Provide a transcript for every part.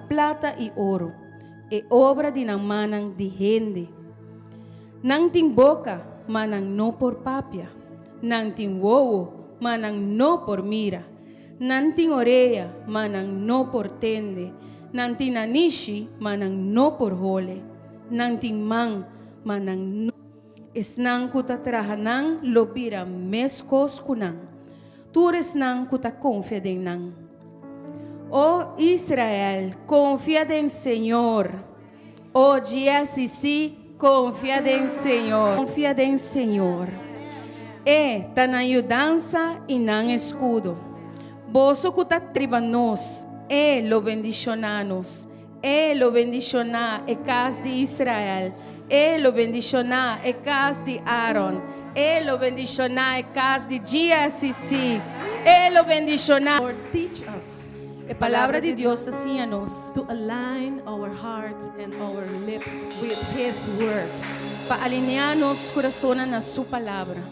plata e ouro, é obra de não manang de gente. Não tem boca, manang não por papia. Não tem wowo, manang não por mira. Não tem orelha, manang não por tende. Não tem nanishi, manang não por role. Não tem man, manang não. Esnang kuta trahanang lobira meskos kunang. Tures nang kuta confia den nang. Oh Israel, confia en Señor. Oh GSCC, confia en Señor. Confia en Señor. Tá na ayudança e não escudo. Boso kuta tribanos, lo bendicionanos. Lo bendicionar e casa de Israel. Lo bendicionar e casa de Aaron. Lo bendicionar e casa de GSCC. Lo bendicionar. Lord, teach us A palavra de Deus assim a nós. to align our hearts and our lips with His word. Para alinhar nossos corações na sua palavra.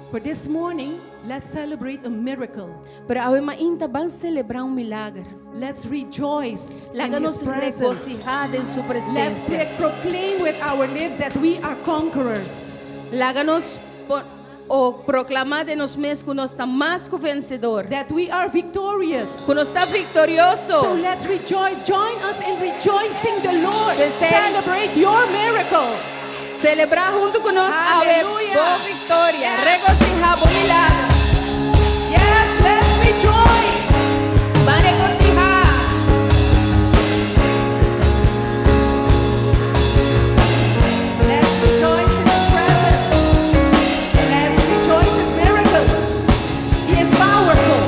For this morning, let's celebrate a miracle. Para hoje ainda vamos celebrar milagre. Let's rejoice in Láganos His presence. regocijar em sua Let's presença. proclaim with our lips that we are conquerors. Láganos proclamar de nós mesmos que nós estamos mais que vencedor. That we are victorious. Que nós estamos vitorioso. So let's rejoice. Join us in rejoicing the Lord. Presente. Celebrate your miracle. Celebrar junto com nós a Aleluia. boa vitória. Yes. Regocijar, bom milagre. Yes, let's rejoice. Vai regocijar. Let's rejoice in His presence. Let's rejoice His miracles. He is powerful.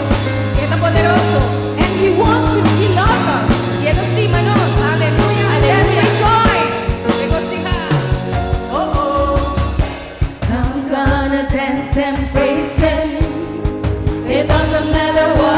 Ele é poderoso. And He wants to, He loves us. E Ele estima nós. Hallelujah. Aleluia. Let's rejoice. Regocijar. Oh. I'm gonna dance and praise Him. It doesn't matter what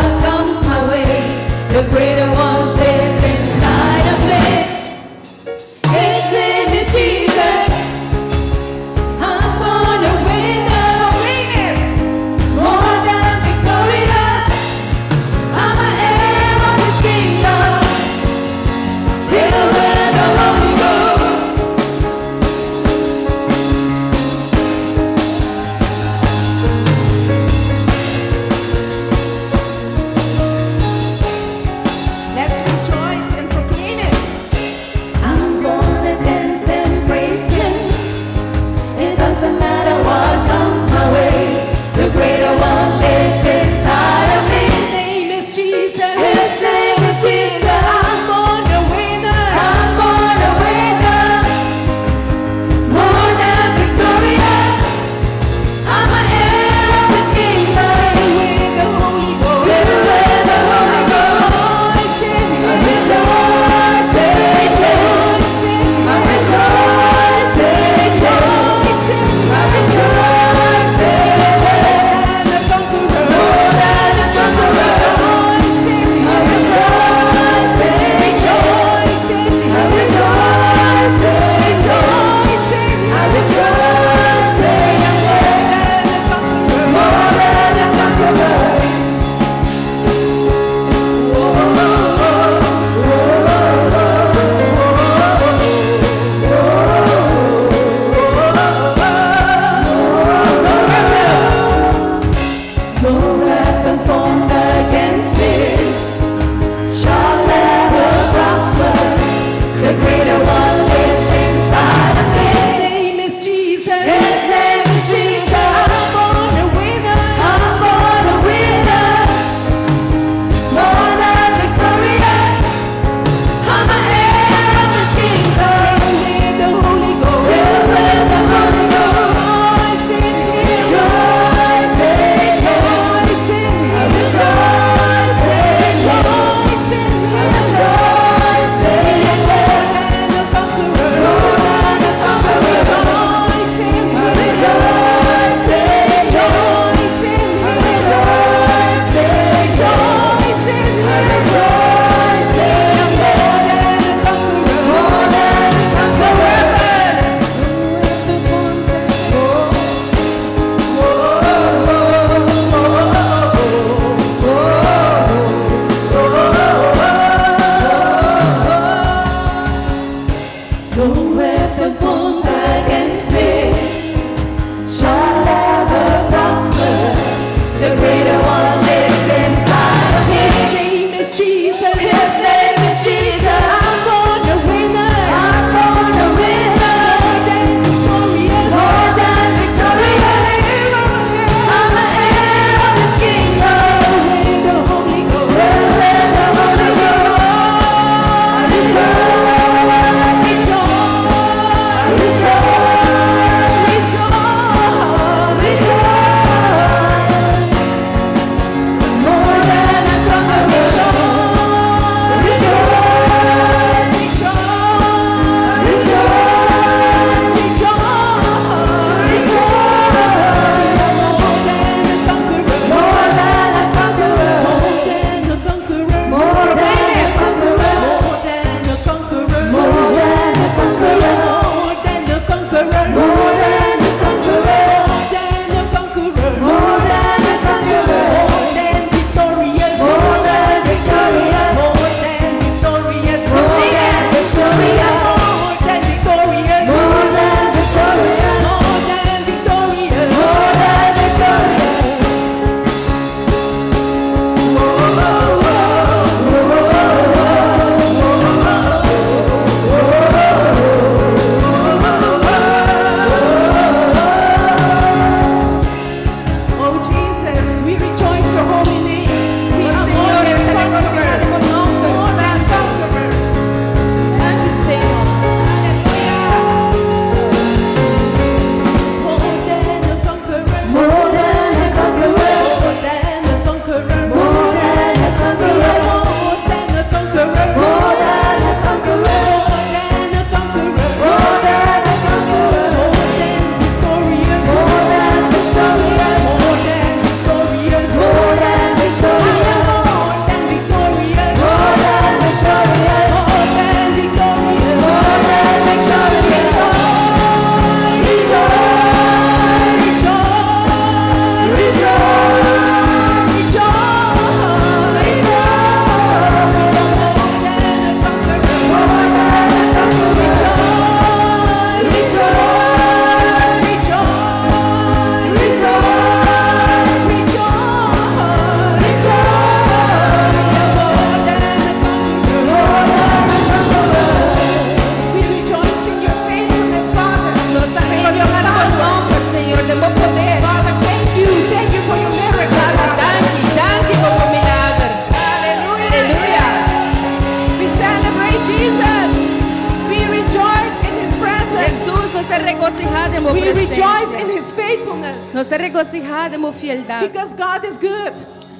regocijamos We rejoice in presencia. His faithfulness. Nós regocijamos fialdade. Because God is good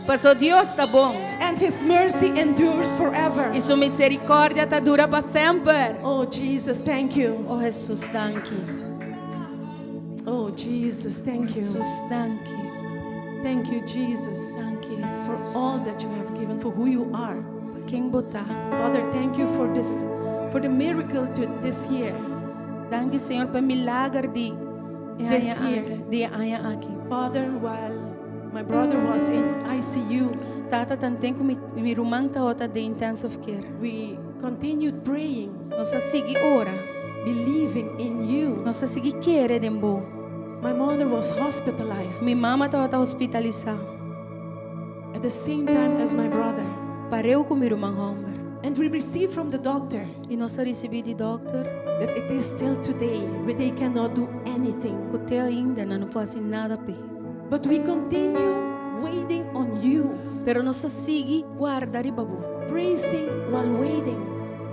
Pois o Deus está bom. and His mercy endures forever. E sua misericórdia está dura para sempre. Oh, Jesus, thank you. Oh, Jesus, thank you. Oh, Jesus, thank you. Jesus, thank you. Thank you, Jesus, Thank you, Jesus. for all that you have given, for who you are. Para quem botar. Father, thank you for this, for the miracle to this year. Thank you, Senhor, para milagre This year. de aia aqui. Father, while my brother was in ICU, Tata, tantém que me rumanta outra de intensive care. we continued praying, Nós segui ora. believing in you. Nós segui querer de bom. My mother was hospitalized Minha mama está hospitalizada. at the same time as my brother. Pareu com meu irmão Homer. And we received from the doctor E nós recebi de doctor that it is still today where they cannot do anything. que até ainda não pode fazer nada pe. But we continue waiting on you, Pero nós segui guardar e babu. praising while waiting.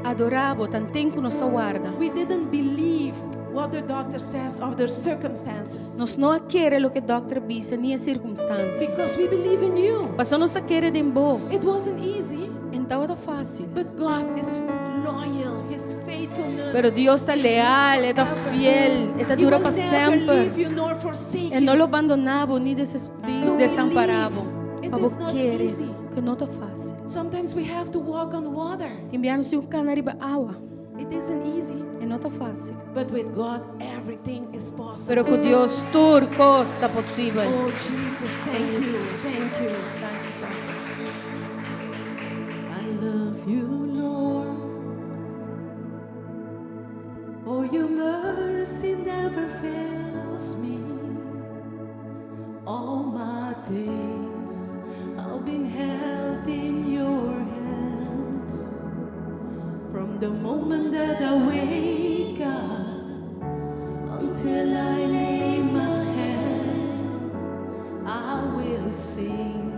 Adoravo tantém que nós guarda. We didn't believe what the doctor says of their circumstances Nós não queremos o que o doctor bisa nem a circunstância. because we believe in you. Passou nós querer de bom. It wasn't easy, Então é fácil. but God is loyal. His faithfulness. Pero Deus está leal, está fiel, está He dura will para never leave sempre. you nor forsake E não you. lo abandonava nem So desamparava. believe. It Para is not querer, easy. que não está fácil. Sometimes we have to walk on water. Enviando-se um canariba água. It isn't easy, E não está fácil. but with God, everything is possible. Pero com Deus tudo está possível. Oh, Jesus, thank you. Thank you. I love you, Lord. Oh, your mercy never fails me. All my days I've been held in your hands. From the moment that I wake up until I lay my head, I will sing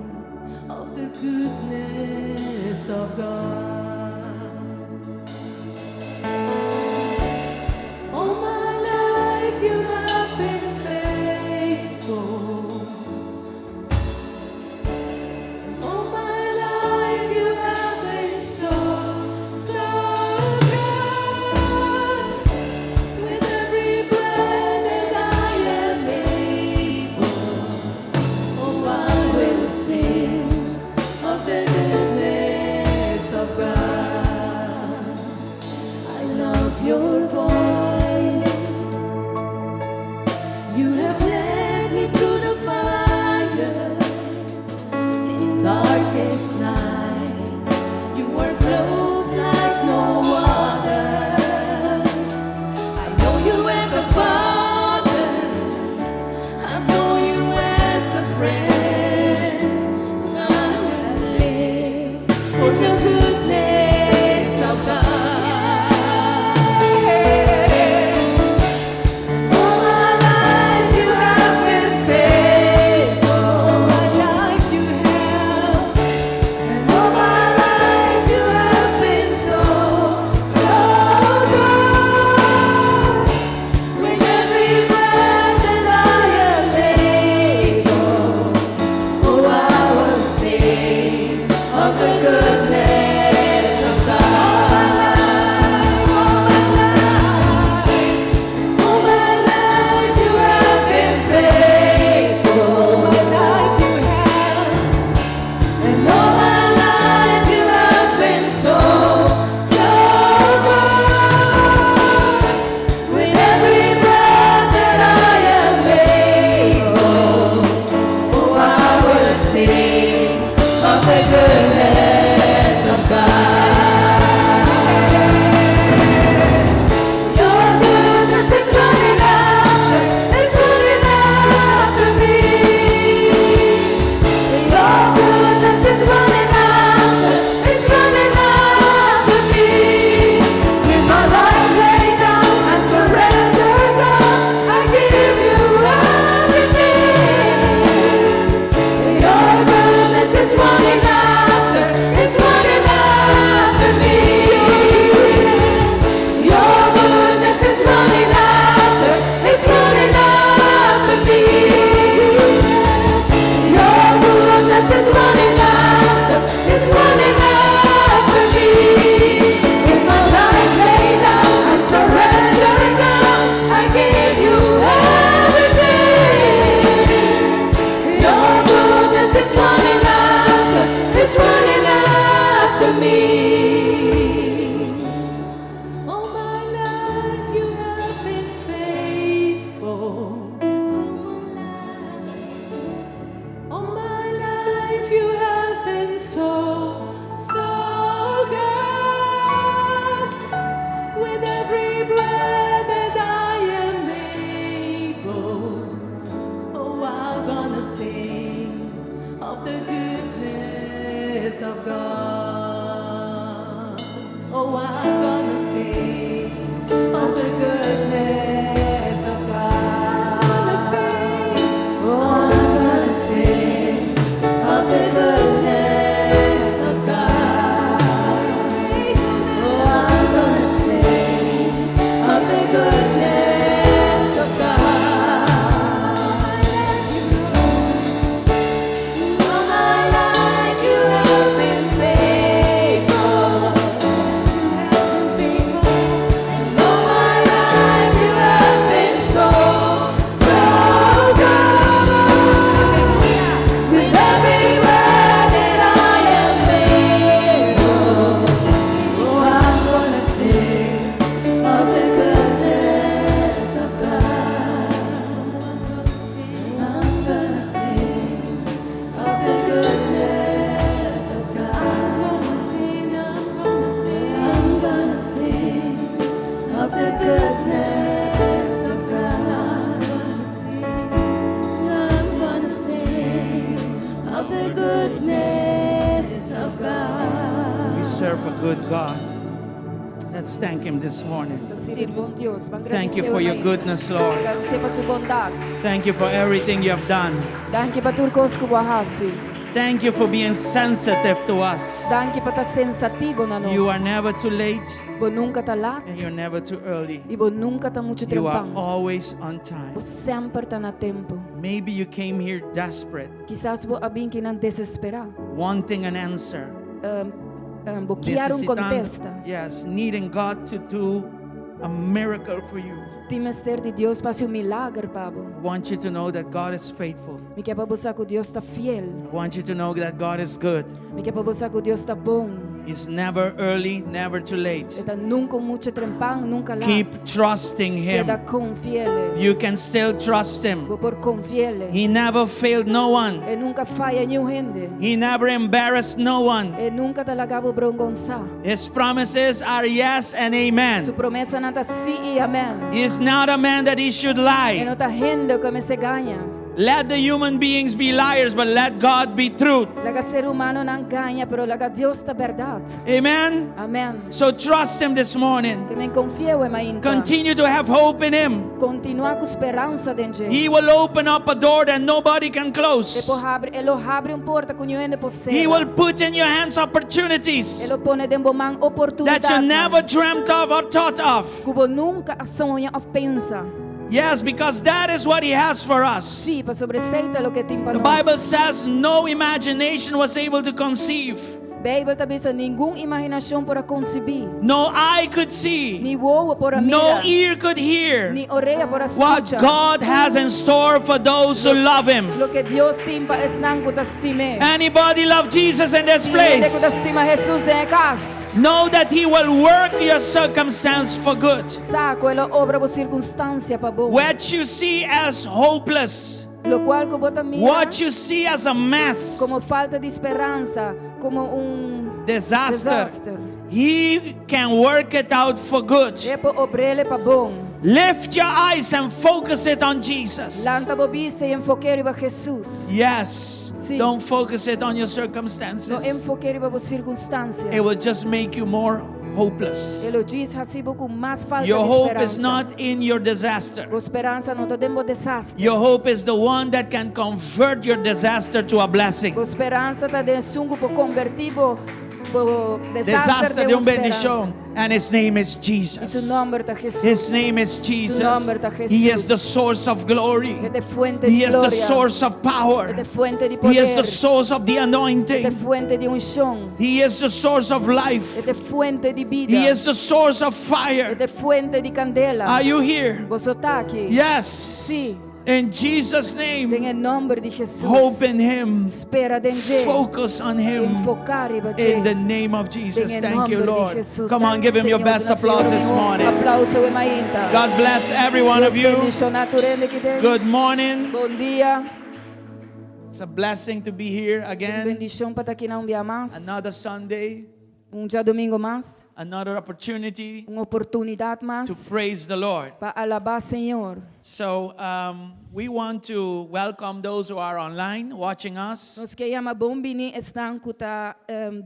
of the goodness of God. All my life you have been faithful. All my life you have been so, so good. With every breath that I am able, oh, I will sing of the goodness of God. I love your voice. You have led me through the fire in darkest night. You were close like no other. I know you as a father. I know you as a friend. I live for the goodness of God. Let's thank Him this morning. Sirve bom Deus. Thank you for your goodness, Lord. Agradecer pa sua bondade. Thank you for everything you have done. Danke pa tudo coisas que você Thank you for being sensitive to us. Danke pa estar sensativo na nós. You are never too late Bo nunca tá lá. and you're never too early. E bo nunca tá muito You are trempão. always on time. Bo sempre tá na tempo. Maybe you came here desperate, Quizás bo abin que não desesperar. wanting an answer, Bo quer contesta. yes, needing God to do a miracle for you. Ti mester de Deus para seu milagre, Pabo. I want you to know that God is faithful. Me quer para buscar que Deus está fiel. I want you to know that God is good. Me quer para buscar que Deus está bom. He's never early, never too late. Eta nunca muito trempão, nunca lá. Keep trusting Him. Queda confiele. You can still trust Him. Bo por confiele. He never failed no one. E nunca falha nenhum gente. He never embarrassed no one. E nunca talagabo brongonça. His promises are yes and amen. Su promessa não está sim e amém. He is not a man that he should E lie. não está gente que me se ganha. Let the human beings be liars, but let God be truth. Laga ser humano não ganha, pero laga Deus está verdade. Amen. Amém. So trust Him this morning. Que me confio e mainta. Continue to have hope in Him. Continua com esperança dentro. He will open up a door that nobody can close. Ele abre porta que ninguém pode. He will put in your hands opportunities Ele põe dentro man oportunidade. that you never dreamt of or thought of. Cubo nunca sonha ou pensa. Yes, because that is what He has for us. Sí, para sobreceita lo que tem para The nós. Bible says no imagination was able to conceive. Bíblia está dizendo nenhuma imaginação para concebir. No eye could see. Ni ouve para No mirar. ear could hear Ni orelha para what escuchar. God has in store for those who love Him. Lo que Deus tem para esnan que estime. Anybody love Jesus in this Que place? estima Jesus em casa. Know that He will work your circumstance for good. Saco ela obra por circunstância para bom. What you see as hopeless, Lo cual que bota mira what you see as a mess, como falta de esperança, como disaster, desastre. He can work it out for good. É para obrele para bom. Lift your eyes and focus it on Jesus. Lanta bobise e enfoqueiro para Jesus. Yes. Sí. Don't focus it on your No circumstances. enfoqueiro para circunstância. It will just make you more hopeless. Ele diz assim com mais falta Your de hope esperança. is not in your disaster. A esperança não está dentro do desastre. Your hope is the one that can convert your disaster to a blessing. A esperança está dentro sungo para convertir o Disaster de uma bendición. And His name is E Jesus. su nome está Jesus. His name is Jesus. nombre está He is Jesús. the source of glory. É de fuente He de is the glória. source of power. É de fuente de He poder. is the source of the É de anointing. fuente de unção. He is the source of É life. de fuente de vida. He is the source of É fire. de fuente de candela. Are you here? Você está aqui? Yes. Sí. In Jesus' name, Tem o nome de Jesus. hope in Him. Espera dentro. Focus on Him. Enfocar e In the name of Jesus. Tem o Thank nome you, de Lord. Jesus. Come on, give Him your best applause this morning. Aplauso e mainta. God bless every one of you. Good morning. Bom dia. It's a blessing to be here again. Bendição para estar aqui um dia mais. Another Sunday, Dia domingo mais. another opportunity Uma oportunidade mais. to praise the Lord. Para alabar Senhor. So we want to welcome those who are online watching us. Nós queremos bom bini estão que está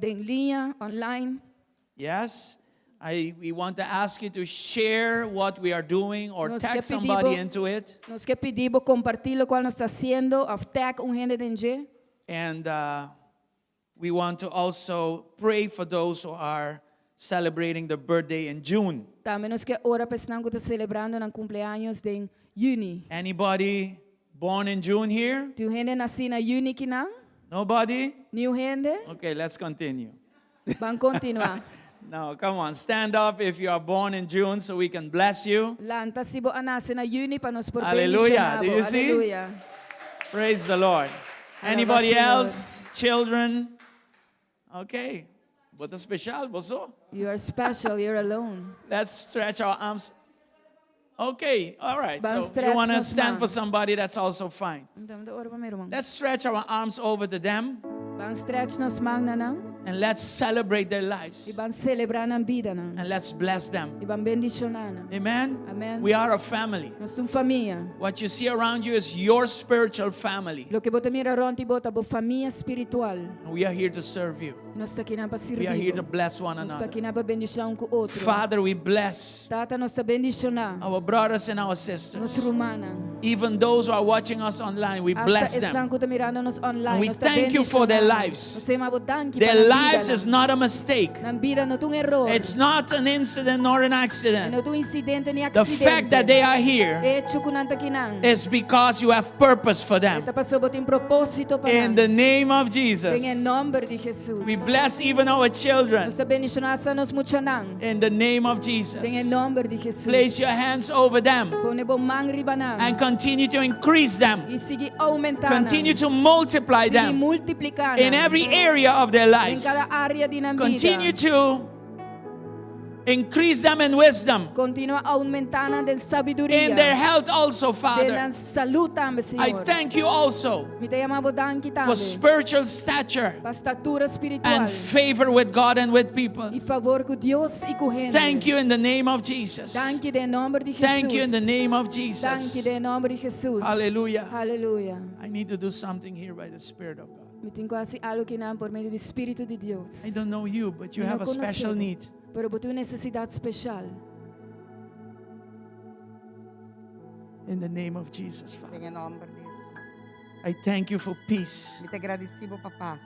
em linha online. Yes. We want to ask you to share what we are doing or Nos tag que somebody pedimos- into it. Nós que pedimos compartilhar o qual nós está haciendo. Of tag gente dentro. And we want to also pray for those who are celebrating their birthday in June. Também nós que ora para estão que está celebrando o cumpleaños de Juni. Anybody born in June here? Tu gente nasci na Juni que não? Nobody? New gente? Okay, let's continue. Vamos continuar. No, come on. Stand up if you are born in June so we can bless you. Lanta si bo anase na Juni para nos por Hallelujah. bendicionar. Do you see? Hallelujah. Praise the Lord. Anybody Señor. else? Children? Okay. But the special, boso. You are special. You're alone. Let's stretch our arms. Okay, all right. Van So you stretch want to nos stand mãos. for somebody, that's also fine. Então, ora para meu irmão. Let's stretch our arms over to them Van stretch nos mãos na não? and let's celebrate their E lives van celebrar na vida não? and let's bless them. E van bendicionar não? Amen? Amen. We are a family. Nós somos família. What you see around you is your spiritual family. Lo que bota mira ronti bota bo família espiritual. We are here to serve you. E Nós está aqui na para We are here to servir. bless one Nós está another. aqui na para bendicionar com o outro. Father, we bless Tata, nós está bendicionar. our brothers and our Nós sisters. rumana. Even those who are watching us online, we bless Hasta estão them. que tá mirando nos online. And we Nós está thank you for their bendicionar. lives. Nós temos a danke Their para lives is not a mistake. Na vida não tem erro. It's not an incident nor an accident. Não tem incidente nem The acidente. fact that they are here Hecho que nanta kinang. is because you have purpose for them. Esta pessoa tem propósito para In the name of Jesus, em nome de Jesus. we bless even our children. Nós está bendicionar sa nos muchanang. In the name of Jesus, Em nome de Jesus. place your hands over them Pone bom mang ribanang. and continue to increase them. E sigue aumentando. Continue to multiply Sigue them multiplicando. in every area of their Em lives. cada área de na vida. Continue to increase them in wisdom, Continua aumentando en sabiduría. in their health also, De Father. la salud también, I Señor. thank you also Mi te llamamos danki for también. spiritual stature Pa estatura espiritual. and favor with God and with people. Y favor con Dios y con gente. Thank you in the name of Jesus. Danke de nombre de Jesús. Thank you in the name of Danke Jesus. de nombre de Jesús. Hallelujah. Aleluya. I need to do something here by the Spirit of God. Me tengo que hacer algo que não por medio do Espírito de Deus. I don't know you, but you Eu have não a special conheço, need. Pero eu tenho necessidade especial. In the name of Jesus, Father. Em nome de Jesus. I thank you for peace Me te agradecemos por paz.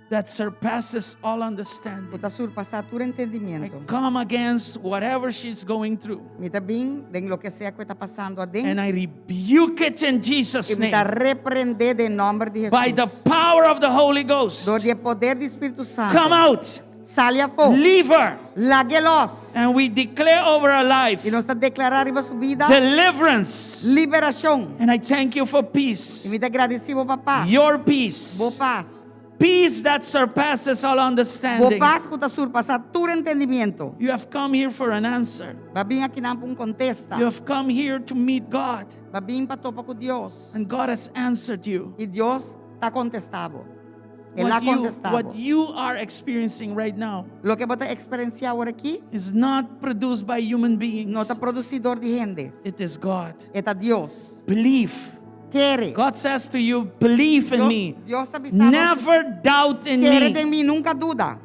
that surpasses all understanding. Por surpassar todo I entendimento. come against whatever she's going through, Me te bem de lo que sea que está passando and adentro. I rebuke it in Jesus' E me te name repreender em nome de Jesus. by the power of the Holy Ghost. Do de poder do Espírito Santo. Come out, Saia fora. leave her, Lague-los. and we declare over her life E nós está declarar em sua vida deliverance. liberação. And I thank you for E peace, me te agradecemos por paz. your peace, Boa paz. peace that surpasses all Boa understanding. paz que está surpassar todo entendimento. You have come here for an answer. Vai vir aqui não para contesta. You have come here to meet God, Vai vir para topar com Deus. and God has answered you. E Deus está contestado. Ele ha What you, contestado. what you are experiencing right now Lo que você experiencia agora aqui is not produced by human beings. não está producidor de gente. It is God. É Deus. Believe. Quer. God says to you, believe in me. Deus está avisando. Never doubt in Quer me. de mim, nunca duda.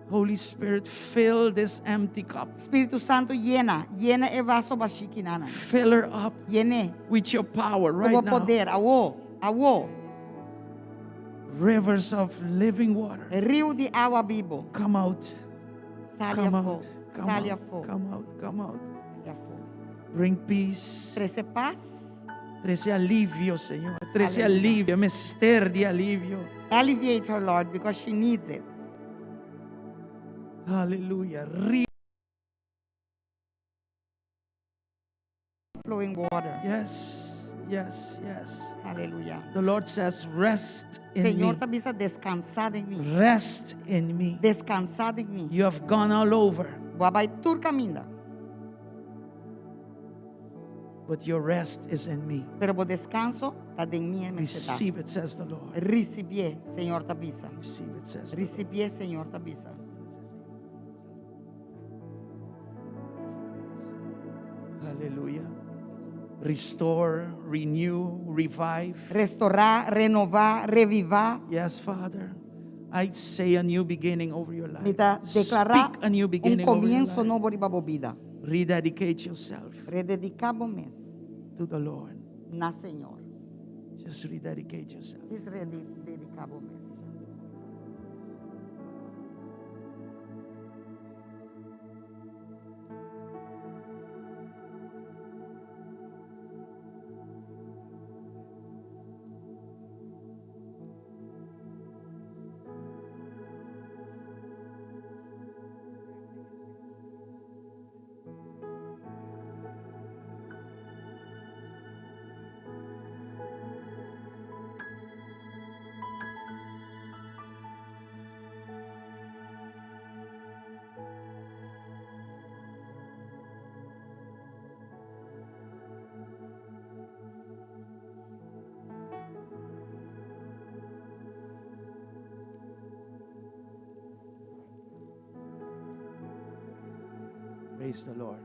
Holy Spirit, fill this empty cup. Espírito Santo llena é vaso vazio que nana. Fill her up Llene. with your power Com right o now. poder, awo. Rivers of living water. Rio de água vivo. Come out. Salia Come fo. out. Come Salia out. fo. Come out. Come out. Salia fo. Bring peace. Trece paz. Trece alivio, Señor. Trece Aleluya. alivio. Mister de alivio. Alleviate her, Lord, because she needs it. Hallelujah. Flowing water. Yes. Yes. Yes. Aleluya. The Lord says, rest in Señor, me. te avisa descansar en mí. Rest in me. Descansar en mí. You have gone all over, Vai vai tur caminho. but your rest is in me. Pero o descanso está em mim, me está. Receive it, says the Lord. Recibir, Senhor, te avisa. Receive it, says the Lord. Recibir, Senhor, te avisa. Hallelujah. Restore, renew, revive. Restaurar, renovar, revivar. Yes, Father. I say a new beginning over your life. Me está declarar Speak a new beginning over your comienzo life. novo de sua vida. Rededicate yourself Rededicamos mês to the Lord. na Senhor. Just rededicate yourself. Diz rededicamos mês. Praise the Lord.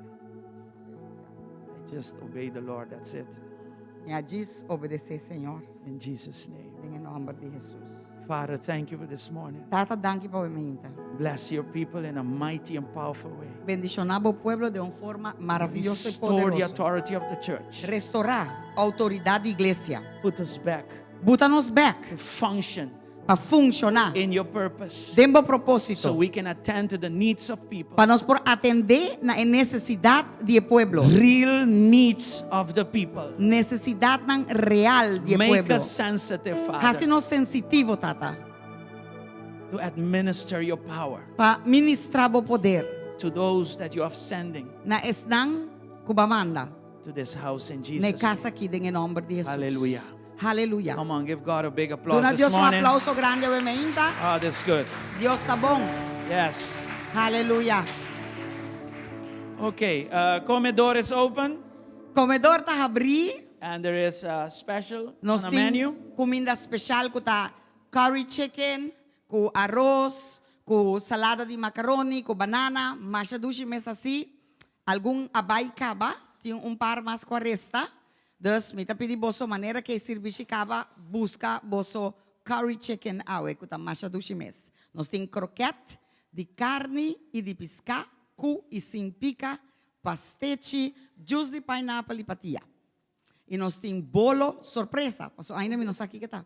I just obey the Lord. That's it. Me diz obedecer, Senhor, In Jesus' name. em nome de Jesus. Father, thank you for this morning. Tata, danke pa meinta. Bless your people in a mighty and powerful way. Bendicionaba o pueblo de uma forma maravilhosa e Restore the poderosa. authority of the church. Restaurar a autoridade da igreja. Put us back Bota-nos back to function para funcionar in your purpose dentro do so propósito. we can attend to the needs of people. Para nós por atender na necessidade do pueblo. Real needs of the people. Necessidade real do Make pueblo. us sensitive, Assim Father, nós sensitivo, tata. to administer your power Para ministrar o poder. to those that you are sending Na esnang kubamanda. to this house in Na Jesus' casa name. aqui em nome de Jesus. Hallelujah. Aleluia. Come on, give God a big applause Dona this Deus morning. aplauso grande ao meinta. Oh, that's good. Deus está bom. Yes. Aleluia. Okay, comedor is open, Comedor tá abrir. and there is a special Nós on the menu. temos comida especial com tá curry chicken, com arroz, com salada de macaroni, com banana, machadushi mesa assim. Algum abai caba, tem par mais com a resta. Dus, me tá pedindo bosso maneira que serviço caba busca bosso curry chicken awe com tá machadushi mes. Nós temos croquete de carne e de pisca, cu e sem pica, pastete, juice de pineapple e patia. E nós temos bolo surpresa. Passo ainda me não sabe o que tá.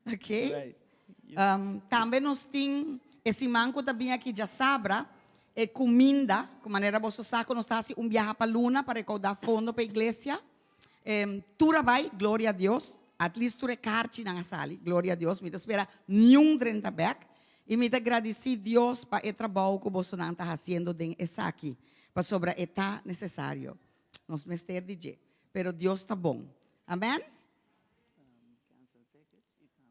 Ok? Right. Também nós temos esse manco também aqui já sabra. É comida, com maneira você saco, nós estamos viajar para a Luna para recaudar fundo para a igreja. Tura vai, glória a Deus. At least tura carti na sali, glória a Deus. Me espera nenhum 30 back. E me agradecer a Deus para o trabalho que você está fazendo dentro essa aqui. Para sobre está necessário. Nós mister DJ. Pero Deus está bom. Amém?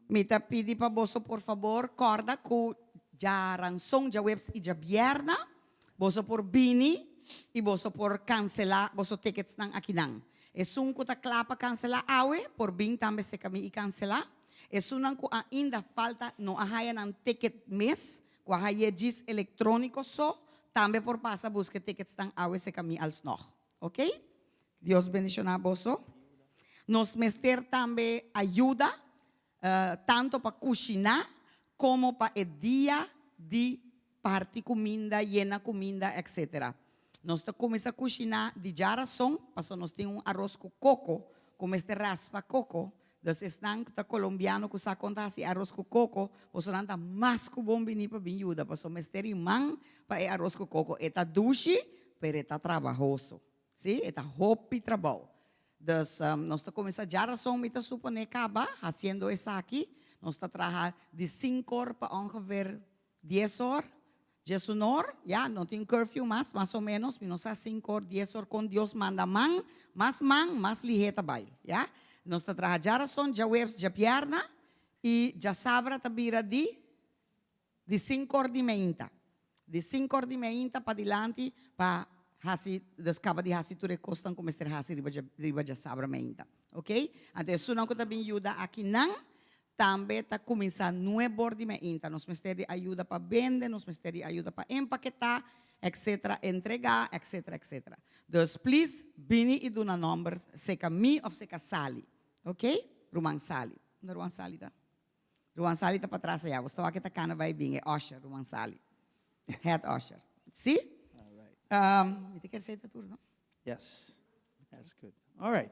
Me pedi para você, por favor, corda com já ransom, já webs e já bierna. Você por bini e você por cancelar você tickets nang aqui nang. E sunko ta klapa cancelar awe por bin também se kami i cancelar. E sunan ko ainda falta no ahaya ng ticket mes, ko ahaya gis elektroniko so, também por passa busca tickets nang awe se kami als nog. Ok? Dios bendicionar boso. Nos mester também ajuda tanto para cozinhar como para o dia de parte comida, llena comida, etc. Nós começamos a cozinhar de jaração, porque nós temos arroz com coco, como este raspa coco. Então, estão colombiano que sa conta assim arroz com coco, você não está mais com bom bini para bem ajuda, porque nós temos man para arroz com coco. Está doce, mas está trabalhoso. Sim, está hopi trabalho. Então, nós começamos a jaração, me supone acaba fazendo isso aqui. Nós trabalhamos de 5 horas para ongeveer 10 horas. 10 horas, ya, não tem curfew mais ou menos. Nós há 5 horas, 10 horas, com Deus manda mais ligeta vai, ya. Nós trabalhamos já webs, já pierna, e já sabra tabira de 5 horas de meinta. De 5 horas de meinta para dilante, para hasi, descaba de hasi tu recostan como este hasi riba já sabra meinta. Ok? Então, isso não que também ajuda aqui não. Também está começando novo de meinta. Nós precisamos de ajuda para vender, nós precisamos de ajuda para empaquetar, etc., entregar, etc., etc. Então, please, bini e do na number, seca me ou seca Sally. Ok? Ruman Sally. Não Ruman Sally tá? Ruman Sally tá para trás aí. Você aqui tá cana vai bem, é Usher, Ruman Sally. Head Usher. See? All right. Me quer ser tudo, não? Yes, that's good. All right.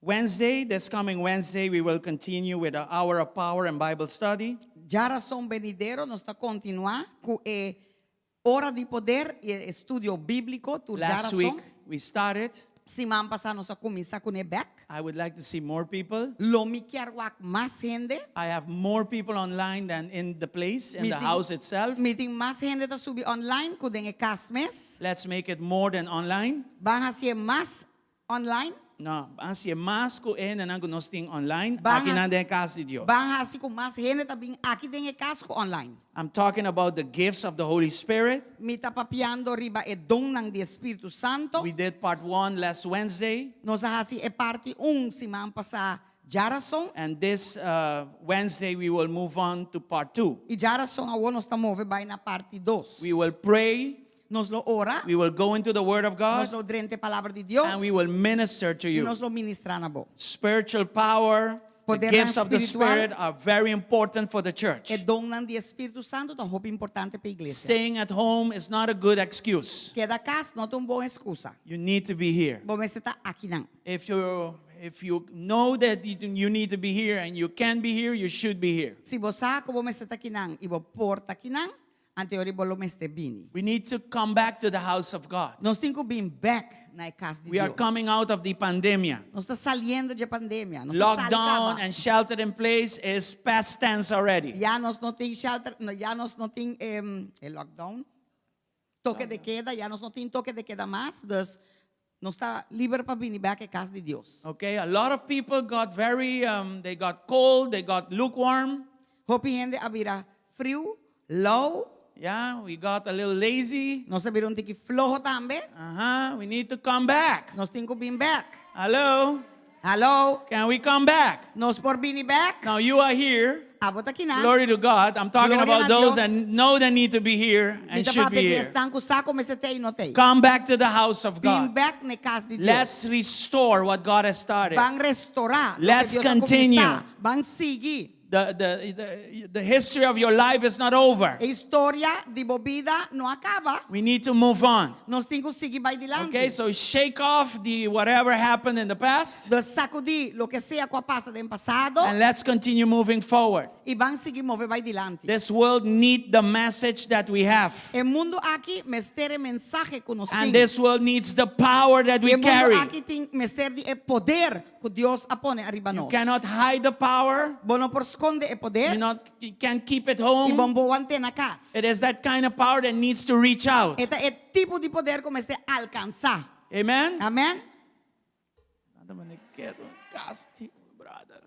Wednesday, this coming Wednesday, we will continue with our hour of power and Bible study. Já são venidero, nós está continuar com a hora de poder e estudo bíblico. Last week, we started. Semana passada nós começamos com o back. I would like to see more people. Lo me quero mais gente. I have more people online than in the place, in the house itself. Meeting mais gente da subir online com o casmes. Let's make it more than online. Van a ser mais online. No, asi mas ko na nang gunosting online. Bahas- Akin na din kasi Dios. Van a ser com mais gente também aqui dentro casco online. I'm talking about the gifts of the Holy Spirit. Me está papiando riba e dom ng de Espírito Santo. We did part 1 last Wednesday. Nós hasi e parte semana passada jarason. And this Wednesday, we will move on to part 2. E jarason a nós está move vai na parte 2. We will pray. Nós lo ora. We will go into the Word of Nós God. lo drente palavra de Deus. And we will minister to E you. nós lo ministrar na bo. Spiritual power, The Poder gifts ng of the espiritual. Spirit are very important for the church. E dom ng di Espírito Santo tão roupa importante para a igreja. Staying at home is not a good excuse. Queda casa não tem boa excusa. You need to be here. Bom, você está aqui não. If you know that you need to be here and you can be here, you should be here. Se você como você está aqui não, e você porta aqui não, anterior bolo me este bini. We need to come back to the house of God. Nós temos que vir back na casa de We are Deus. coming out of the pandemia. Nós está saliendo de pandemia. Nós está Lockdown and shelter in place is past tense already. já nós não tem shelter, já nós não tem lockdown, toque de queda, já nós não tem toque de queda mais, dus nós está livre para vir back à casa de Deus. Okay, a lot of people got they got cold, they got lukewarm. Hope gente a vira frio, low, Yeah, we got a little lazy. nós viram um tique flojo também. We need to come back. Nós temos que vir back. Hello, Hello, can we come back? nós por vir back. Now you are here. Abot aqui na. Glory to God. I'm talking Gloria about a those Dios. that know they need to be here and Mita should papi be que here. estão com saco, mas tem não tem. Come back to the house of Vir God. back na casa de Deus. Let's restore what God has started. Van restaurar. Let's lo que Deus ha continue. começado. Van seguir. The history of your life is not over. A história de bobida não acaba. We need to move on. Nós temos que seguir para adiante. Okay, so shake off the whatever happened in the past De sacudir lo que sea que passa do passado and let's continue moving forward. e vão seguir mover para adiante. This world needs the message that we have. O mundo aqui mestere mensagem que nós And temos. this world needs the power that we O mundo carry. aqui tem mestere de poder que Deus apone arriba You nós. cannot hide the power. Bono por esconde o poder You can't keep it e home. bombo ante na casa. It is that kind of power that needs to reach out. Este é tipo de poder como este alcançar. Amen? Amém? Nada man, ik quero castigo, brother.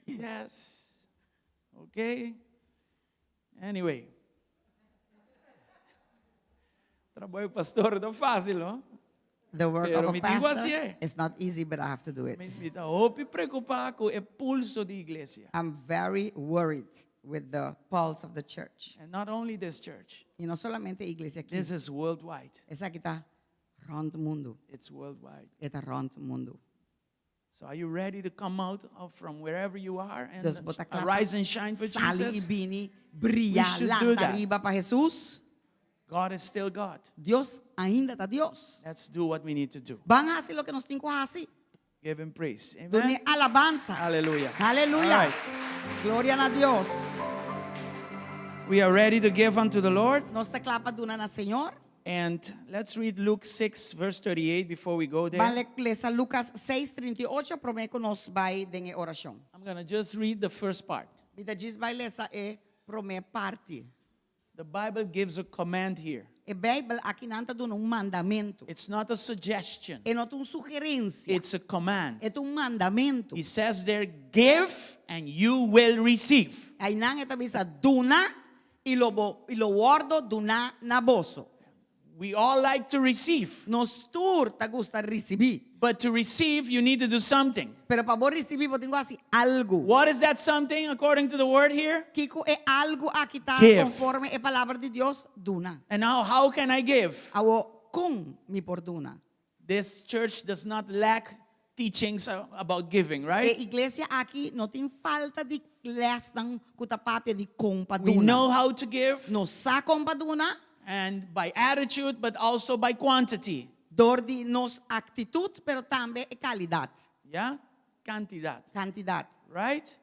Yes. Okay. Anyway. Trabalho pastor não fácil, não? The work Pero of a me digo pastor assim, eh. is not easy, but I have to do it. Me dá hope preocupar com o pulso da igreja. I'm very worried with the pulse of the church. And not only this church. Y no solamente iglesia aquí. This is worldwide. Esa que está rond el mundo. It's worldwide. Está rond el mundo. So are you ready to come out from wherever you are and Dus bota clapa, arise and shine for sali y Jesus? bini, brilla, We should do lanta that. arriba para Jesús. God is still God. Dios ainda está Dios. Let's do what we need to do. Van a hacer lo que nos tengo que hacer. Give him praise. Dune Amen. alabanza. Hallelujah. Aleluya. All right. Gloria a Dios. We are ready to give unto the Lord. Nos está clapa duna na Señor. And let's read Luke 6, verse 38 before we go there. Van lesa Lucas 6:38. Prometo nos vai den oração. I'm going to just read the first part. Vida diz vai lesa prome parte. The Bible gives a command here. A Bible aqui nanta duna mandamento. It's not a suggestion. É não uma sugerência. It's a command. É mandamento. He says there, give and you will receive. Aí não é tabisa duna e lo guardo duna na bolso. We all like to receive. Nos tur ta gusta receber. But to receive, you need to do something. Pero para vos receber, vos tengo que hacer algo. What is that something according to the word here? Kiko é algo aqui tá Give. conforme a palavra de Deus duna. And now, how can I give? Awo com mi por duna. This church does not lack teachings about giving, A right? igreja aqui não tem falta de lesson kutapapia de compa We know duna. how to give, Nos sa compa duna, and by attitude, but also by quantity. dor de nos actitud, pero também é qualidade, Yeah? Cantidad, quantidade. right?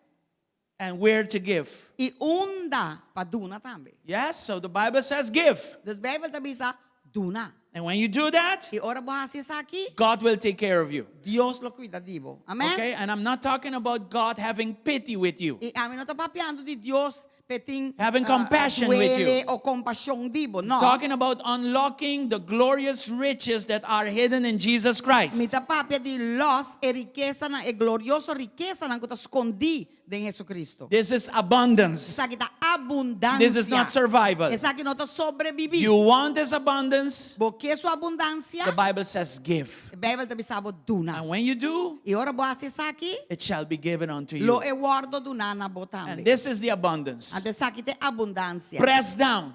And where to give. E onda pa duna também. Yes, so the Bible says give. Dus Bijbel tabi sa duna. And when you do that, E ora bahasa sa aqui, God will take care of you. Dios lo cuida dibo. Amen? Okay? And I'm not talking about God having pity with you. E amin não tá papiando de Deus peting Having compassion with you. o compaixão dibo. No. Talking about unlocking the glorious riches that are hidden in Jesus Mi Christ. tá papia de los e riqueza na e glorioso riqueza na que tá escondi de Jesucristo. This is abundance. Essa que tá abundância. This is not survival. Essa que não tá sobreviver. You want this abundance? Porque sua abundância, The Bible says give. a Bíblia tabi sabo duna. And when you do, E ora bahasa sa aqui, it shall be given unto lo you. e guardo duna na And botambe. this is the abundance. Ante sa que te abundância. Pressed down,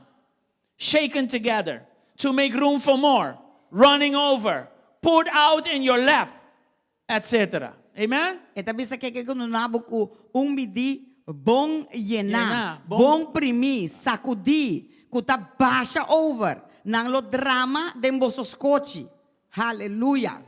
shaken together, to make room for more, running over, poured out in your lap, etc. Amen? Eta bisa keke kuno nabo ku midi bong Yena, yena, bong- bong primi, sakudi, kuta basha over, nang lo drama den bosos kochi. Hallelujah.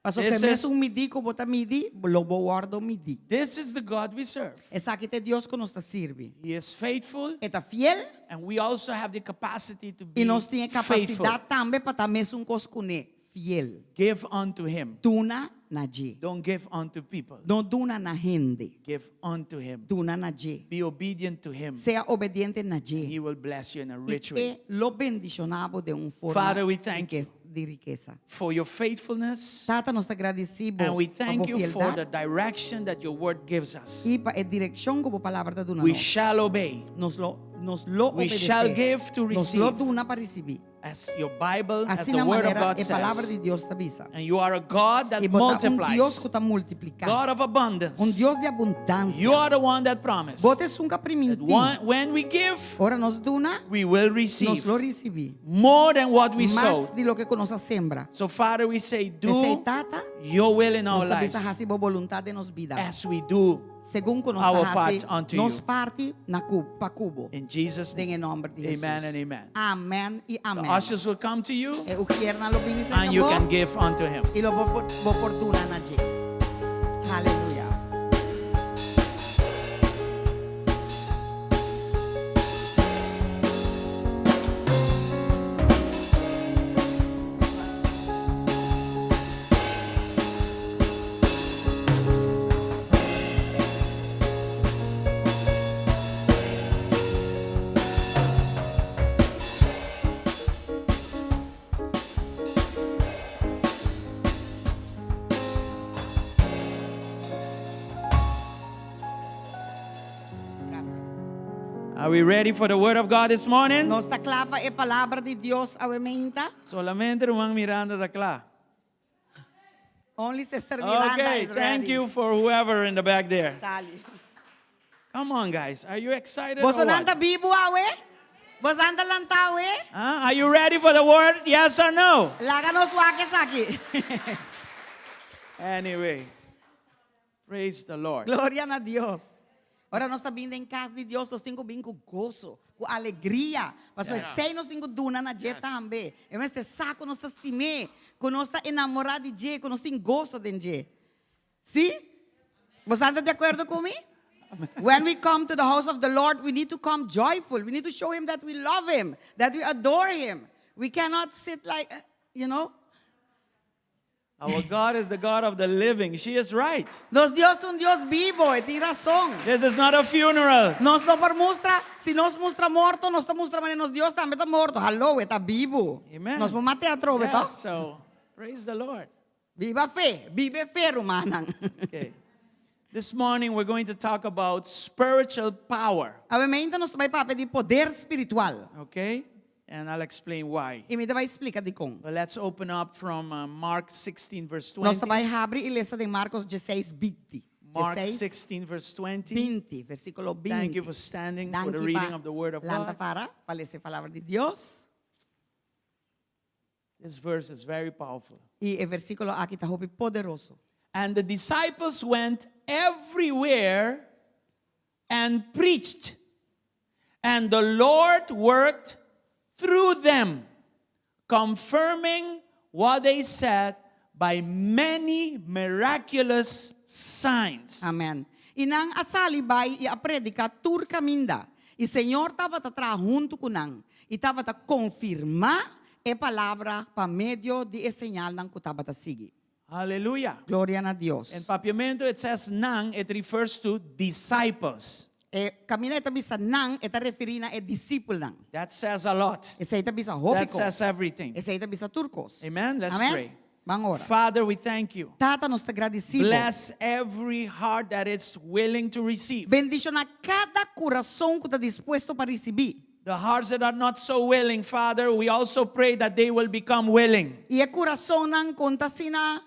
Paso que This mes is- midi ko bota midi, lobo guardo midi. This is the God we serve. Esa kite Dios ko nos ta sirve. He is faithful, Eta fiel and we also have the capacity to be y nos tiene faithful. capacidad tambe para mes un koskune fiel. Give unto him. Duna na je. Don't give unto people. No duna na gente. Give unto him. Duna na je. Be obedient to him. Sea obediente na je. He will bless you in a Y rich way. que lo bendicionamos de un forma Father, we thank de riqueza. For your faithfulness, Tata, nos agradecemos and we por thank you for the fidelidad direction that your word gives us. y para dirección como palabra de duna. We shall obey Nos lo We obedecer. shall give to Nos lo receive. duna para recibir. as your Bible, as Así the na word of manera God e palabra de says. Dios te avisa. And you are a God that Y bota un Dios multiplies, que está multiplicar. God of abundance. Un Dios de abundancia. You are the one that promised Bote es un that caprimiti. when we give, Ahora nos duna, we will nos receive lo recibí. more than what we Más sow. de lo que nos sembra. So, Father, we say, Ese do tata your will in our nos avisa lives hasi bo voluntad de nos vida. as we do Según que nos our hasi, part unto nos you. parti na pa cubo. in Jesus' En name. el nombre de Jesús. Amen and amen. Amén y The amén. ushers will come to you E ukierna lo bini and you can bo give unto him. y lo bo fortuna na je. Hallelujah. Gracias. Are we ready for the word of God this morning? Nos ta clapa e palabra de Dios awementa. Solamente rumang Miranda da Kla. Only Sister Miranda Okay, is thank ready. you for whoever in the back there. Sali. Come on, guys. Are you excited? Vos or what? anda vivo awe? Vos anda lantawe? Huh? Are you ready for the word? Yes or no? Láganos wakes aquí. Anyway, praise the Lord. Gloria a Dios. Ahora nós está vindo em casa de Deus, nós temos bem com gozo, com alegria. Mas nós sei nós temos duna na je também. E mas este saco nós está estimé, que nós está enamorado de je, que nós temos gozo de je. Sim? Você anda de acordo comigo? When we come to the house of the Lord, we need to come joyful. We need to show Him that we love Him, that we adore Him. We cannot sit like, Our God is the God of the living. She is right. Nos Dios es un Dios vivo, e tem razão. This is not a funeral. Nos não por mostra, se nos mostra morto, nos está mostrando nos Dios também está morto. Hello, está vivo. Amen. Nos vamos a trove, Yes, tá? so praise the Lord. Viva fé, vive fé, romana. Okay. This morning we're going to talk about spiritual power. Obviamente nos vai para pedir poder espiritual. Okay? And I'll explain why. E me vai explicar de como. But let's open up from Mark 16, verse Nós 20. vai abrir e ler de Marcos 16, 20. Mark 16, 16, verse 20. 20, versículo 20. Thank you for standing for the Danke reading pa of the Word of lanta God. para ler a palavra de Deus. This verse is very powerful. E o versículo aqui está poderoso. And the disciples went everywhere and preached. And the Lord worked through them, confirming what they said by many miraculous signs. Amém. E nang asali vai e a predica tur caminda. E Senhor estava atrás junto com nang. E estava a confirmar a palavra para meio de señal nang que estava a seguir. Hallelujah. Glória a Deus. In Papiamento, it says nang, it refers to disciples. E camina ita bisa nang ita referindo a discípulo nang. That says a lot. Esa ita bisa That hópicos. says everything. Esa ita bisa turcos. Amen. Let's Amém? pray. Vamos ora. Father, we thank you. Tata nos está agradecido. Bless every heart that is willing to receive. Bendiciona cada coração que está disposto para receber. The hearts that are not so willing, Father, we also pray that they will become willing. E o coração nang conta sina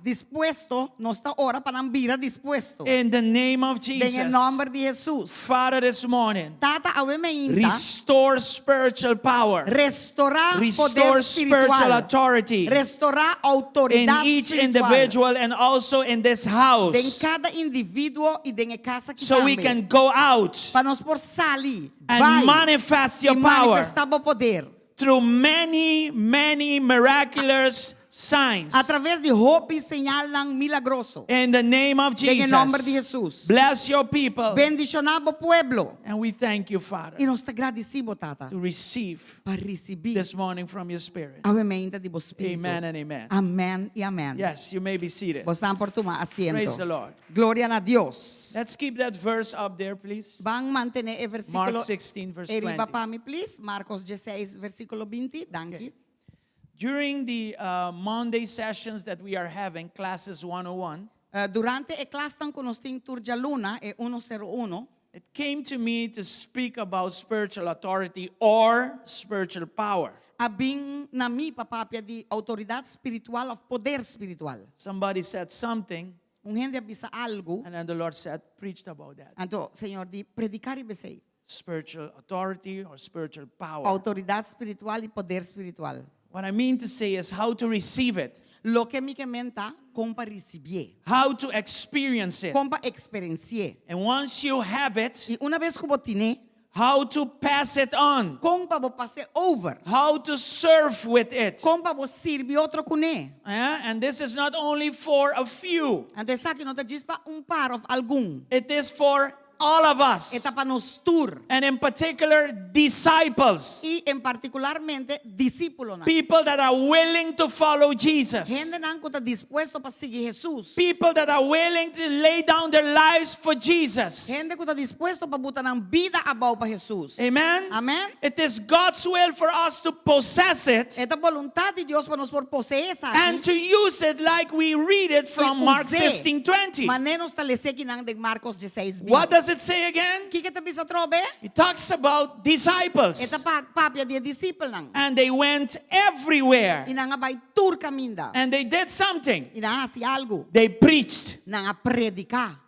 dispuesto, nossa hora para ambira dispuesto. In the name of Em Jesus. nome de Jesus. Father, this morning, Tata, awe meinta, restore spiritual power. restaurar Restore poder spiritual espiritual. authority Restaurar in autoridade each espiritual. individual and also in this Em house, cada indivíduo e em casa que so we can go out para nós por salir, and manifest your e power manifestar o poder through many, many miraculous signs. através de roupa e sinal não milagroso. In the name of Em nome de Jesus, Jesus. bless your people. Bendicionar o pueblo. And we thank you, Father, E nós te agradecemos, Tata, to receive para receber this morning from your Spirit. a emenda de vos Espírito. Amen and amen. Amém e amém. Yes, you may be seated. Vos estão por tomar Praise the asiento. Lord. Glória a Deus. Let's keep that verse up there, please. Vamos manter o versículo. Mark 16, verse Eriba 20. para mim, please. Marcos 16, versículo 20. Thank you. During the Monday sessions that we are having, classes 101, Durante a classe que nós temos turja luna, é 101, it came to me to speak about spiritual authority or spiritual power. abim na mi papapia de autoridade espiritual ou poder espiritual. Somebody said something, Gente avisa algo, and then the Lord said, preached about that. então, Senhor, de predicar e besei. Spiritual authority or spiritual power. Autoridade espiritual e poder espiritual. What I mean to say is how to receive it, Lo que me comenta, como para receber, how to experience it. como para experienciar. And once you have it, E uma vez que eu tiver, how to pass it on, como para passar over, how to serve with it. como para servir outro com ele. And this is not only for a few, Então, isso aqui não te diz para par of algum. it is for all of us. Está para nós tur. And in particular, disciples, E, em particularmente, discípulos. people that are willing to follow Jesus, Gente não que está disposto para seguir Jesus. people that are willing to lay down their lives for Jesus. Gente que está disposto para botar na vida a bau para Jesus. Amen? Amém? It is God's will for us to possess it Esta vontade de Deus para nós por possuir essa and to use it like we read it from Mark 16:20. Maneira estabelecer que não de Marcos 16. What does it say again? Que te bisa trobe? It talks about disciples. Esta papia de discípulo não. And they went everywhere. E não vai tur caminda. And they did something. E não hacía algo. They preached. Não a predicar.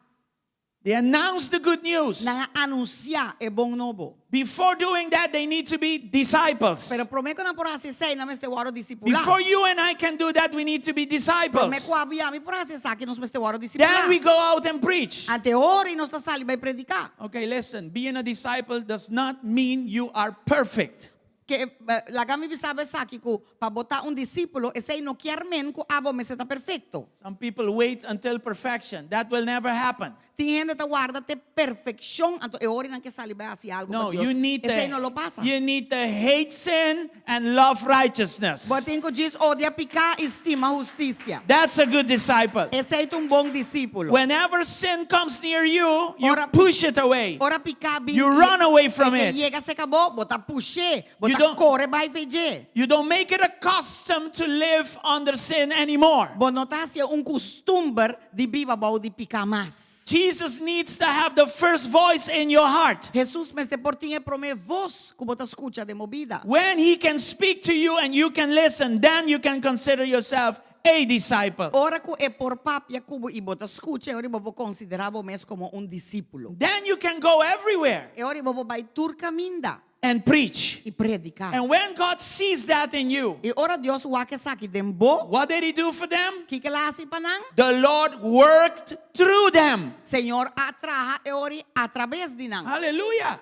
They announced the good news. Não a anunciar é bom novo. Before doing that, they need to be disciples. Pero prometo não por assim sei, não me este waro discipular. Before you and I can do that, we need to be disciples. Prometo abia mi por assim sa que nos este waro Then discipular. we go out and preach. Ante ora e nos está sali vai predicar. Okay, listen. Being a disciple does not mean you are perfect. Que la gami bisabe sa que para botar discípulo, esse não quer men que abo me está perfeito. Some people wait until perfection. That will never happen. Tem gente que guarda te perfeição, então é hora que sali vai assim algo No, para Deus. you need Esse não lo to, passa. you need to hate sin and love righteousness. Botem que diz odia picar, estima justiça. That's a good disciple. Esse é bom discípulo. Whenever sin comes near you, you Ora- push it away. Ora picar bem. You run away from que it. Chega se acabou, bota puxer, You bota don't- corre vai feijê. You don't make it a custom to live under sin anymore. Bom notar-se costume de viva bom de picar mais. Jesus needs to have the first voice in your heart. Jesus me este portinho prome voz que bota escucha de movida. When he can speak to you and you can listen, then you can consider yourself a disciple. Ora que é por papia cubo e bota escucha, ora vou considerar mes como discípulo. Then you can go everywhere E ora vou vai tur caminda and preach. e predicar. And when God sees that in you, E ora Deus o que saque dembo, what did he do for them? que ela assim panang? The Lord worked through them. Senhor atraja e ora através de nang. Hallelujah.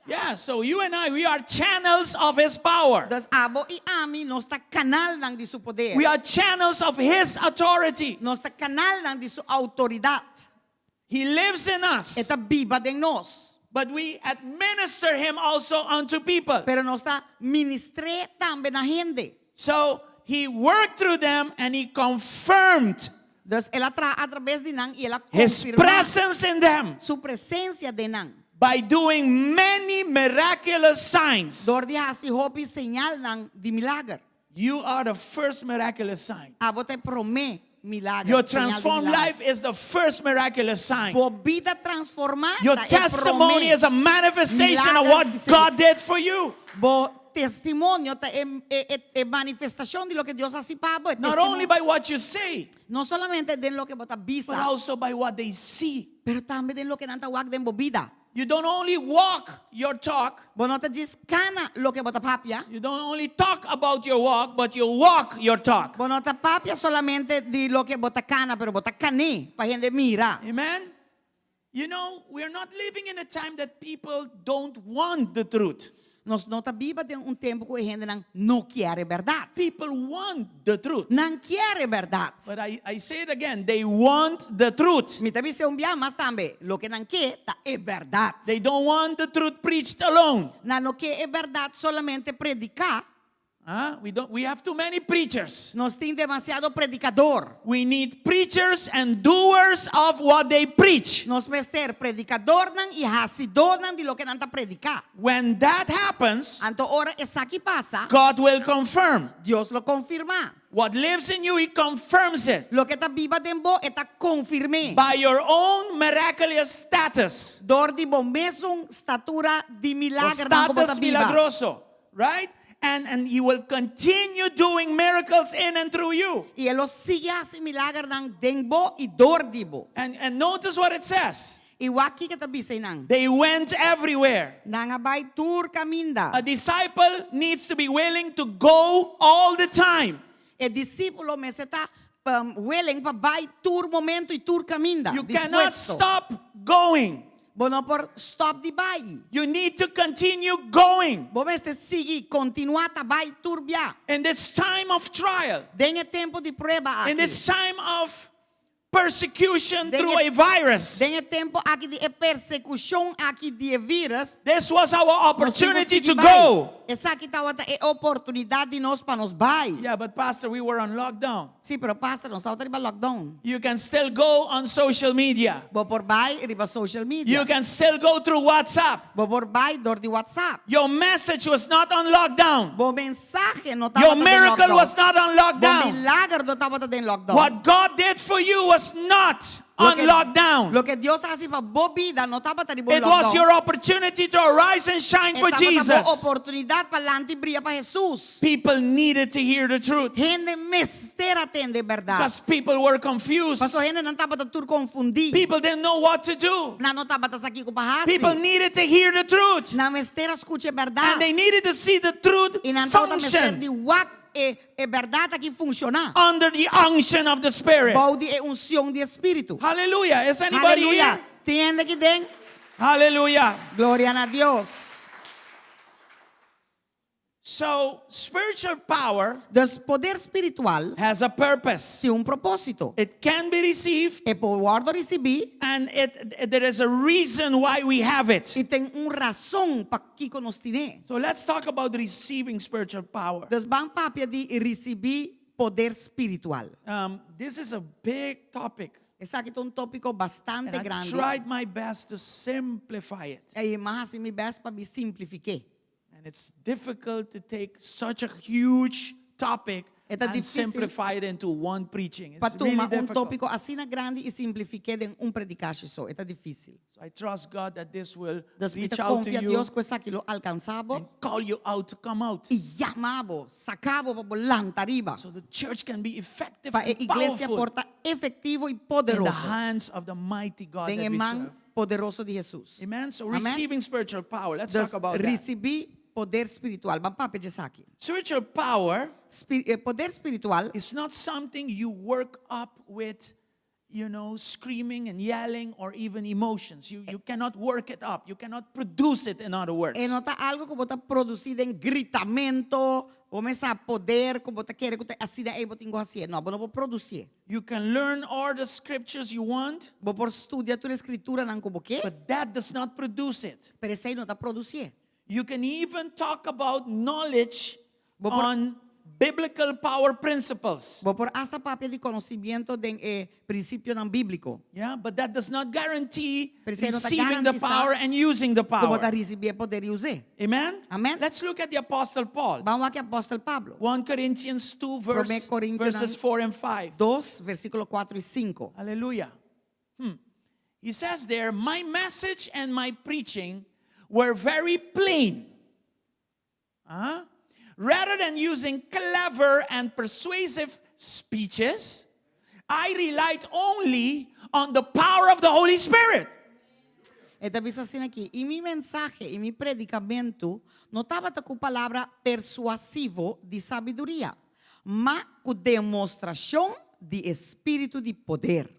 Yeah, so you and I, we are channels of his power. Das abo e ami nos ta canal nang di su poder. We are channels of his authority. Nos ta canal nang di su autoridade. He lives in us, Eta viva de nós. but we administer him also unto people. Pero nos ta ministre tambe na gente. So he worked through them and he confirmed Dus ela através de nang e ela his confirma presence in them su presencia de nang. by doing many miraculous signs. Dor di hasi hopi señal nang di milagre. You are the first miraculous sign. Abo te prome milagre. Your señal de transformed milagre. life is the first miraculous sign. Bo vida transformada. Your e testimony prome. is a manifestation of Milagre what que se- God did for you. Bo testimonio, manifestación de lo que Dios hace para vos. Not only by what you say, No solamente de lo que vos but bisa, also by what they see. pero también de lo que nanta wag den vida. You don't only walk your talk. Vos no te discana lo que vos papia. You don't only talk about your walk, but you walk your talk. Vos no te papia solamente de lo que vos cana, pero vos cané para gente mira. Amen? You know, we are not living in a time that people don't want the truth. Nós não tá viva de tempo que a gente não quer verdade. People want the truth. Não quer verdade. But I say it again, they want the truth. Me também se dia mas também, lo que não quer tá é verdade. They don't want the truth preached alone. Não quer é verdade solamente predicar. We have too many preachers. Nós tem demasiado predicador. We need preachers and doers of what they preach. Nós vamos ter predicador e hasidor de lo que não tá predicar. When that happens, Anto ora essa que passa, God will confirm. Deus lo confirma. What lives in you, He confirms it. Lo que tá viva dentro está confirme. By your own miraculous status. Dor de bom mesmo statura de O milagre não como tá status viva. milagroso. Right? And He will continue doing miracles in and through you. E ele sigue assim milagre dentro e dor dibo. And notice what it says. E o aqui que tá bisa nang. They went everywhere. Nanga bay tour caminda. A disciple needs to be willing to go all the time. E discípulo me se tá willing pa bay tour momento e tour caminda. You cannot stop going. Bono por stop di bay. You need to continue going. Bo me se sigue continuata bay tour bia. In this time of trial, Den e tempo di prueba in aqui. this time of persecution Then through it- a virus, Den e tempo aqui de persecução aqui de vírus. this was our opportunity to bay. go. Essa aqui tá outra é oportunidade de nós para nos bay. Yeah, but Pastor, we were on lockdown. Sim, pero pastor, nós tá riba lockdown. You can still go on social media. Bo por bay riba social media. You can still go through WhatsApp. Bo por bay dor di WhatsApp. Your message was not on lockdown. Bo mensaje no Your estaba en miracle lockdown. was not on Bo lockdown. milagro no estaba en lockdown. What God did for you was not Lo on que- lockdown. Lo que Dios hace para vos vida no estaba en It lockdown. was your opportunity to arise and shine for Estaba dando Jesus. oportunidad para adelante y brilla para Jesús. People needed to hear the truth Gente mestera atende verdad. because people were confused. Pasó gente no estaba tur confundir. People didn't know what to do. Na no estaba aquí con bahasi. People needed to hear the truth Na mestera escuche verdad. and they needed to see the truth Y na estaba mester function di wak verdad aqui funciona. under the unction of the Spirit. Baudi é unção de espírito. Hallelujah. Is anybody Aleluya. here? Tiende que den. Hallelujah. Gloria a Dios. So, spiritual power Des poder espiritual has a purpose. tem propósito. It can be received, É por receber and there is a reason why we have it. e tem razão para que nós temos. So let's talk about receiving spiritual power. Des bang papia de receber poder espiritual. This is a big topic, Esse aqui é tópico bastante and I grande. tried my best to simplify it. É mais assim, me best para me simplificar. And it's difficult to take such a huge topic Está and difícil simplify it into one preaching. It's Para really tomar difficult. tópico assim grande e simplificar em predicação só. É difícil. So I trust God that this will Deus reach pita out to confia you Deus que essa aqui lo alcançava and call you out to come out, e chamava, sacava para volante arriba. so the church can be effective Para a and igreja powerful porta efetivo e in the poderoso. hands of the mighty God Tem that em we mão serve. poderoso de Jesus. Amen. So Amen. receiving spiritual power. Let's Deus talk about that. receber poder espiritual. Vamos para pedir aqui. Spiritual power Poder espiritual is not something you work up with, screaming and yelling or even emotions. You cannot work it up. You cannot produce it, in other words. é nota algo que você produzir em gritamento, começa poder, como você quer que assim é você tem assim. Não, não vou produzir. You can learn all the scriptures you want, Vou por estudar toda a escritura não como que, but that does not produce it. pero isso aí não está produzir. You can even talk about knowledge But por- on biblical power principles. Vou por hasta papel de conhecimento de princípio não bíblico. Yeah, but that does not guarantee Pero isso aí não está receiving the garantizado power and using the Como power. está receber poder e usar. Amen? Amen. Let's look at the Apostle Paul. Vamos aqui apóstolo Pablo. 1 Corinthians 2, 1 Coríntios verses 4 and 5. 2, versículo 4 e 5. Hallelujah. He says there, my message and my preaching were very plain. Rather than using clever and persuasive speeches, I relied only on the power of the Holy Spirit. Esta bisa assim aqui. E mi mensaje, e mi predicamento, não estava com palavra persuasivo de sabedoria, mas com demonstração de espírito de poder.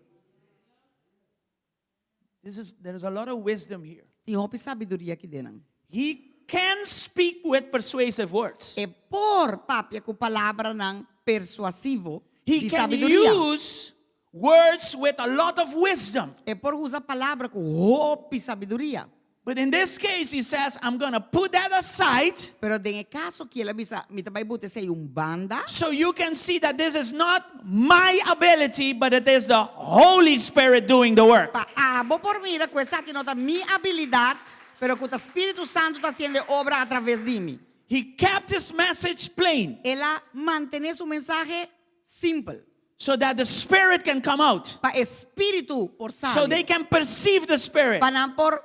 There's a lot of wisdom here. Tem roupa sabedoria aqui dentro. He can speak with persuasive words. É por papia com palavra não persuasivo He de can sabedoria. use words with a lot of wisdom. É por usar palavra com roupa e sabedoria. But in this case, he says, I'm going to put that aside Pero em caso que ela bisa, mi tabay bote say um banda, so you can see that this is not my ability, but it is the Holy Spirit doing the work. paabo por mira que essa aqui não tá mi habilidade, pero que o Espírito Santo está haciendo obra através de mim. He kept his message plain Ela mantém su mensaje simple, so that the Spirit can come out, para espírito por so saber, they can perceive the Spirit. para não por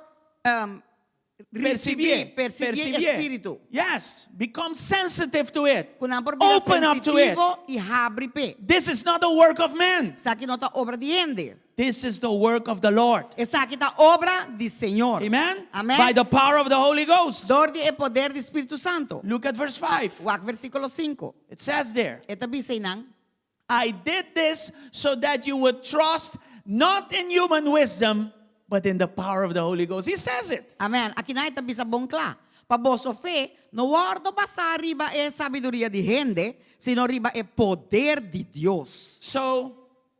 percibir Percibir. espírito, Yes, become sensitive to it. que não por Open up to it. sensitivo e abre pé. This is not the work of man. Essa aqui não tá obra de gente, This is the work of the Lord. essa aqui tá obra de Senhor. Amen? Amen. By the power of the Holy Ghost. Dor de poder do Espírito Santo. Look at verse 5. O versículo 5. It says there, Esta bisa nang I did this so that you would trust not in human wisdom, but in the power of the Holy Ghost. He says it. Amen. Aqui na ita bisa bom klá. Pa boso fe, no guardo passar riba é sabedoria de gente, sino riba é poder de Deus. So,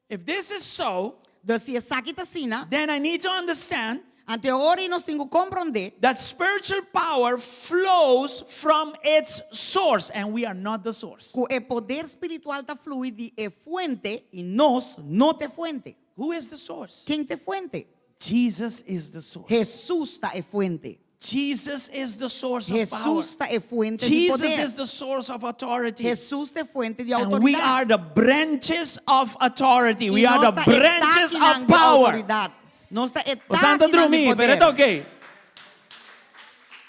if this is so, Então, se essa aqui tá sina, then I need to understand ante ora nós temos que compreender that spiritual power flows from its source, and we are not the source. que o poder espiritual tá flui de é fuente e nós não te fuente. Who is the source? Quem te fuente? Jesus is the source. Jesus tá é fuente. Jesus is the source of power. Jesus tá é fuente de Jesus poder. is the source of authority. Jesus é fuente de And we are autoridade. the branches of authority. We E are nós the tá branches etaquinang of de power. autoridade. Nós tá O santo etaquinang de drumi, pero poder. it's okay.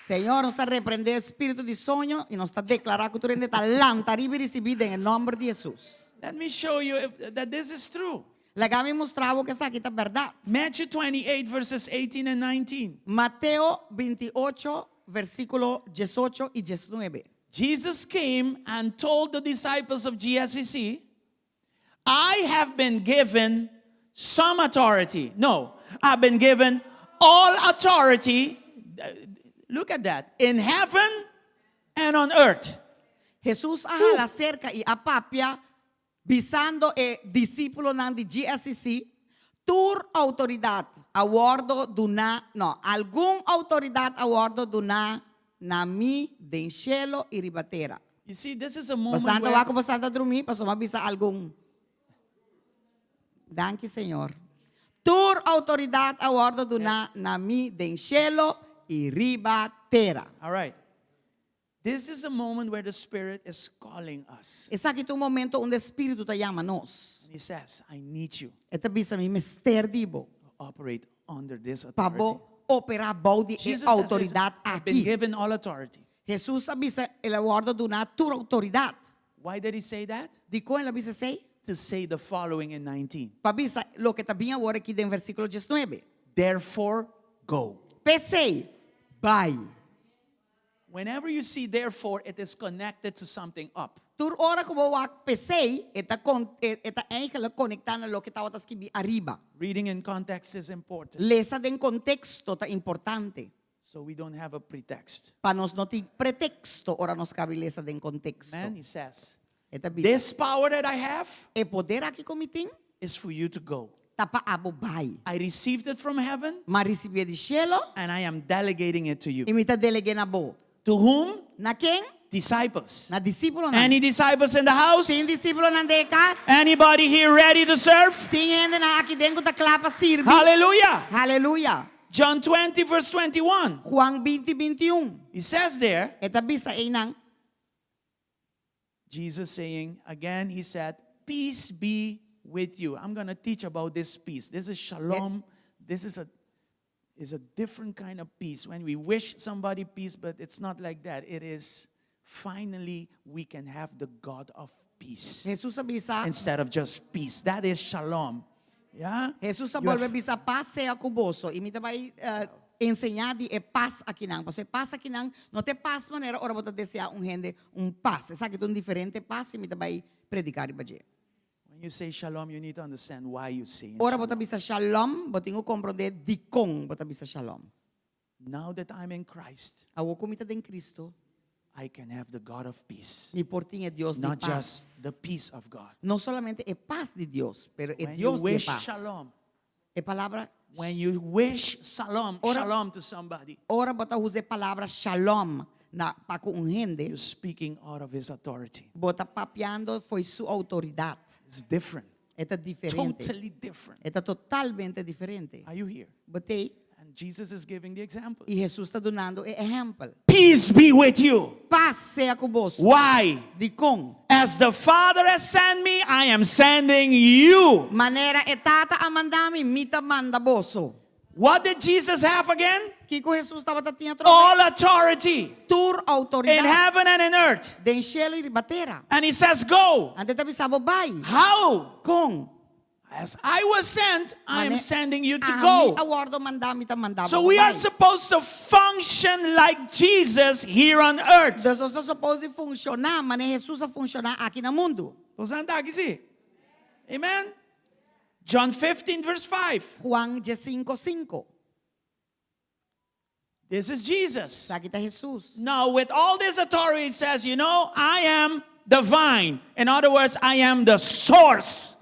Senhor, nós está repreender espírito de sonho e nós está declarar que tu rende talanta riba recebida em nome de Jesus. Let me show you that this is true. Legal me mostrava que essa aqui tá verdade. Matthew 28 verses 18 and 19. Mateo 28 versículo 18 e 19. Jesus came and told the disciples of GSCC, I have been given some authority. No, I've been given all authority. Look at that. In heaven and on earth. Jesus ahala cerca e apapia visando e discípulo nan de GSCC tur autoridade a bordo do algum autoridade a bordo do na mi den cielo e ribatera. You see, this is a moment Bastante where wako bastante dormir, pastor mabisa algum. Danke, Senhor. Tur autoridade a bordo do na mi den cielo e ribatera. all right. This is a moment where the Spirit is calling us. Esse aqui é um momento onde o Espírito te chama nós. And He says, I need you Esta bisa mi mister dibo. to operate under this authority. Pabo operar balde e Jesus says, autoridade I've been aqui. given all authority. Jesus avisa ele guarda do na tur autoridade. Why did He say that? Di ko ele avisa sei? To say the following in 19. Pabisa lo que também agora aqui em versículo 19. Therefore, go. Pensei, vai. Whenever you see therefore, it is connected to something up. Tur ora como wak pensei, eta eigenlijk conectando lo que estava escrito arriba. Reading in context is important, Lesa den contexto ta importante. so we don't have a pretext. Para nós não ter pretexto, ora nos cabe lesa den contexto. Man, He says, Eta bisa. this power that I have E poder aqui comitim, is for you to go. tapa abo vai. I received it from heaven, Mas recebi de cielo, and I am delegating it to you. e me ta delegue na bo. To whom? Na quem? Disciples. Na discípulo na. Any disciples in the house? Tem discípulo na de casa? Anybody here ready to serve? Tem ainda na aqui dentro da clapa sirve. Hallelujah. Aleluia. John 20 verse 21. Juan 20:21. He says there, Eta bisa inang Jesus saying, again, He said, peace be with you. I'm going to teach about this peace. This is shalom. This is a different kind of peace. When we wish somebody peace, but it's not like that. It is finally we can have the God of peace Jesus sa bisa, instead of just peace. That is shalom. Yeah? Jesus sa You have- bolve bisa paz sea kuboso. Imita ba enseñar e paz aqui não. Você paz aqui não, não te paz maneira ora bota desejar gente paz. Sabe que diferente paz imita ba predicar e baje. When you say shalom, you need to understand why you say it. Ora bota bisa shalom, botingo compreender dikong bota bisa shalom. Now that I'm in Christ, Awo kumita den Cristo, I can have the God of peace. mi portinho é Deus de Not paz. just the peace of God. Não solamente é paz de Deus, pero é When you Deus de wish paz. shalom, É palavra, when you wish shalom, Ora- shalom to somebody, ora bota use palavra shalom na para com gente, you're speaking out of his authority. bota papiando foi sua autoridade. It's different. É diferente. Totally different. É totalmente diferente. Are you here? Botei And Jesus is giving the example. e Jesus está dando exemplo. Peace be with you. Paz seja convosco. Why? De com As the Father has sent me, I am sending you. maneira é tata a mandar-me, mita manda boso. What did Jesus have again? Que com Jesus estava tinha All authority tur in autoridade heaven and in earth. den cielo e batera. And he says, go. Ante tabi sabo bai. How? Com As I was sent, I am Mane- sending you to mi go. awardo mandami ta mandabo. So we are supposed to function like Jesus here on earth. Nós estamos supposed de funcionar, mas Jesus a funcionar aqui no mundo. Amen? John 15 verse 5. Juan 15:5. This is Jesus. Aqui está Jesus. Now with all this authority it says, I am the vine. In other words, I am the source.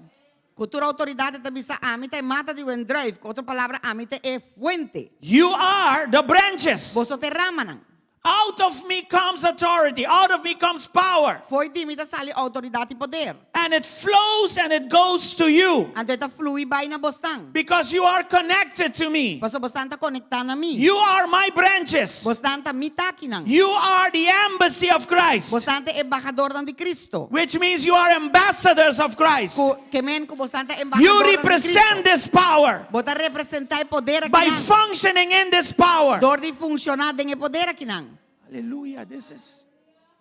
Cultura autoridade também sa amita é mata de um drive. Com outra palavra, amita é fuente. You are the branches. Você te ramanan. Out of me comes authority. Out of me comes power. Foi de mita sali autoridade e poder. And it flows and it goes to you. Ando ita flui bai na bostang. Because you are connected to me. Você bostanta conectar na mim. You are my branches. Bostanta mitaki nang. You are the embassy of Christ. Bostanta embajador dan de Cristo. Which means you are ambassadors of Christ. Kemen ko bostanta You embajador dan de represent Cristo. this power. Bota representar poder aqui By nang. functioning in this power. Dor de funcionar den poder aqui nang. Hallelujah. This is,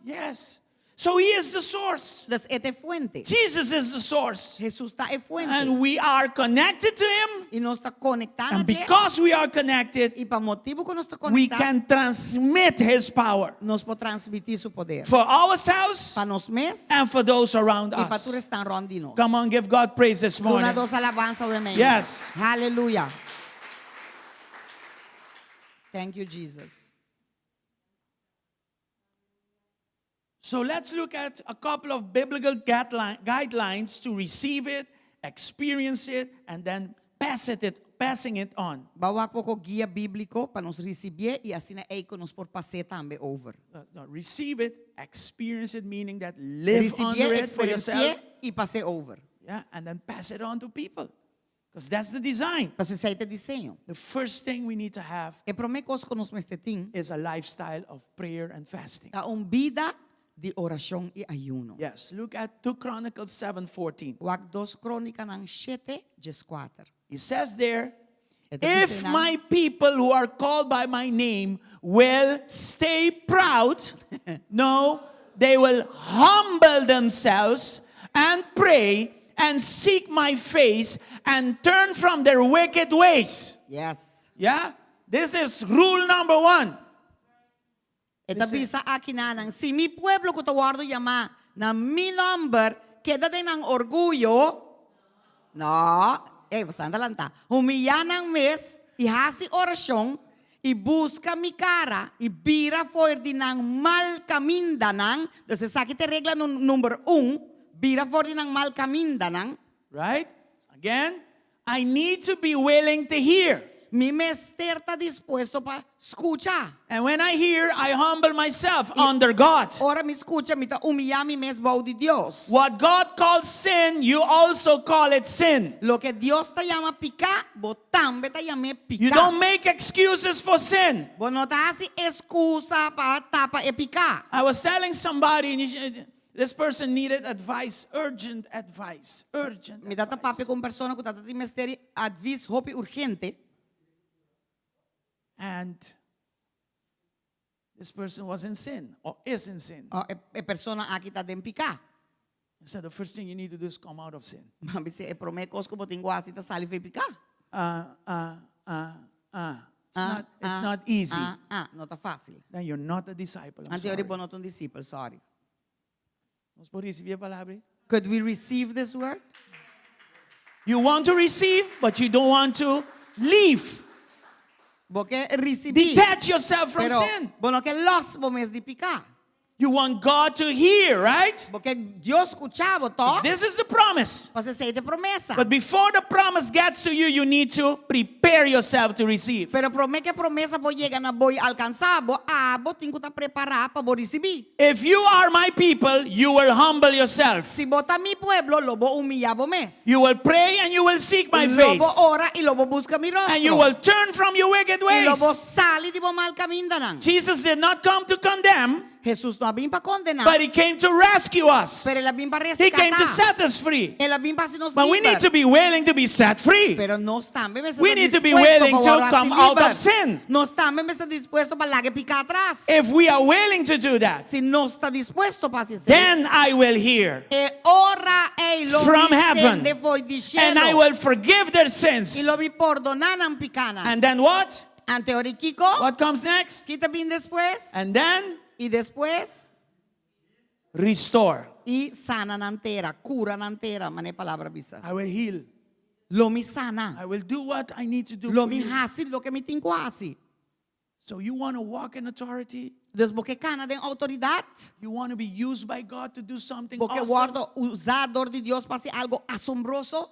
yes. So he is the source. Das ete fuente. Jesus is the source. Jesus está é fuente. And we are connected to him. E nós está conectado And a Ele. because we are connected, E para motivo que nós está we conectado, can transmit his power nós podemos transmitir seu poder. for ourselves Para nós mesmos and for those around e para tu us. restar ronde nós. Come on, give God praise this Una morning. dos alabanza obviamente. Yes. Hallelujah. Thank you, Jesus. So let's look at a couple of biblical guidelines to receive it, experience it, and then passing it on. Bawa po ko guia bíblico para nos receber e assim é que nos por passar também over. No, receive it, experience it, meaning that live under Receber, it for yourself. experienciar e passar over. Yeah, and then pass it on to people. Because that's the design. Para você ter desenho. The first thing we need to have E para mim coisa que nós tem is a lifestyle of prayer and fasting. vida de oração e ayuno. Yes, look at 2 Chronicles 7:14. Wag 2 Crônica ng 7:4. It says there, Ito if dice na, my people who are called by my name will stay proud, no, they will humble themselves and pray and seek my face and turn from their wicked ways. Yes. Yeah? This is rule number 1. Ito bisa akin na ng si mi pueblo ko tawardo yama na mi number queda din ng orgullo. No, bastante lang ta. Humiya ng mes, ihasi orasyon, ibusca mi cara, ibira for din ng mal kamindanang. Entonces, sa kita regla number 1, bira for din ng mal kamindanang. Right? Again, I need to be willing to hear. Mi mester está dispuesto para escuchar. And when I hear, I humble myself under God. Ora mi escucha, mi ta humilla mi mes bau de Dios. What God calls sin, you also call it sin. Lo que Dios te llama picar, botam te llame picar. You don't make excuses for sin. Bo no ta si excusa para tapa e picar. I was telling somebody, this person needed advice, urgent advice, urgent Mi data papi advice. con persona que tata ti mesteri advis hopi urgente. And this person was in sin or is in sin. E persona aqui está dentro picar. He said the first thing you need to do is come out of sin. Mas se promete que botin guasi tá sali fe picar. It's not easy. Não tá fácil. Then you're not a disciple. I'm Ante sorry. ori bonot un disciple, sorry. Nós podemos receber a palavra? Could we receive this word? You want to receive, but you don't want to leave. Porque recebi. Detach yourself from Pero sin. bono que los bomes de picar. You want God to hear, right? Porque Dios escuchava to. This is the promise. Você sei de promessa. But before the promise gets to you, you need to prepare yourself to receive. Pero promete que promessa bo chega na boi alcançar, bo tem que estar preparado para bo receber. If you are my people, you will humble yourself. Si bota mi pueblo, lo bo humillar bo mes. You will pray and you will seek my Lo face. bo ora y lo bo busca mi rostro. And you will turn from your wicked Y lo bo ways. sali di bo mal camindanan. Jesus did not come to condemn, Jesús no vim para condenar, but he came to rescue us. pero él vim para He came to rescatar. set us free. Él vim para si nos But we need to be willing to be set free. Pero no están We need to be willing to come out of sin. No están dispuesto para la que pica atrás. If we are willing to do that, Si no está dispuesto para hacer, then I will hear ora e lo from heaven, de voi di cielo, and I will forgive their y sins. lo vi perdonan picana. And then what? Ante Kiko, What comes next? quita bien después, And then y después, restore. y sanan antera, curan antera, mané palabra bisa. I will heal. Lo mi sana, I will do what I need to do lo for mi you. hasil, lo que mi tinko hasi. So you want to walk in authority? Desboque cana de autoridad, You want to be used by God to do something porque awesome? guardo usador de Dios para hacer algo asombroso,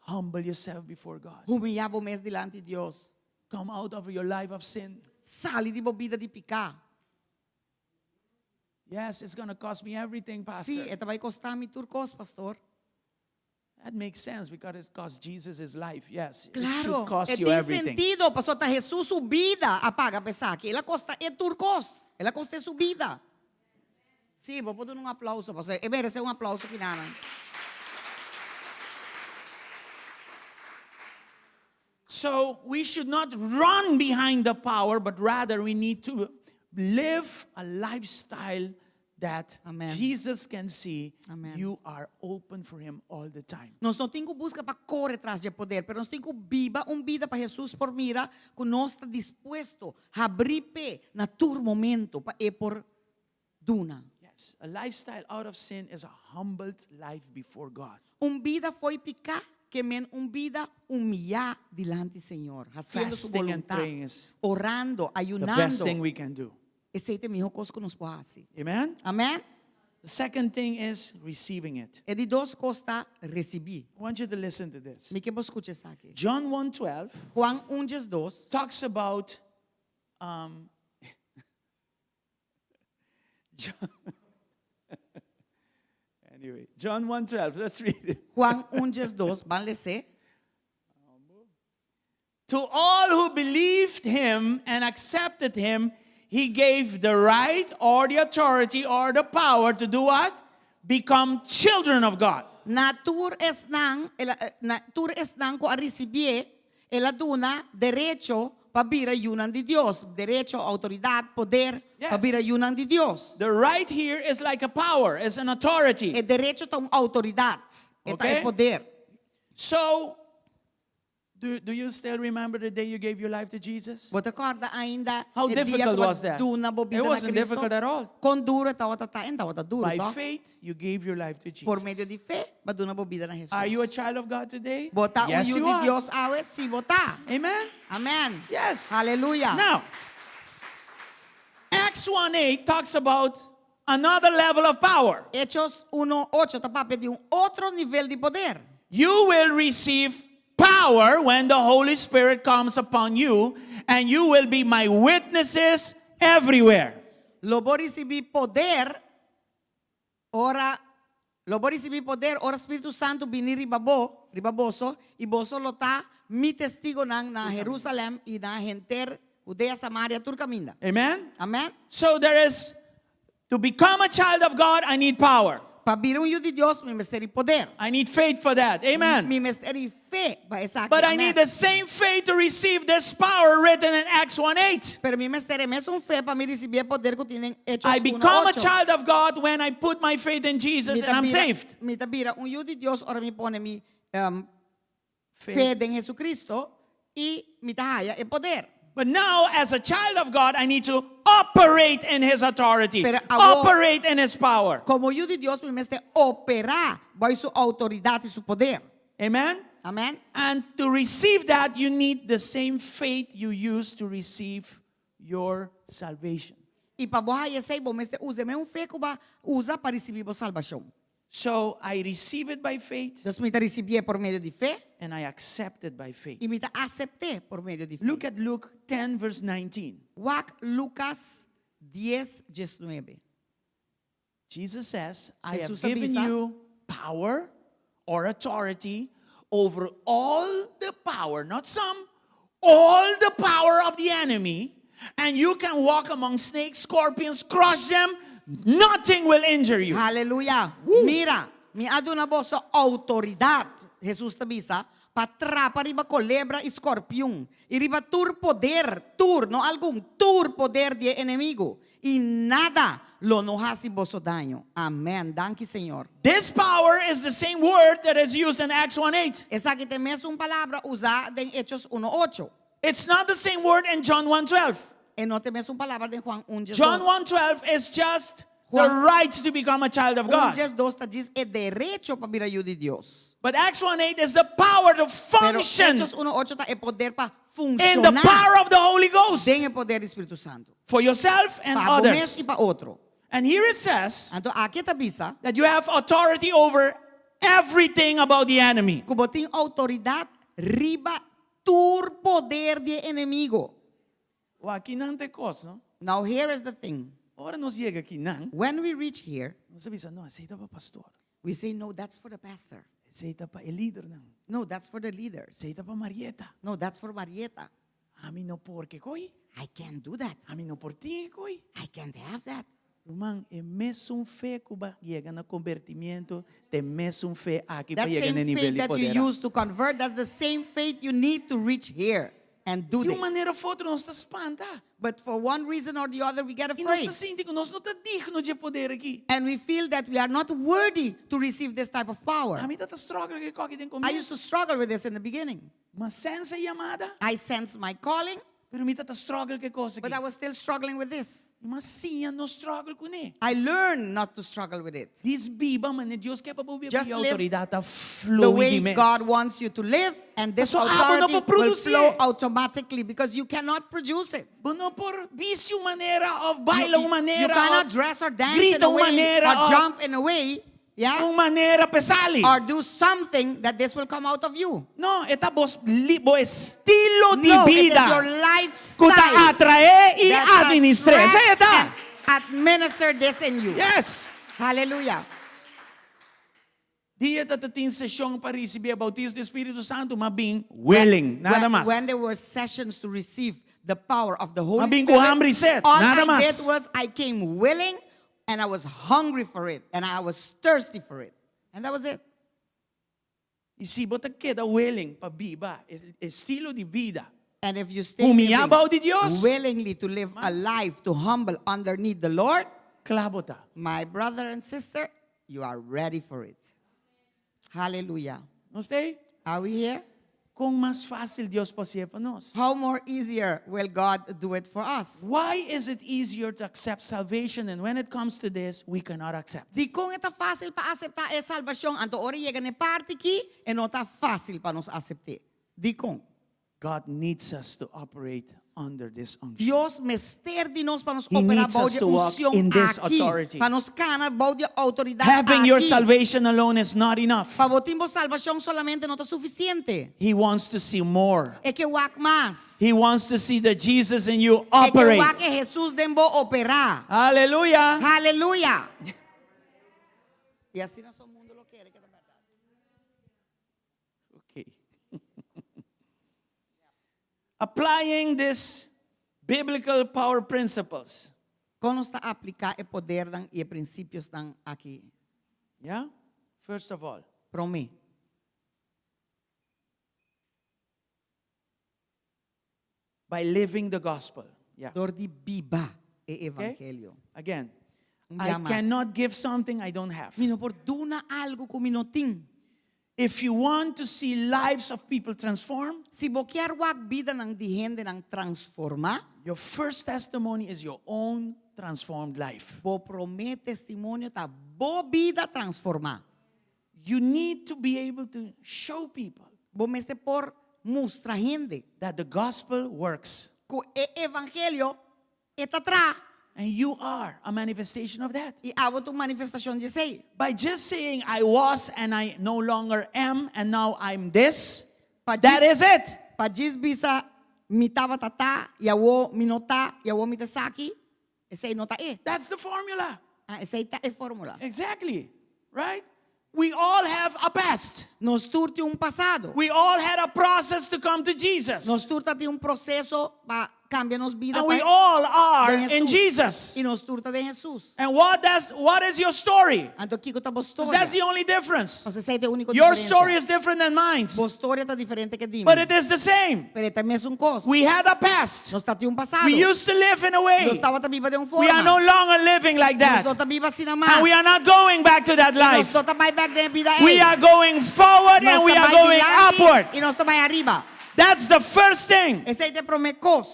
Humble yourself before God. humillabo mes delante de Dios. Come out of your life of sin. Sali di vida di picar. Yes, it's going to cost me everything, Pastor. Sí, esta vai costar mi turcos, pastor. That makes sense because it cost Jesus his life. Yes, it Claro, should cost you tem everything. sentido, pastor, tá Jesús su vida apaga pensar que ela costa é turcos, ela costa su vida. Sí, vou pôr um aplauso, pastor. É merece um aplauso aqui nana. So we should not run behind the power, but rather we need to live a lifestyle that Amen. Jesus can see Amen. you are open for him all the time. Nós não temos busca para correr atrás de poder, pero nós temos viva vida para Jesus por mira, que nós está dispuesto a abrir pé na tur momento para é por duna. Yes, a lifestyle out of sin is a humbled life before God. Vida foi picar, que men vida humilhar delante do Senhor, fazendo sua Fasting and voluntad, praying is orando, the best ayunando. thing we can do. Esse é o melhor coisa que nós podemos fazer. Amen? Amém? The second thing is receiving it. É de duas coisas receber. I want you to listen to this. Me que vou escutar isso aqui. John 1:12 Juan 1:2 talks about John, anyway, John 1:12. Let's read it. Juan 1:2, van ler. To all who believed him and accepted him, he gave the right or the authority or the power to do what? Become children of God. Natur es nang ko a recibir, ela duna derecho para vir ayunan de Dios, derecho, autoridad, poder Yes. para vir ayunan de Dios. The right here is like a power, is an authority. É derecho tá autoridad, Okay. é poder. So, do you still remember the day you gave your life to Jesus? Você acorda ainda? How o dia difficult que was that? Duna bobida It na wasn't Cristo? difficult at all. Com duro estava duro, By tá? faith, you gave your life to Por meio Jesus. de fé, baduna bobida na Jesus. Are you a child of God today? Bota Yes, o you de are. Dios awe, si bota. Amen? Amém. Yes. Aleluia. Now, Acts 1:8 talks about another level of power. Hechos 1:8 está para pedir outro nível de poder. You will receive power when the Holy Spirit comes upon you, and you will be my witnesses everywhere. Lo vou receber poder, ora Espírito Santo vinir ribaboso, e boso lo tá mi testigo na Jerusalém e na gente Judea, Samaria, Turcaminda. Amen? Amém? So there is, to become a child of God, I need power. Pabirong yun di Diyos, may misteri poder. I need faith for that. Amen. May misteri fe ba sa akin. But I Amen. need the same faith to receive this power written in Acts 1:8. Pero mi misteri mesong fe pa mi recibir poder ko tineng Hechos I become a 1:8. child of God when I put my faith in Jesus and I'm saved. Mi tabira un yun di Diyos ora mi pone mi fe Faith. en Jesucristo y mi tahaya e poder. But now, as a child of God, I need to operate in His authority, Pero ako- operate in His power. Como yun di Diyos, mi meste opera by su autoridad y su poder. Amen? Amen. And to receive that, you need the same faith you use to receive your salvation. Y pa buhay say bo meste use me un fe ko ba usa para recibir bo salvación. So I receive it by faith, Dios me ta recibir por medio de fe and I accept it by faith. y me ta acepté por medio de fe. Look at Luke 10, verse 19. Wak Lucas 10:19. Jesus says, I have Jesús given avisa, you power or authority over all the power, not some, all the power of the enemy, and you can walk among snakes, scorpions, crush them, nothing will injure you. Hallelujah. Mira, mi aduna bo sa autoridad. Jesus tabisa, patrapa riba culebra y escorpión. Y riba tur poder, no algún tur poder de enemigo. Y nada lo no hace boso daño. Amén. Danke, Señor. This power is the same word that is used in Acts 1:8. Esa que te mes un palabra usada en Hechos 1:8. It's not the same word in John 1:12. E no te mes un palabra de Juan 1:2. John 1:12 is just the Juan- rights to become a child of God. 1:2 ta diz é derecho para vir ajuda de Deus. But Acts 1:8 is the power to Pero function Hechos 1:8 ta é poder para in the funcionar. power of the Holy Ghost Den o poder do Espírito Santo. for yourself and Para mes others. e para outro. And here it says Então aqui tá bisa, that you have authority over everything about the enemy. como tem autoridade riba tur poder de enemigo. O aquí não te cos, no? Now here is the thing. Ora nos llega aqui não. When we reach here, Nos avisa, no, aceita para pastor. we say no, that's for the pastor. Aceita para el líder não. No, that's for the leaders. Aceita para Marieta. No, that's for Marieta. A mí no porque coi. I can't do that. A mí no por ti coi. I can't have that. Irmão, é mesmo fé que vai chegar no convertimento, tem mesmo fé aqui para That chegar no same nível faith de that you poder. use to convert, that's the same faith you need to reach here and do De this. uma maneira ou outra, nós está espanta. But for one reason or the other, we get E nós afraid. está sentindo que nós não está digno de poder aqui. And we feel that we are not worthy to receive this type of power. A mim está struggle que qualquer tem I used comigo. to struggle with this in the beginning. Mas sensa chamada, I sensed my calling, pero mim está struggle que coisa but I aqui. was still struggling with this. Mas sim, não struggle com ele. I learned not to struggle with it. Diz Biba, mano, Deus quer para poder Just a live autoridade tá The fluir way imenso. God wants you to live, and this So, abo authority na po will produzir. flow automatically because you cannot produce it. Não por vício maneira, of baila You maneira, cannot of dress or dance in grita a way, maneira, or of jump in a way, yeah, maneira pesali. or do something that this will come out of you. No, esta vos estilo de No, it is vida. your Kuta lifestyle atrae y that administre. Esa attracts está. and administer this in you. Yes. Hallelujah. Dia tatatin session para receber o bautismo do Espírito Santo, mas being willing, nada mais. When there were sessions to receive the power of the Holy Mabing Spirit, ko hambre set, all nada I mas. did was I came willing and I was hungry for it and I was thirsty for it. And that was it. E se você queda willing para viver estilo de vida, And if you stay humiabaw de Dios, willingly to live a life to humble underneath the Lord, clavo ta. my brother and sister, you are ready for it. Hallelujah. Não sei? Are we here? Kung mas fácil Dios pasiya pa nós. How more easier will God do it for us? Why is it easier to accept salvation, and when it comes to this, we cannot accept? Di kung ita fácil pa aceptar e salvación, anto ori llega ne parte ki, e no ta fácil pa nos acepte. Di kung. God needs us to operate under this unction. Dios mester di nos pa nos He opera needs us baudia to walk unción in this aquí. authority. Pa nos cana baudia autoridad Having your aquí. salvation alone is not enough. Pa botimbo salvación solamente no ta suficiente. He wants to see more. E que wak más. He wants to see the Jesus in you E que operate. wak e Jesús dembo operar. Hallelujah. Aleluya. Y así no son mundo lo quiere, que de verdad. Okay. Applying this biblical power principles. Como está aplicar e poder dan e princípios dan aqui. Yeah? First of all, Prome. by living the gospel. Yeah. Door di biba e Okay? evangelio. Again, Un I día más. cannot give something I don't have. Mino por duna algo ku minoting. If you want to see lives of people transform, Si bokear wag vida ng dihende ng transforma, your first testimony is your own transformed life. bo prome testimonio ta bo vida transforma. You need to be able to show people Bo meste por mustra gente that the gospel works. ko e evangelio etatra And you are a manifestation of that. i abot ang manifestasyon di say. By just saying, I was and I no longer am, and now I'm this, Pa that jis- is it. Pa jis bisa mitaba tata, yawo minota, yawo mitasaki, esay nota e. That's the formula. Esay ta e formula. Exactly. Right? We all have a past. Nos turti un pasado. We all had a process to come to Jesus. Nos turta ti un proceso pa cambia nos vida And pa we all are de in Jesús. Jesus. Y nos turta de Jesús. And what is your story? Anto kiko ta bo 'Cause storia. that's the only difference. O sea, say te único Your diferencia. story is different than mine. Bo storia ta diferente que dime. But it is the same. Pero también es un cos. We had a past. Nos ta ti un pasado. We used to live in a Nos way. estaba ta viva de un forma. We are no longer living like Nos that. ta viva sin amar. And we are not going back to that Nos life. ta vai back de vida We are going forward and Nos we ta are vai going dilante upward. Y nos ta vai arriba. That's the first thing. Ese te promecos.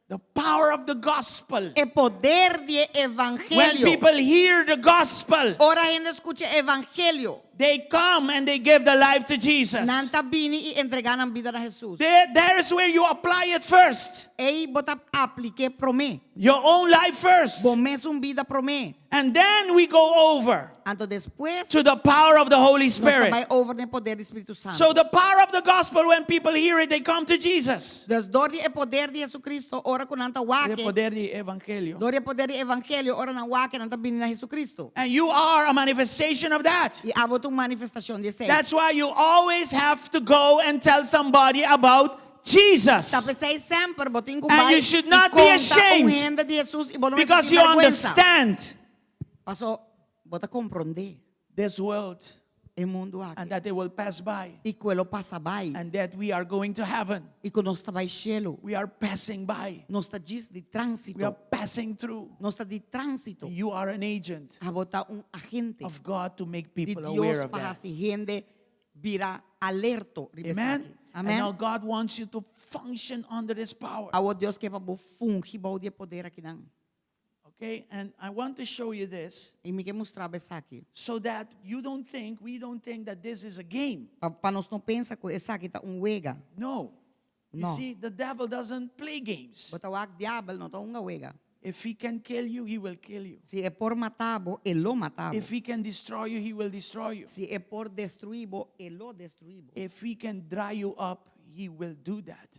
The power of the gospel. El poder de When evangelio. people hear the gospel, Ora gente escuche evangelio. they come and they give their life to Jesus. Nanta bini y entreganan vida a Jesús. There is where you apply it first. Ei bota aplique prome. Your own life first. Bomes un vida prome. And then we go over Anto después to the power of the Holy nos Spirit. vai over del poder do Espírito Santo. So the power of the gospel, when people hear it, they come to Jesus. Desdor el poder de Jesucristo, ora con anta El wake. poder de evangelio. Dor el poder de evangelio, ora na wake nanta bini na Jesucristo. And you are a manifestation of that. E abot un manifestación de ese. That's why you always have to go and tell somebody about Jesus. Tapos say sempre botin ko And you should not be ashamed de Jesus y bono because you understand Paso bota comprende this world el mundo and aqui. that they will pass by E quello passa by. and that we are going to heaven. E que nós está vai cielo. We are passing by. Nós está diz de We are trânsito. passing through. Nós está de trânsito. You are an agent A botar agente of God to make de people aware Deus of para that. si gente vira alerto. Amen? And now Amen. God wants you to function under this power. Awo Deus que para bo fungi bo de poder aqui não. Okay? And I want to show you this E me que mostrar essa aqui. so that we don't think that this is a game. Para nós não pensa que essa aqui tá wega. No. You No. see, the devil doesn't play games. Bota o diabo não tá wega. If he can kill you, he will kill you. Se é por matabo, ele lo matabo. If he can destroy you, he will destroy you. Se é por destruibo, ele lo destruibo. If he can dry you up, he will do that.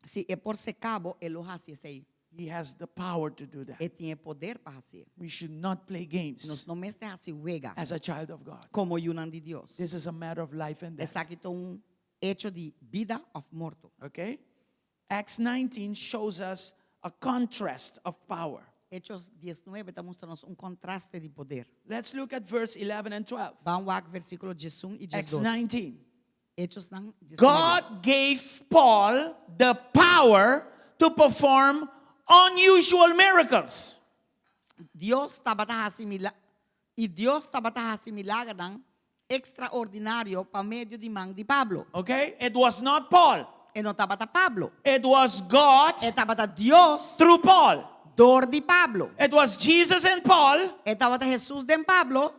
Se é por secabo, ele lo hace sei. He has the power to do that. Ele tem poder para fazer. We should not play games Nós não meste assim wega as a child of God. como yunan de Deus. This is a matter of life and death. Essa aqui tá hecho de vida of morto. Okay? Acts 19 shows us a contrast of power. Hechos 19 está mostrando contraste de poder. Let's look at verse 11 and 12. Vamos ao versículo 11 e Acts 12. 19. Hechos 19. God gave Paul the power to perform unusual miracles. Deus estava e Deus estava milagre extraordinário para meio de mão de Pablo. Okay? It was not Paul. E não estava Pablo. It was God Estava Deus through Paul. dor de Pablo. It was Jesus and Paul Estava Jesus de Pablo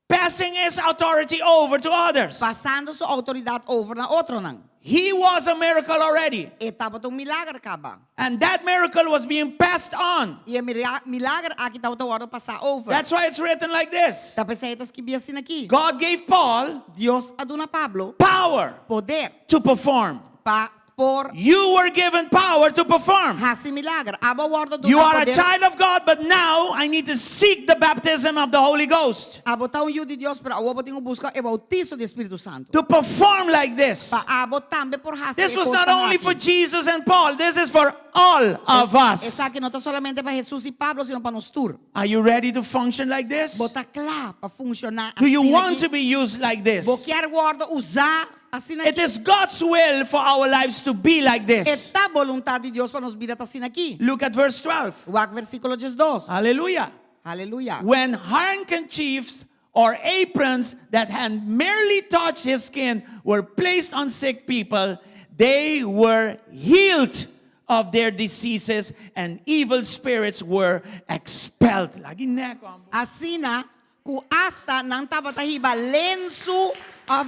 passing his authority over to others. passando sua autoridade over na outro não. He was a miracle already. Estava milagre acaba. And that miracle was being passed on. E a milagre aqui estava hora passar over. That's why it's written like this. Tá pensando que bia assim aqui. God gave Paul Deus aduna Pablo power poder to perform. para por You were given power to perform. hasi milagre. Aba wardo do You na are a poder. child of God, but now I need to seek the baptism of the Holy Ghost Abo taon yu di Dios, pero awo tingo busca e bautizo di Espiritu Santo. to perform like this. Pa abo tambe por hasi. This e was not constang only aki. for Jesus and Paul, this is for all of us. Esa que no está solamente para Jesús y Pablo, sino para nosotros. Are you ready to function like this? Bota claro para funcionar. Do you assim want aqui. to be used like this? Bo quer guarda usar assim It aqui. is God's will for our lives to be like this. Esta vontade de Deus para nos vida tá assim aqui. Look at verse 12. Wak versículo 12. Hallelujah. Aleluia. When handkerchiefs or aprons that had merely touched his skin were placed on sick people, they were healed of their diseases and evil spirits were expelled. Lagi na ako. Assim na, ku hasta nang tabatahiba lenço of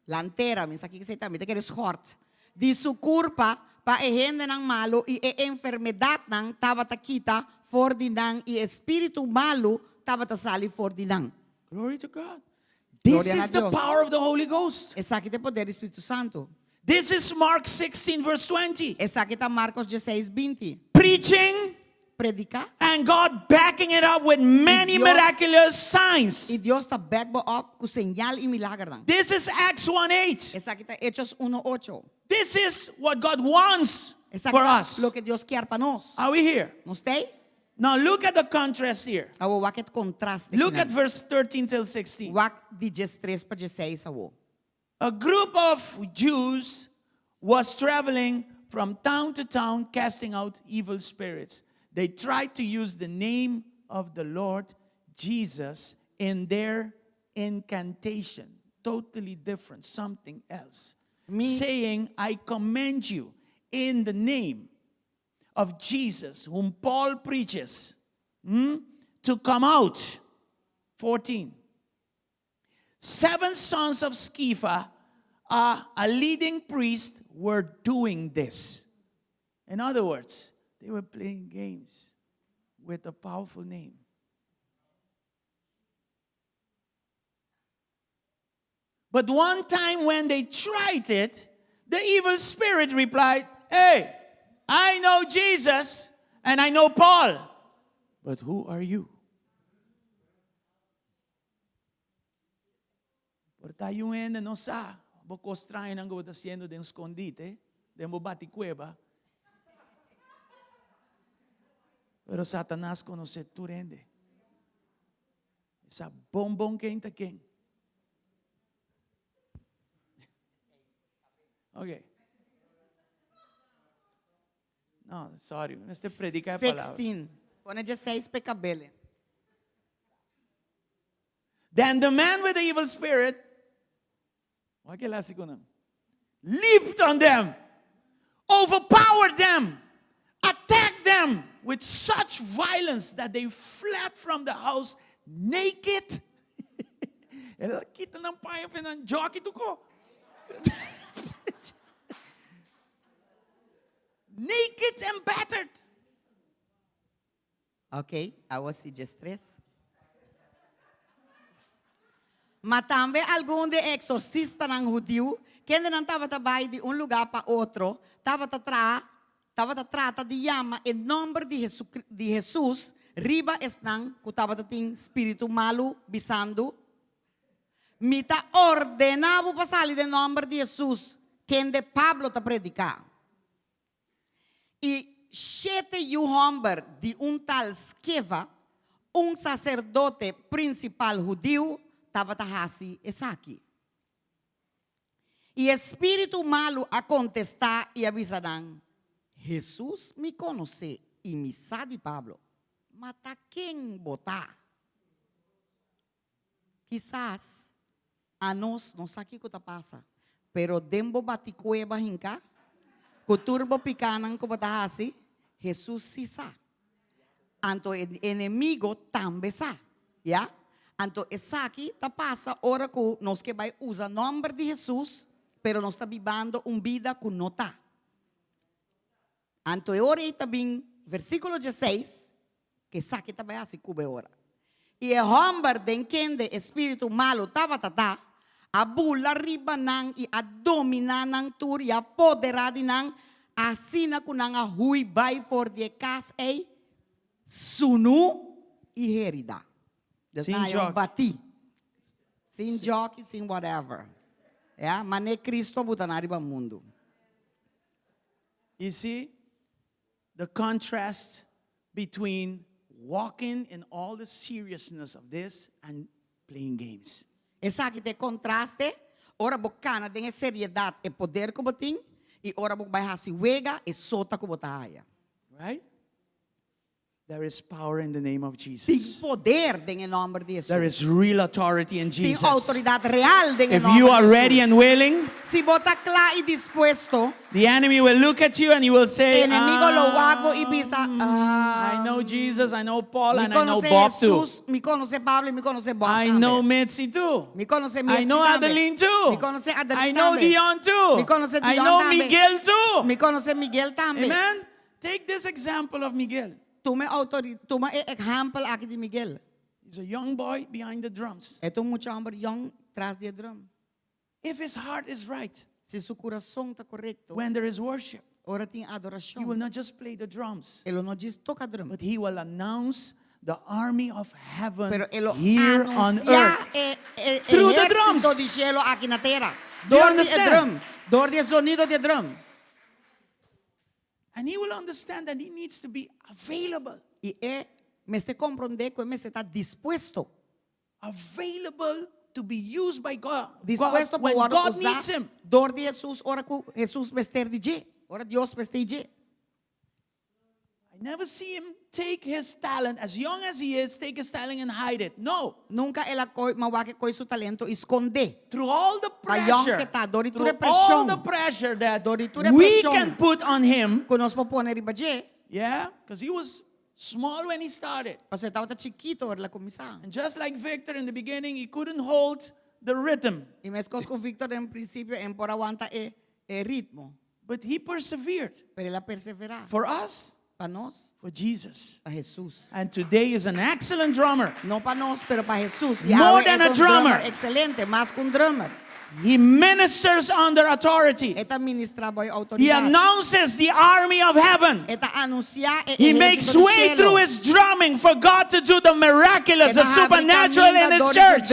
lantera, minsa aqui que você também, daqueles hort. Di su curpa, pa ehende ng malo, e enfermedad ng tabatakita, for dinang, e espiritu malo, tabatasali for dinang. Glory to God. This Gloria a is the Dios. power of the Holy Ghost. Esa aqui te poder Espírito Santo. This is Mark 16 verse 20. Esa aqui tá Marcos 16:20. Preaching Predicar. and God backing it up with many Dios- miraculous signs. E Deus tá back mo up com señal e milagre nang. This is Acts 1:8. Esa aqui tá Hechos 1:8. This is what God wants Esa for aqui tá us. lo que Deus quer para nós. Are we here? Não está? Now look at the contrast here. Awo waket contraste. Look at verse 13 till 16. Wak di 13 pa 16 awo. A group of Jews was traveling from town to town casting out evil spirits. They tried to use the name of the Lord Jesus in their incantation. Totally different, something else. Saying, I commend you in the name of Jesus, whom Paul preaches, to come out. 14. 7 sons of Sceva, a leading priest, were doing this. In other words, they were playing games with a powerful name. But one time when they tried it, the evil spirit replied, Hey, I know Jesus and I know Paul, but who are you? Por tayo no sa, bukos traen ang gawad haciendo de escondite, de mbabati cueva. Pero Satanás conoce tu rende. Esa bombong quem ta quem. Okay. No, sorry. Mr. Predica a palavra. 16. Pone 16 pe cabele. Then the man with the evil spirit, leaped on them, overpowered them, attacked them with such violence that they fled from the house naked. Kita ng payo pinang-jockey to ko. Naked and battered. Okay, awo si 13. Matambe algum de exorcista ng Hudiyo, kende não estava tabay de um lugar para outro, estava trata de yama em nome de Jesus, riba esnang, kutaba ting espírito malo, bisando, mita ordenavo pasali de nome de Jesus, kende Pablo ta predicar. E 7 homens de tal Sceva, sacerdote principal judío, estava tahasi esaki. E espírito malo a contestar e avisarão, Jesus me conhece e me sabe Pablo, mata quem botar. Quizás a nós não sabe o que passa, pero dembo baticueva hinka, kuturbo picanan ko batahasi, Jesus si sa. Anto enemigo tambe sa. Ya? Anto esaki ta passa ora ko nos que vai usa nome de Jesus, pero nos está vivendo vida que não está. Anto ora também versículo 16, que saki ta vai assim cube ora. E hombar den kende espiritu malo tabatata, abula riba nang i adomina ng tur, i apoderadi ng asina kunang ahui bay for the kas ay sunu i herida. Dat Sin na yung joke. bati. Sin jockey, sin whatever. Yeah, mane Kristo buta na riba mundo. You see the contrast between walking in all the seriousness of this and playing games. Esa kite kontraste, ora bokana dengan seriedad e poder ko boting, e ora bok bay hasi wega e sota ko botaya. Right? There is power in the name of Ting Jesus. poder dengan nomor de Jesus. There is real authority in Ting Jesus. autoridad real dengan If nomor you de are ready Jesus. and willing, Si bota kla y dispuesto, the enemy will look at you and he will say, enemigo lo wag mo ibisa. I know Jesus, I know Paul, Mi and I know conoce Bob too. Jesus, mi conoce Pablo, mi conoce Bob. I tambe. know Mitzi too. Mi conoce I Mitzi know tambe. Adeline too. Mi conoce Adeline I know tambe. Dion too. Mi conoce I Dion know tambe. Miguel too. Mi conoce Miguel tambe. Amen. Take this example of Miguel. Tu me example aqui de Miguel. He's a young boy behind the drums. É um muito homem young tras de drum. If his heart is right, Se seu coração está correto, when there is worship, ora tem he will adoração. not just play the drums, Ele não diz toca drum, but he will announce the army of heaven pero ele here on anuncia earth. Through the drums. exército de cielo aqui na terra. Do you Dor de understand? drum, dor de sonido de drum. And he will understand that he needs to be available. E me este compreender que me está dispuesto, Available to be used by God, dispuesto when para God needs usar him. dor de Jesus, ora que Jesus vestir de je, ora Deus vestir de. I never see him take his talent, as young as he is, take his talent and hide it. No. Nunca ela mawake coi su talento esconde. Through all the Kayong pressure, kita, doritura through all presyon. the pressure that Doritura we presyon. can put on him, Conosco pone riba je, yeah, because he was small when he started. kasi tao ta chiquito ora la comisar. And just like Victor in the beginning, he couldn't hold the rhythm, E mes con Victor en principio en por aguanta ritmo, but he persevered pero ela perseverar. for us, Pa nós, for Jesus. pa Jesus. And today is an excellent drummer. No pa nós, pero pa Jesus. More than a drummer. Excelente, más que un drummer. He ministers under authority. Eta ministra boy He autoridad. announces the army of heaven. Eta anuncia He makes way through his drumming for God to do the miraculous, the supernatural in his church.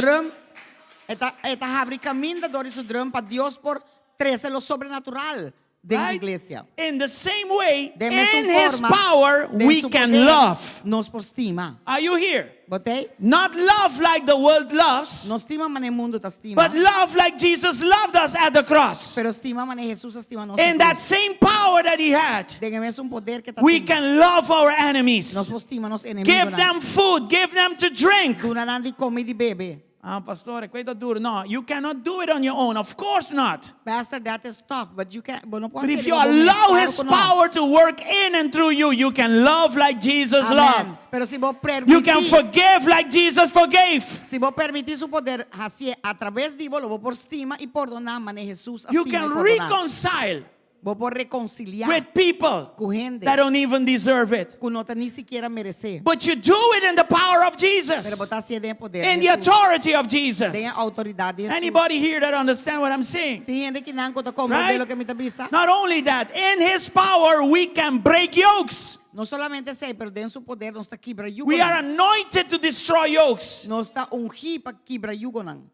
Eta abre caminho dori su drum pa Dios por trece lo sobrenatural de la Right? iglesia. In the same way, De mesma in his forma, power, de we su can poder, love. Nos por estima. Are you here? Botei? Not love like the world loves, Nos estima mane mundo ta estima. but love like Jesus loved us at the cross. Pero estima mane Jesus estima nos. In that same power that he had, Dengame un poder que ta we estima. can love our enemies. Nos estima nos enemigos. Give them food, give them to drink. Dunanan di come di bebe. Ah, pastore, questo è duro. No, you cannot do it on your own. Of course not. Pastor, that is tough, but you can. But But if you allow his power to work in and through you, you can love like Jesus loved. Amen. Pero si vos You can permitís, forgive like Jesus forgave. si vos permitís su poder así a través de vos, lo vos por estima y perdonar, mane Jesús You estima y can perdonar. reconcile Vos por reconciliar with people con gente that don't even deserve it. que no te ni siquiera merece. But you do it in the power of Pero Jesus, vos estás haciendo en poder in de the Jesús, authority of Jesus. de autoridad de Jesús. Anybody here that understand what I'm saying? Tem gente que não conta como Right? de lo que me te avisa. Not only that, in his power we can break yokes. No solamente sei, pero de su poder nos está quebra yugo. We are anointed to destroy yokes. Nos está ungir para quebra yugo nan.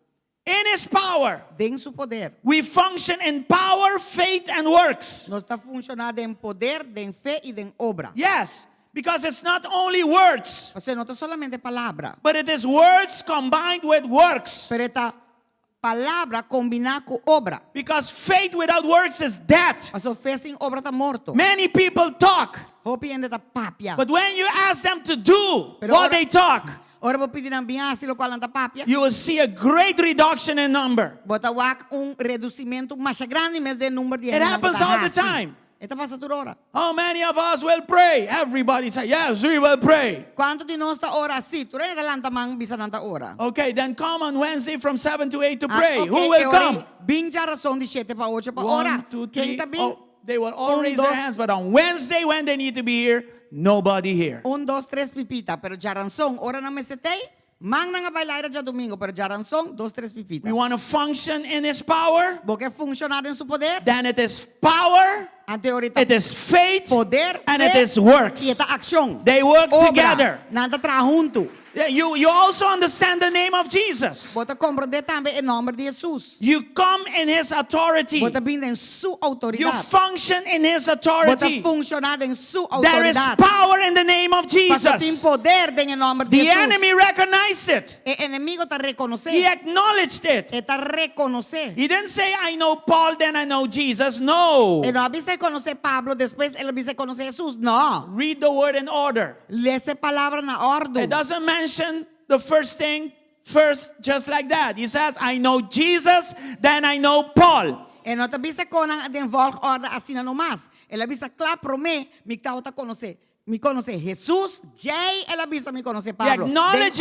In his power, De su poder. we function in power, faith, and works. Nos está funcionando en poder, en fe y en obra. Yes, because it's not only words, O sea, no está solamente palabra, but it is words combined with works. pero esta palabra combinada con obra. Because faith without works is dead. O sea, fe sin obra está muerto. Many people talk, Hopi en esta papia. but when you ask them to do Pero what ahora- they talk, Ora vos pedirán bien así lo cual anda papia. you will see a great reduction in number. Bota wak reducimento más grande en vez de número de It happens all the time. Esta pasa toda hora. How many of us will pray? Everybody say, yes, we will pray. ¿Cuánto de nosotros ora así? Tú eres adelanta man bisa nanta ora. Okay, then come on Wednesday from 7 to 8 to Ah, pray. okay, Who will come? Bin ya razón de 7 para 8 para 1, ora. 2, ¿Quién 3. está bien? Oh, they will all Un, raise their dos. hands, but on Wednesday when they need to be here, nobody here. 1, 2, 3 pipita, pero ya razón. Ora na mesetei, Mang nga bailar dia domingo, pero jarang song, 2-3 pipita. We want to function in His power. Porque funcionar en su poder, Then it is power, ante ahorita it is faith, poder, and fe, it is works. y esta acción. They work Obra, together. nada tra junto. Yeah, you also understand the name of Jesus. Bota compreender também em nome de Jesus. You come in His authority. Bota vindo em sua You autoridade. function in His Bota authority. funcionar em sua There is autoridade. power in the name of Porque tem Jesus. poder em nome de The Jesus. enemy recognized it. O inimigo está He reconhecendo. acknowledged it. Está reconhecendo. He didn't say, I know Paul, then I know Jesus. No. Ele não avisa conhecer Pablo, depois ele avisa conhecer Jesus. Não. Read the word in order. Lê essa palavra na ordem. It doesn't mention the first thing first just like that. He says, I know Jesus, then I know Paul. Ele não te avisa com a volgorde assim não mais. Ele avisa claro para mim, me causa conhecer. Me conhecer Jesus, Jay, ele avisa me conhecer Pablo. He acknowledges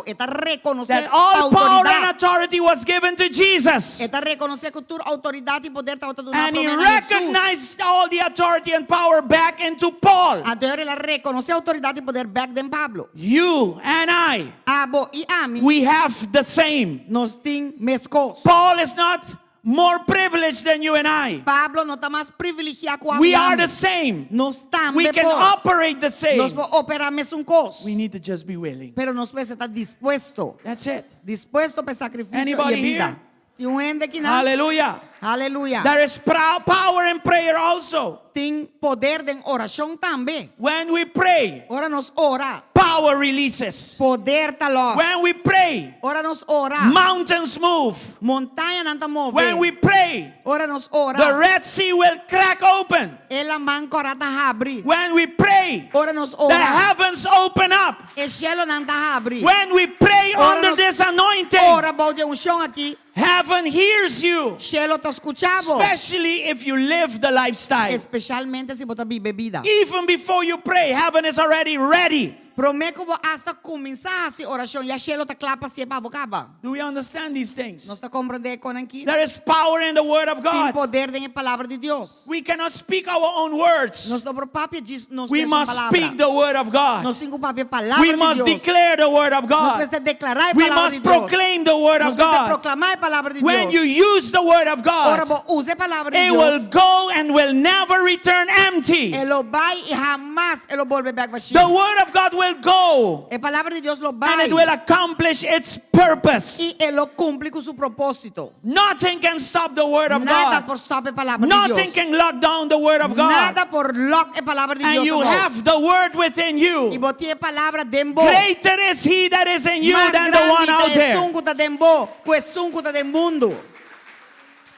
está reconhecer That all power and autoridade. authority was given to Jesus. Está reconhecer que toda autoridade e poder está dando And he para Jesus. recognized all the authority and power back into Paul. Anterior ele reconhece autoridade e poder back de Pablo. You and I, Abo e Ami, we have the same. nós tem mescos. Paul is not more privileged than you and I. Pablo não está mais privilegiado com a We are the same. Nós estamos We can operate the Nós same. podemos operar mesmo coisa. We need to just be willing. Pero nós precisamos estar dispuesto. That's it. Dispuesto para sacrifício Anybody e vida. here? Tem gente aqui não. Hallelujah. Aleluia. There is power in prayer also. Tem poder em oração também. When we pray, Ora nos ora. power releases. Poder tá lá. When we pray, Ora nos ora. mountains move. Montanha não tá move. When we pray, Ora nos ora. the Red Sea will crack open. Ela mancora tá abre. When we pray, Ora nos the ora. heavens open up. O cielo não tá abre. When we pray Ora under nos- this anointing, Ora balde chão aqui. heaven hears you. Cielo tá escuchando. Especially if you live the lifestyle. Especialmente se você vive vida. Even before you pray, heaven is already ready. Prometo que hasta começar a oração e a cielo tá clapa se para acaba. Do we understand these things? Nós tá compreendendo com aqui. There is power in the word of Tem God. poder na palavra de Deus. We cannot speak our own words. Nós não próprio diz nós We temos must palavra. speak the word of God. Nós temos própria palavra We de must Deus. declare the word of Nós God. precisamos declarar a We palavra must de Deus. proclaim the word Nós of precisamos God. proclamar a palavra de When you Deus. use the word of Ora, God, use a palavra de it will Deus. go and will never return empty. Ele vai e jamais ele volve back vazio. The word of God will go A palavra de Deus lo and vai it will accomplish its purpose. e ele cumpre com seu propósito. Nothing can stop the word of Nada God. por stop a palavra de Nothing Deus. can lock down the word of God. Nada por lock a palavra de And Deus. you não. have the word within E you. bote a palavra dembo. Greater is he that is in you Mais than the one out grande é there. sunco tá dembo, que é sunco tá dem mundo.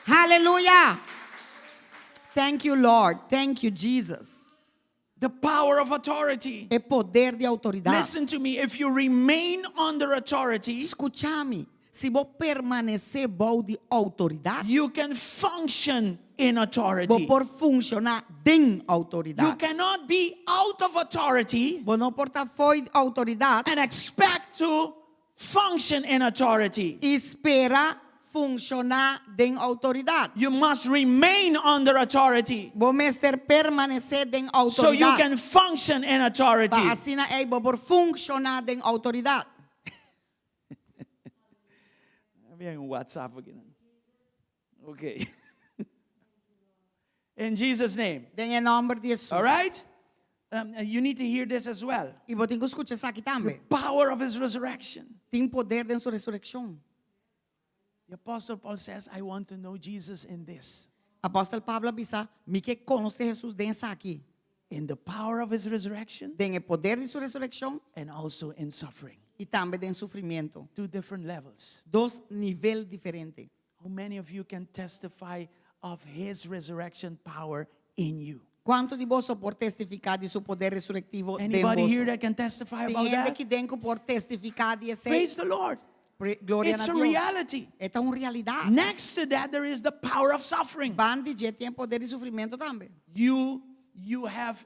Aleluia. Thank you, Lord. Thank you, Jesus. The power of authority. É poder de autoridade. Listen to me. If you remain under authority, Escucha-me. Se vou permanecer bom de autoridade, you can function in vou authority. por funcionar em You autoridade. cannot be out of authority Vou não portar fora de autoridade and expect to function in authority. e esperar funcionar em autoridade. You must remain under authority Vou mestre permanecer em so you autoridade. can function in authority. Para assim é vou por funcionar em autoridade. Había un WhatsApp aquí. Okay. In Jesus' name. Em nome de Jesus. All right? You need to hear this as well. E vou ter que escutar isso aqui também. Power of his resurrection. Tem poder em sua ressurreição. The Apostle Paul says, I want to know Jesus in this. Apóstolo Pablo avisa, me que conhecer Jesus dentro aqui. In the power of his resurrection Tem o poder de sua ressurreição and also in suffering. e também tem sofrimento. Two different levels. Dois níveis diferentes. How many of you can testify of his resurrection power in you? Quanto de vós por testificar de seu poder ressurretivo dentro de Anybody here vós? that can testify Tem about gente that? que tem que por testificar de Praise esse the Lord. glória It's a a Deus. reality. É uma realidade. Next to that, there is the power of suffering. Bande de tem poder de sofrimento também. You have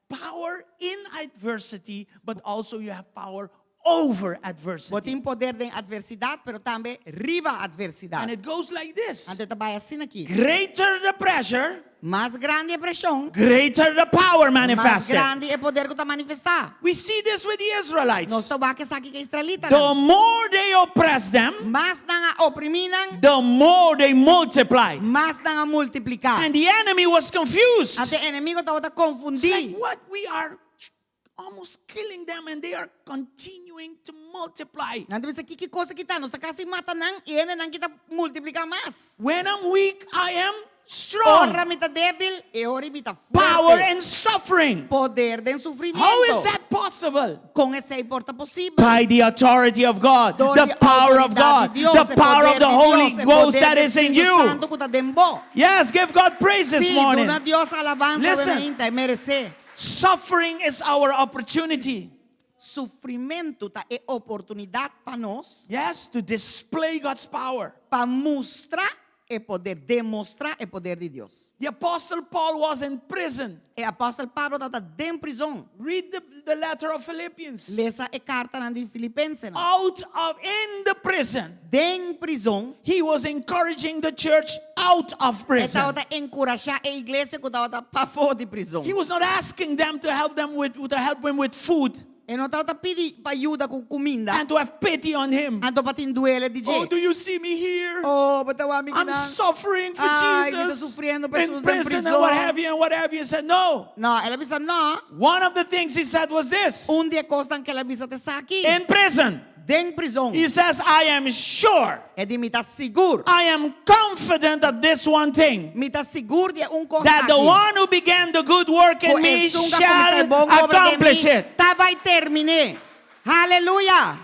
power in adversity, but also you have power over adversity. Botin poder din adversidad, pero tambe riba adversidad. And it goes like this. Ando tabaya sin aquí. Greater the pressure, Mas grande a presión, greater the power mas manifested. grande e poder ko ta manifestar. We see this with the Israelites. Nos tawa que sa que Israelita. The more they oppress them, Mas nga opriminan, the more they multiply. mas nga multiplicar. And the enemy was confused. At the enemigo tawa ta It's like, confundir. what? We are almost killing them and they are continuing to multiply. Nanti bisa kiki cosa kita, nos ta kasi mata nang iyan nang kita multiplicar mas. When I'm weak, I am strong. Ora mita débil e ora mita Power fuerte. and suffering. Poder den sufrimiento. How is that possible? Con ese porta posible. By the authority of God, Door the de power of autoridad God, de Dios, the el power poder of the de Holy Dios, el Ghost poder that del is in Espíritu you. Santo que ta dembo. Yes, give God praise this Sí, morning. dona Dios alabanza Listen. obviamente, merece. Suffering is our opportunity. Sufrimento ta é oportunidade para nós, Yes, to display God's power. para mostrar e poder demonstrar o poder de Deus. The Apostle Paul was in prison. E apóstolo Pablo está dentro prisão. Read the letter of Philippians. Lesa e carta na de Filipenses. In the prison, Dentro prisão, he was encouraging the church out of prison. estava a encorajar a igreja que estava para fora de prisão. He was not asking them to help him with food E não estava pedindo para ajuda com comida. and to have pity on him. Ando para tinduele DJ. Oh, do you see me here? Oh, batawa mi I'm suffering for Ay, kita Jesus sufriendo in pessoas prison and prisão. what have you and what have you. He said, no. No, ela bisa no. One of the things he said was this. Dia costan que ela bisa te sa aqui. In prison, Dentro prisão. he says, I am sure, É de me tá seguro. I am confident of this one thing, Me tá seguro de coisa that the aqui. one who began the good work in O me Jesus que shall comecei bom obra de accomplish mim, it. tá vai terminar. Aleluia.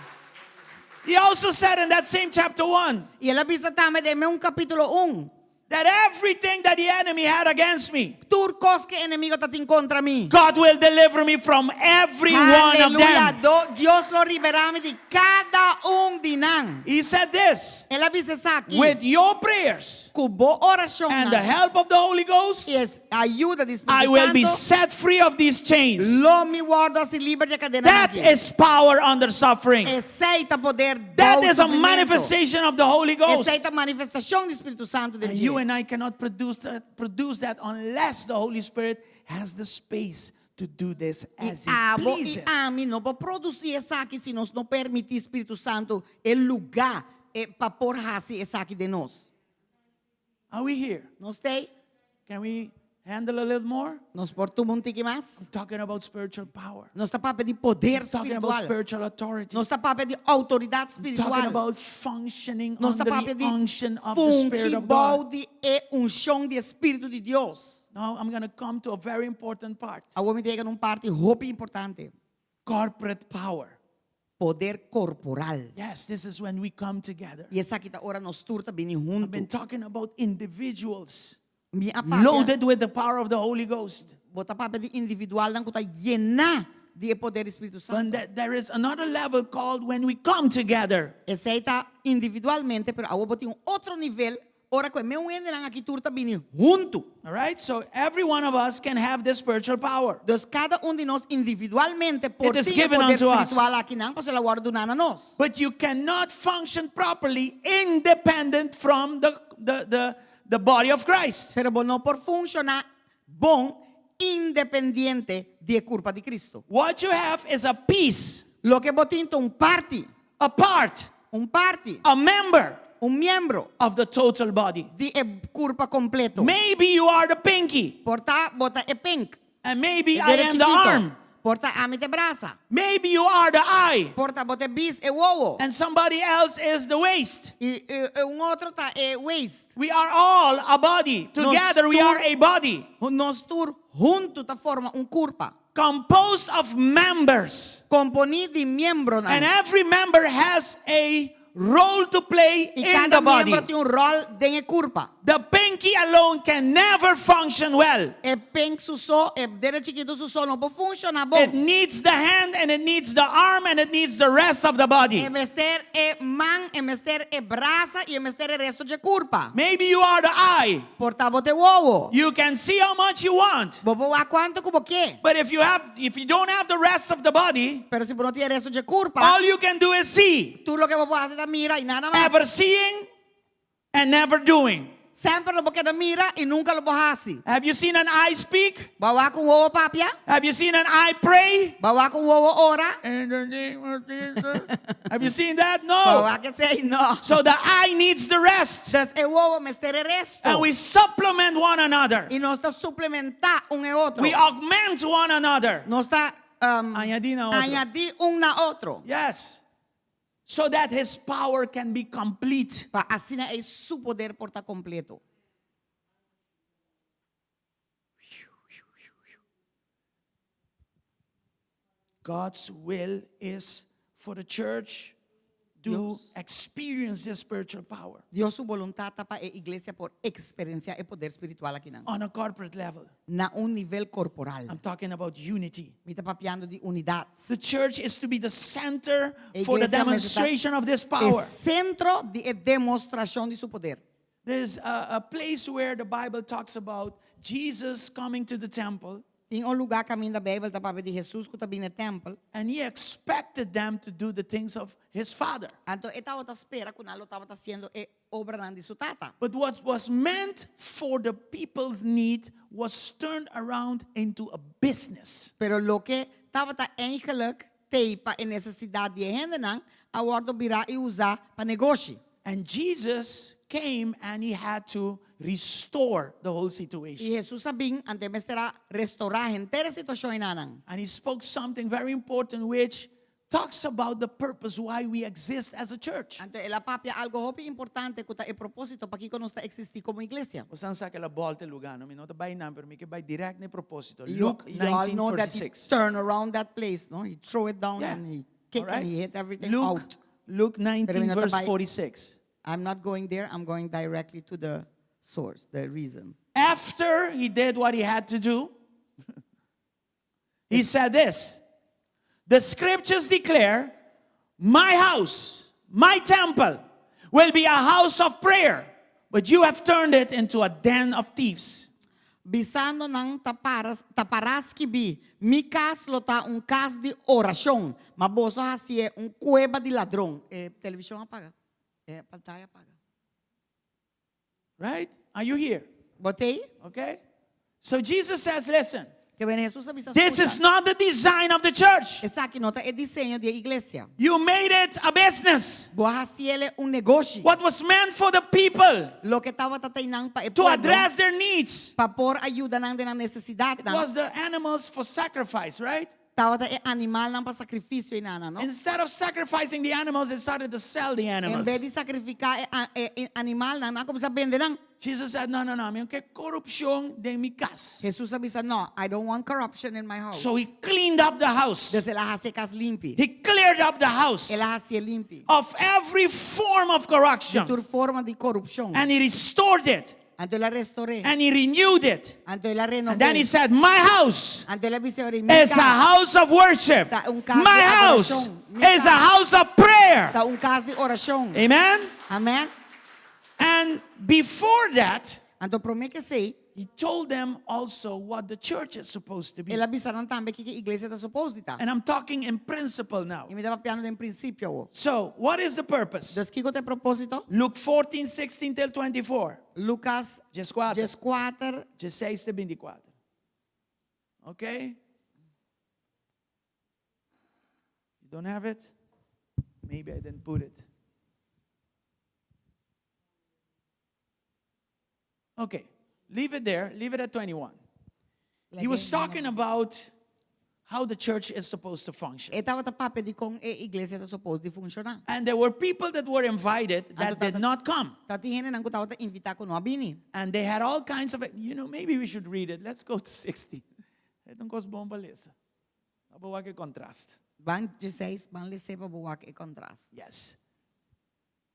He also said in that same chapter 1 E ela bisa também de capítulo 1. that everything that the enemy had against me, Turcos que inimigo tá em contra mim. God will deliver me from every one of Aleluia. them. Dios lo liberará de cada de nan. He said this, Ela bisa sa aqui. with your prayers Cubo oração and the help of the Holy Ghost, e ajuda de I Espírito will be Santo. set free of these chains. Lo me guardo se livre de cadena That aqui. is power under suffering. Aceita poder That do is a sofrimento. manifestation of the Holy Ghost. Aceita a manifestação do Espírito Santo de And you and I cannot produce that unless the Holy Spirit has the space to do this as He abo pleases. a mim não pode produzir essa aqui se nós não permitir Espírito Santo o lugar para pôr essa aqui de nós. Are we here? Nós tem? Can we handle a little more? Nós portamos tique mais? I'm talking about spiritual power. Nós está para pedir poder I'm talking about espiritual. spiritual authority. Nós está para pedir autoridade I'm talking espiritual. about functioning Nós under está para the pedir unction of the Spirit of God. de e unção de Espírito de Deus. Now I'm going to come to a very important part. Agora me chega num parte roupa importante. Corporate power. Poder corporal. Yes, this is when we come together. E essa aqui tá hora nós turta bem I've been junto. talking about individuals Minha parte. loaded with the power of the Holy Ghost. Bota para pedir individual não que tá llena de poder Espírito But Santo. there is another level called when we come together. Esse aí tá individualmente, pero agora botar outro nível. Ora que meu ende lang aqui turta bem junto. All right? So every one of us can have this spiritual power. Dus cada de nós individualmente por It is ti given poder unto us. espiritual aqui não, para se la guardo na nós. But you cannot function properly independent from the body of Christ. Pero não por funcionar bom independiente de culpa de Cristo. What you have is a piece, Lo que botinto parte, a part, parte, a member miembro of the total body. de culpa completo. Maybe you are the pinky, Porta bota pink. and maybe I am the arm. Porta ame te braça. Maybe you are the eye, Porta bote bis uovo. and somebody else is the waist. E outro tá waist. We are all a body. Together we are a body Nós tur junto ta forma curpa. composed of members. Componi de miembro na. And every member has a role to play Y in cada the body. miembro tiene un rol en el cuerpo. The pinky alone can never function well. El pink suso, el dedo chiquito suso no puede funcionar It bom. needs the hand, and it needs the arm, and it needs the rest of the body. El mester es man, el mester es brasa y el mester es resto de curpa. Maybe you are the eye. Portavo de huevo. You can see how much you want. Bobo a cuánto como qué. But if you don't have the rest of the body, Pero si no tiene resto de curpa, all you can do is see. tú lo que vos hacer es mira y nada más. Ever seeing and never doing. Siempre lo que mira y nunca lo vos hacer. Have you seen an eye speak? Bawa con huevo papia. Have you seen an eye pray? Bawa con huevo ora. In the name of Jesus. Have you seen that? No. Bawa que say no. So the eye needs the rest. Entonces el huevo mester es resto. And we supplement one another. Y nos está suplementar un e otro. We augment one another. Nos está Añadir a otro. añadir un a otro. Yes. So that his power can be complete. Para así es su poder por estar completo. God's will is for the church to Dios. experience this spiritual power Dios su voluntad está para la iglesia por experiencia el poder espiritual aquí nan. on a corporate level. Na un nivel corporal. I'm talking about unity. Me está papiando de unidad. The church is to be the center for the Iglesia demonstration of this El power. centro de demostración de su poder. There's a place where the Bible talks about Jesus coming to the temple, Tem um lugar caminho da Bíblia está para de Jesus que está vindo no templo. and he expected them to do the things of his father. Então ele estava à espera quando ele estava fazendo a obra de sua tata. But what was meant for the people's need was turned around into a business. Pero lo que estava eigenlijk para a necessidade de gente não, agora virar e usar para negócio. And Jesus came and he had to restore the whole E situation. Jesus sabia antes de restaurar a inteira situação nan. And he spoke something very important which talks about the purpose why we exist as a church. Então ela papia algo hopi importante que é propósito para que nós está existir como igreja. Saan sa kala bolte lugar, no? Minota by number, may by direct ni propósito. You Luke all know that he 19:46. turned around that place, no? He threw it down Yeah. and he kicked All right. and he hit everything Luke, out. Luke 19 Pero minota verse by- 46. I'm not going there. I'm going directly to the source, the reason. After he did what he had to do, he said this: the scriptures declare, my house, my temple, will be a house of prayer, but you have turned it into a den of thieves. Bisando ng taparas kibi, mi cas lo ta un cas de oración, maboso hasie un cueva de ladrón. Televisión apaga. Pantalla apaga. Right? Are you here? Botei? Okay? So Jesus says, listen, Que ven Jesus avisa this is not the design of the church. Essa aqui nota é diseño de iglesia. You made it a business. Boa haciele un negocio. What was meant for the people Lo que estava tatainang pa to address their needs. pa por ayuda nang de na necesidad It nang was the animals for sacrifice, right? tawag ta animal nang pa sacrificio inana, no? Instead of sacrificing the animals, they started to sell the En animals. vez de sacrificar animal nang na começa a vender nang. Jesus said, no, may que corruption de mi casa. Jesus sabi sa no, I don't want corruption in my house. So he cleaned up the house. Desde ela hace cas limpi. He cleared up the house Ela hace limpi. of every form of corruption. Tur forma de corrupción. And he restored it. Anto la restauré. And he renewed it. Anto la renové. And then he said, my house Anto la bisori is a house of worship. My house is a house of prayer. Ta un cas de oración. Amen? Amen. And before that, Anto promete que sei. he told them also what the church is supposed to be. Ela bisaran também que a igreja está suposta. And I'm talking in principle now. E me dava piano em princípio. So, what is the purpose? Dos que tem propósito? Luke 14, 16 till 24. Lucas 14. 4. 16 till 24. Okay? You don't have it? Maybe I didn't put it. Okay. Leave it there. Leave it at 21. He was talking about how the church is supposed to function. Estava tapado de como a igreja está suposta de funcionar. And there were people that were invited that did not come. Tati gente não estava a invitar com não abini. And they had all kinds of, maybe we should read it. Let's go to 16. Itong kos bomba lesa. Abawa ke contrast. Van 16, van lecer para boa e contraste. Yes.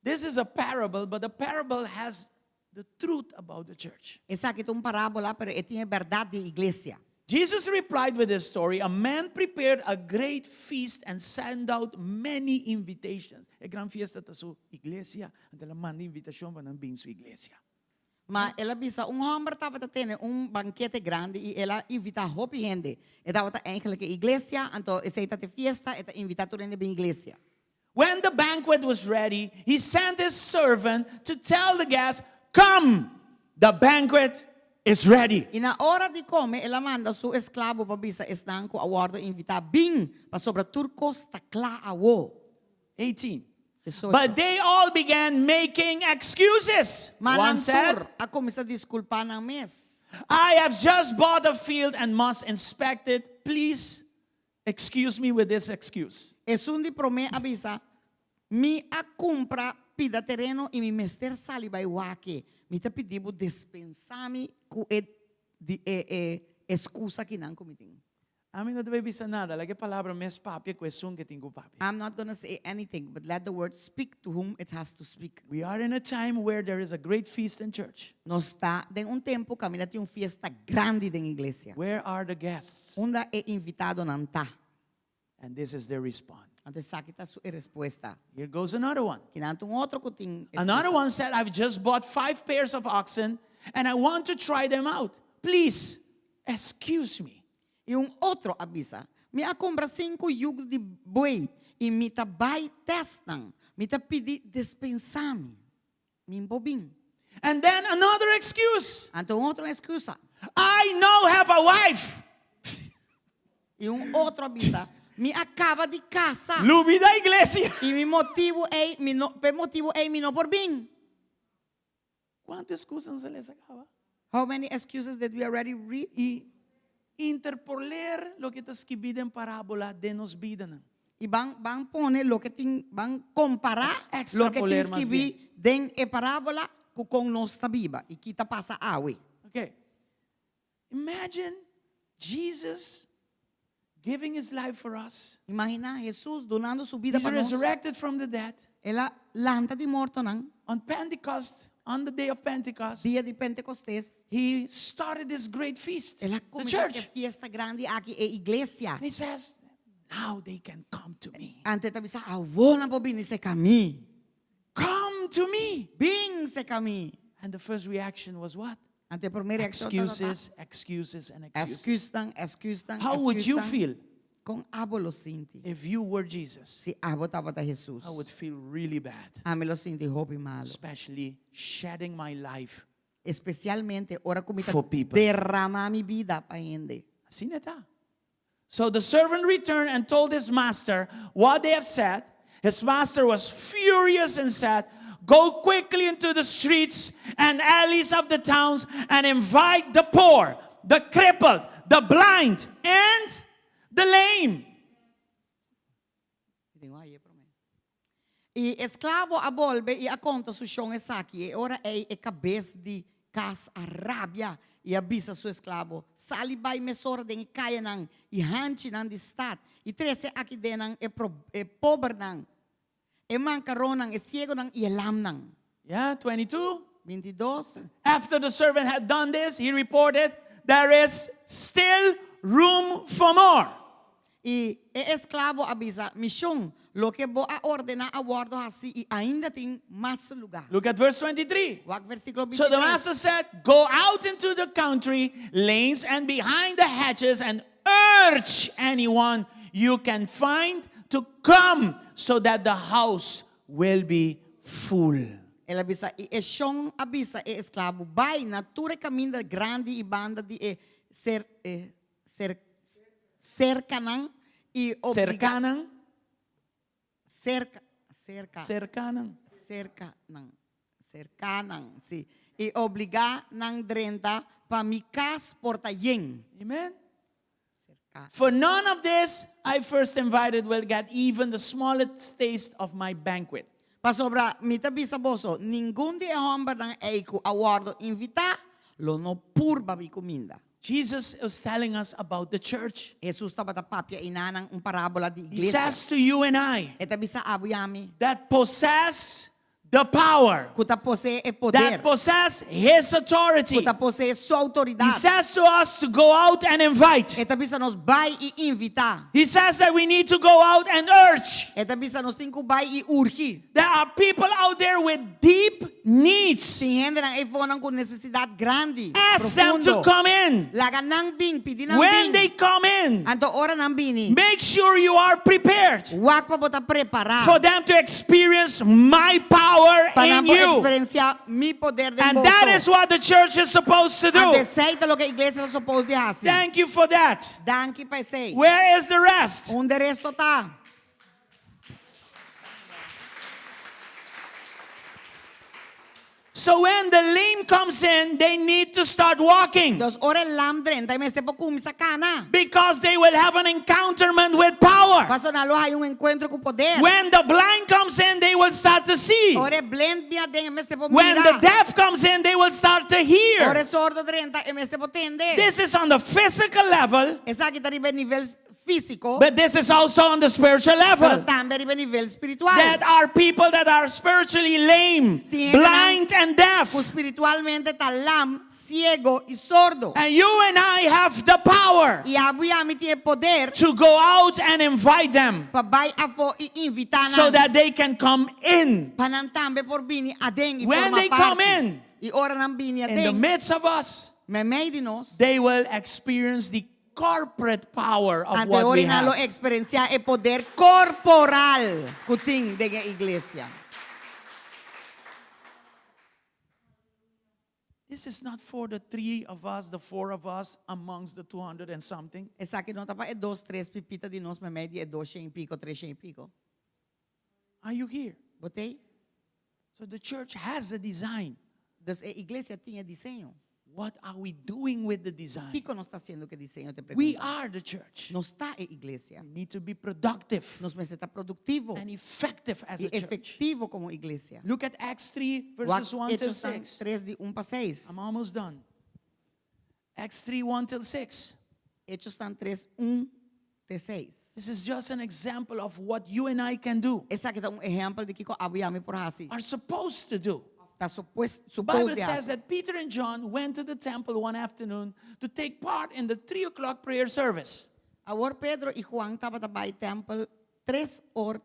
This is a parable, but the parable has the truth about the church. Esa aqui é uma parábola, pero é tinha verdade de igreja. Jesus replied with this story, a man prepared a great feast and sent out many invitations. E gran fiesta ta su iglesia, and ela manda invitation para não vir su iglesia. Mas ela bisa, homem estava tendo banquete grande e ela invita hopi gente. Estava eigenlijk a igreja, então essa é a fiesta, esta invita todo mundo para a igreja. When the banquet was ready, he sent his servant to tell the guests, come, the banquet is ready. E na hora de comer, ela manda seu escravo para bisa estão com a ordem invitar bem para sobre turcos tá claro. 18. 18. But they all began making excuses. One said, a começar a desculpar na mês. I have just bought a field and must inspect it. Please excuse me with this excuse. Es un de prome avisa, mi a compra pida terreno e mi mester sali vai wake. Mi te pedibo dispensami ku excusa que não comiting. A mí no te voy a nada. La que palabra mes papi, question que tengo papi. I'm not going to say anything, but let the word speak to whom it has to speak. We are in a time where there is a great feast in church. No está de tempo camina tem fiesta grande de igreja. Where are the guests? Onda é invitado não tá. And this is their response. Antes aqui está sua resposta. Here goes another one. Que não outro que tem. Another one said, I've just bought 5 pairs of oxen and I want to try them out. Please, excuse me. E outro avisa, me a compra 5 jugos de boi e me ta vai testam, me ta pedi dispensami, me bobin. And then another excuse. Então outro excusa. I now have a wife. E outro avisa, me acaba de casa. Lubi da iglesia. E me motivo é, me não por bem. ¿Cuántas excusas no se les acaba? How many excuses did we already read? Y interpoler lo que está escrito en parábola de nos vida. E van poner lo que tem, van comparar lo que tem Extrapoler más escrito den e parábola com nossa Bíblia. E que tá passa awe. Okay. Imagine Jesus giving his life for us. Imagina Jesus donando sua vida He's para nós. resurrected from the dead. Ela lanta de morto não. On Pentecost, on the day of Pentecost, Dia de Pentecostés. he started this great feast, Ela the começou a church. fiesta grande aqui é igreja. And he says, now they can come to me. Antes de avisar, awona po bin se kami. Come to me. Bin se kami. And the first reaction was what? Antes primeira reação. Excuses, excuses, and excuses. Excuse. How would you feel Com abo lo sinti. if you were Jesus? Si abo tava da Jesus. I would feel really bad, Ame lo sinti hopi malo. especially shedding my life. Especialmente ora comita For people. derramar mi vida pa gente. Así neta. So the servant returned and told his master what they have said. His master was furious and said, go quickly into the streets and alleys of the towns and invite the poor, the crippled, the blind, and the lame. E esclavo a volve e a conta su chão é aqui. E ora é cabeça de cas a rabia e avisa su esclavo. Sali vai mesora den kaya nang e hanchi nang di stat. E trece aqui denang e pobre nang. E mancaron nang e ciego nang e lam nang. Yeah, 22. 22. After the servant had done this, he reported, there is still room for more. E esclavo avisa, missão, lo que bo a ordena a guardo assim e ainda tem mais lugar. Look at verse 23. Wag versículo 23. So the master said, go out into the country lanes and behind the hedges and urge anyone you can find to come so that the house will be full. Ela avisa, e chão avisa e esclavo, vai na tua caminho grande e banda de cercanan e Cercanan. cercanan, sim. E obrigar nang drenta para mi cas porta yen. Amen. Cerca. For none of this I first invited will get even the smallest taste of my banquet. Pa sobra, mita bisa boso, ninguém de homem nang eiku awardo invita, lo no purba mi comida. Jesus is telling us about the church. Jesus estava da papia inanang parábola de He igreja. says to you and I Eta bisa abuyami. that possess the power Kuta posee e poder. that possess His authority. Kuta posee sua He autoridade. says to us to go out and invite. Eta bisa nos vai e invitar. He says that we need to go out and urge. Eta bisa nos tem que vai e urgir. There are people out there with deep needs. Tem gente nang iPhone com necessidade grande. Ask them to profundo. come in. Laga nang bin, pidi nang When bin. they come in, Anto ora nang bini. make sure you are prepared Wak pa bota preparar. for them to experience my power Para in po you. experienciar mi poder de And that is what the church is supposed to do. Aceita lo que a iglesia está supposed de hacer. Thank you for that. Danke pa sei. Where is the rest? Onde resto tá? So when the lame comes in, they need to start walking Dos ore lam dren, tai meste po kumisa kana. because they will have an encounterment with power. Paso na lo hay un encuentro con poder. When the blind comes in, they will start to see. Ore blend bia den meste po When the mira. deaf comes in, they will start to hear. Ore sordo dren ta meste po tende. This is on the physical level, Esa kita ribe nivel físico, but this is also on the spiritual pero level. también ribe nivel espiritual. That are people that are spiritually lame, Tienen blind, and deaf. Pues espiritualmente ta lam, ciego y sordo. And you and I have the power Y abu tiene poder to go out and invite them pa bay afo y invitar so that they can come in. panantambe por bini adeng y When forma they parte. come in, Y ora nang bini in the adeng. midst of us, Me medinos. they will experience the corporate power of Ante what we ori na lo have. experiencia e poder corporal kuting de iglesia. This is not for the 3 of us, the 4 of us amongst the 200 and something. Esa que nota pa e 2, 3 pipita di nos me media e 2 e pico, 3 e pico. Are you here? Botei? So the church has a design. Dus a iglesia tinha diseño. What are we doing with the design? Kiko nos está haciendo que diseño te We pregunta. are the church. No está e iglesia. We need to be productive Nos me está productivo and effective as y a church. efectivo como iglesia. Look at Acts 3 Wat verses 1 till Hechos 6. 3 de 1 pa 6. I'm almost done. Acts 3 1 till 6. Hechos están 3, 1 de 6. This is just an example of what you and I can do, Esa que está un ejemplo de Kiko abuyami por hasi. are supposed to do. Está The Bible supposed de says hacer. that Peter and John went to the temple one afternoon to take part in the 3 o'clock prayer service. Agora Pedro e Juan estavam também no templo 3 horas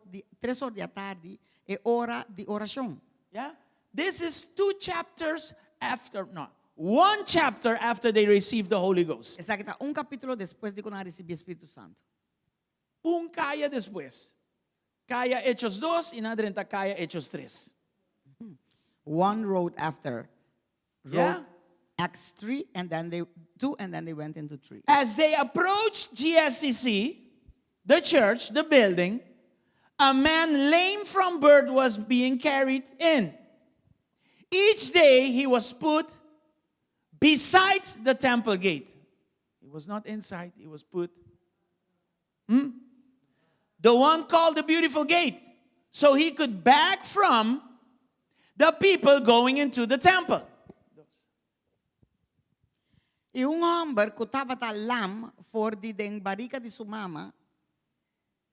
da tarde e hora de oração. Yeah? This is 2 chapters after, no, 1 chapter after they received the Holy Ghost. Esa que está capítulo depois de quando recebi o Espírito Santo. Kaya después. Kaya Hechos 2 y nadrenta Kaya Hechos 3. One wrote after. Wrote Yeah. Acts 3 and then they 2 and then they went into 3. As they approached GSCC, the church, the building, a man lame from birth was being carried in. Each day he was put beside the temple gate. He was not inside, he was put. The one called the beautiful gate. So he could back from the people going into the temple. E homem que estava lam for de den barriga de sua mama,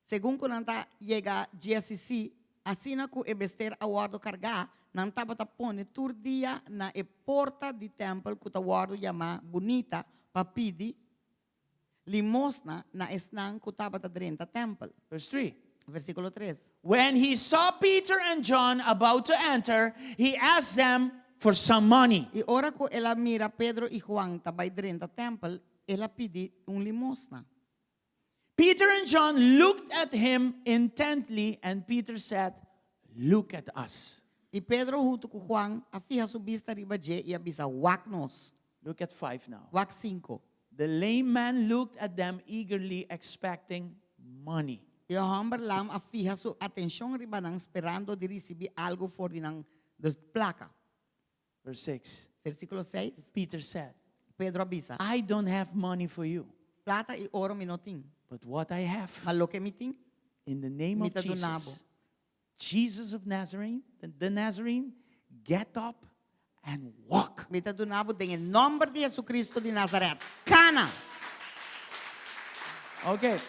segundo quando chega GSCC, assim que e bester a guardo carga, não estava pone tur dia na e porta de templo que ta guardo chama bonita para pedir limosna na esnan que estava dentro do templo. Verse 3. Versículo 3. When he saw Peter and John about to enter, he asked them for some money. E ora que ela mira Pedro e Juan tabay dentro do templo, ela pedi limosna. Peter and John looked at him intently, and Peter said, "Look at us." E Pedro junto com Juan afija su vista riba je e avisa wak nos, Look at 5 now. wak 5. The lame man looked at them eagerly, expecting money. E o homem lam afija su atenção riba nang esperando de receber algo for de nang dos placa. Verse 6. Versículo 6. Peter said, Pedro avisa, "I don't have money for you, plata e oro mi no ting, but what I have, mas lo que mi ting, in the name of Mita donabo. Jesus, Jesus of Nazarene, the Nazarene, get up and walk." mi ta donabo den el nombre de Jesucristo de Nazaret. Cana. Okay.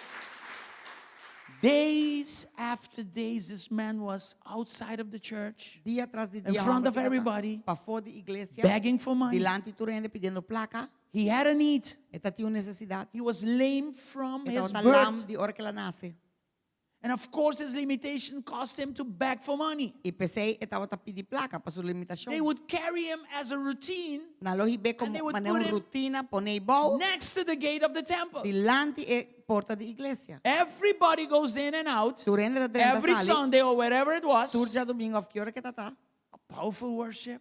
Days after days, this man was outside of the church, Dia tras de in dia, front homem of que tá everybody, pa fora da igreja, begging for money. dilante tu rende pedindo placa, He had a need. eta tinha necessidade. He was lame from Eta his outra lam birth. de hora que ela nasce. And of course, his limitation caused him to beg for money. E pensei, eta outra pedir placa para sua limitação. They would carry him as a routine Na loja be And como they would maneira put him rutina, ponei bol, next to the gate of the temple. dilante e porta da igreja. Everybody goes in and out. Tu rende da dentro Every sali, Sunday or wherever it was. surja domingo, of que hora que tá? Powerful worship,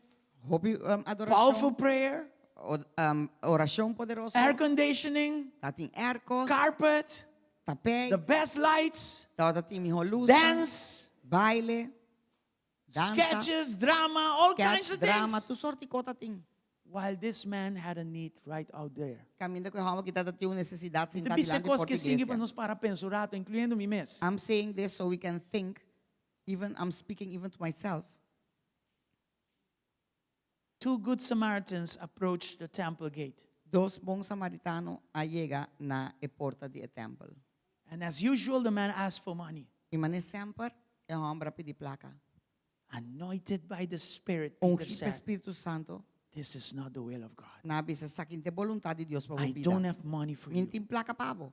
Hobby powerful adoração, prayer, oração poderosa, air conditioning, tá tem aircon, carpet, tapete, the best lights, tá tem mijo luz, dance, baile, dança, sketches, drama, all kinds sketch, of drama, things. tu sorte cota tem. While this man had a need right out there. Caminho que eu que tá tem necessidade Tem sentar bisa dilante da coisas porta que da singi para igreja. nos para pensurato, incluindo-me mesmo. I'm saying this so we can think, even I'm speaking even to myself. Two good Samaritans approached the temple gate. Dos bons samaritanos llega na e porta di temple. And as usual, the man asked for money. E mane sempre e homem pedi placa. Anointed by the Spirit, Peter Ungido said, Espírito Santo, this is not the will of God. nabi sa sakin te voluntad de Dios para I vida. don't have money for you. Mintim placa pabo.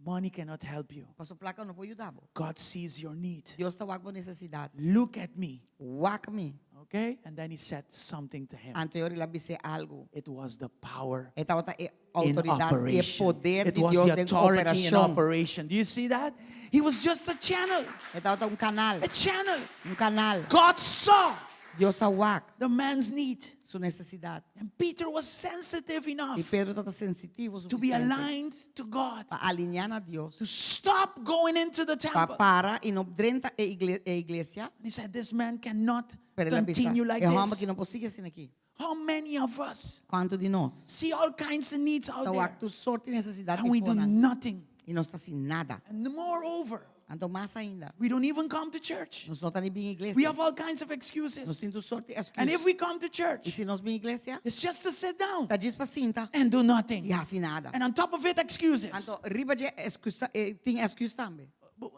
Money cannot help you. Paso placa no puedo ayudar. God sees your need. Dios ta wag mo necesidad. Look at me. Wag me. Okay? And then he said something to him. Anto yori labise algo. It was the power Eta wata e in autoridad e operation. poder It de was Dios the en authority in operación. operation. Do you see that? He was just a channel. Eta wata canal. A channel. Canal. God saw Dios a wag the man's need. su necesidad. And Peter was sensitive enough E Pedro está sensitivo to be suficiente aligned to God. para alinhar a Dios. To stop going into the temple. Para e não drenta e igreja. He said, this man cannot Pero ele continue like é homem this. que não pode seguir assim aqui. How many of us Quanto de nós? see all kinds of needs out Então, there tu sorte necessidade and we do nothing? e não está assim nada. And moreover, Então, mais ainda, we don't even come to church. nós não estamos bem em igreja. We have all kinds of Nós excuses. temos sorte And if excuse. we come to E church, se nós bem em igreja, it's just to sit down está diz para cinta and do nothing. e assim nada. And on top of it, excuses. Então, riba de excusa, tem excuse também. But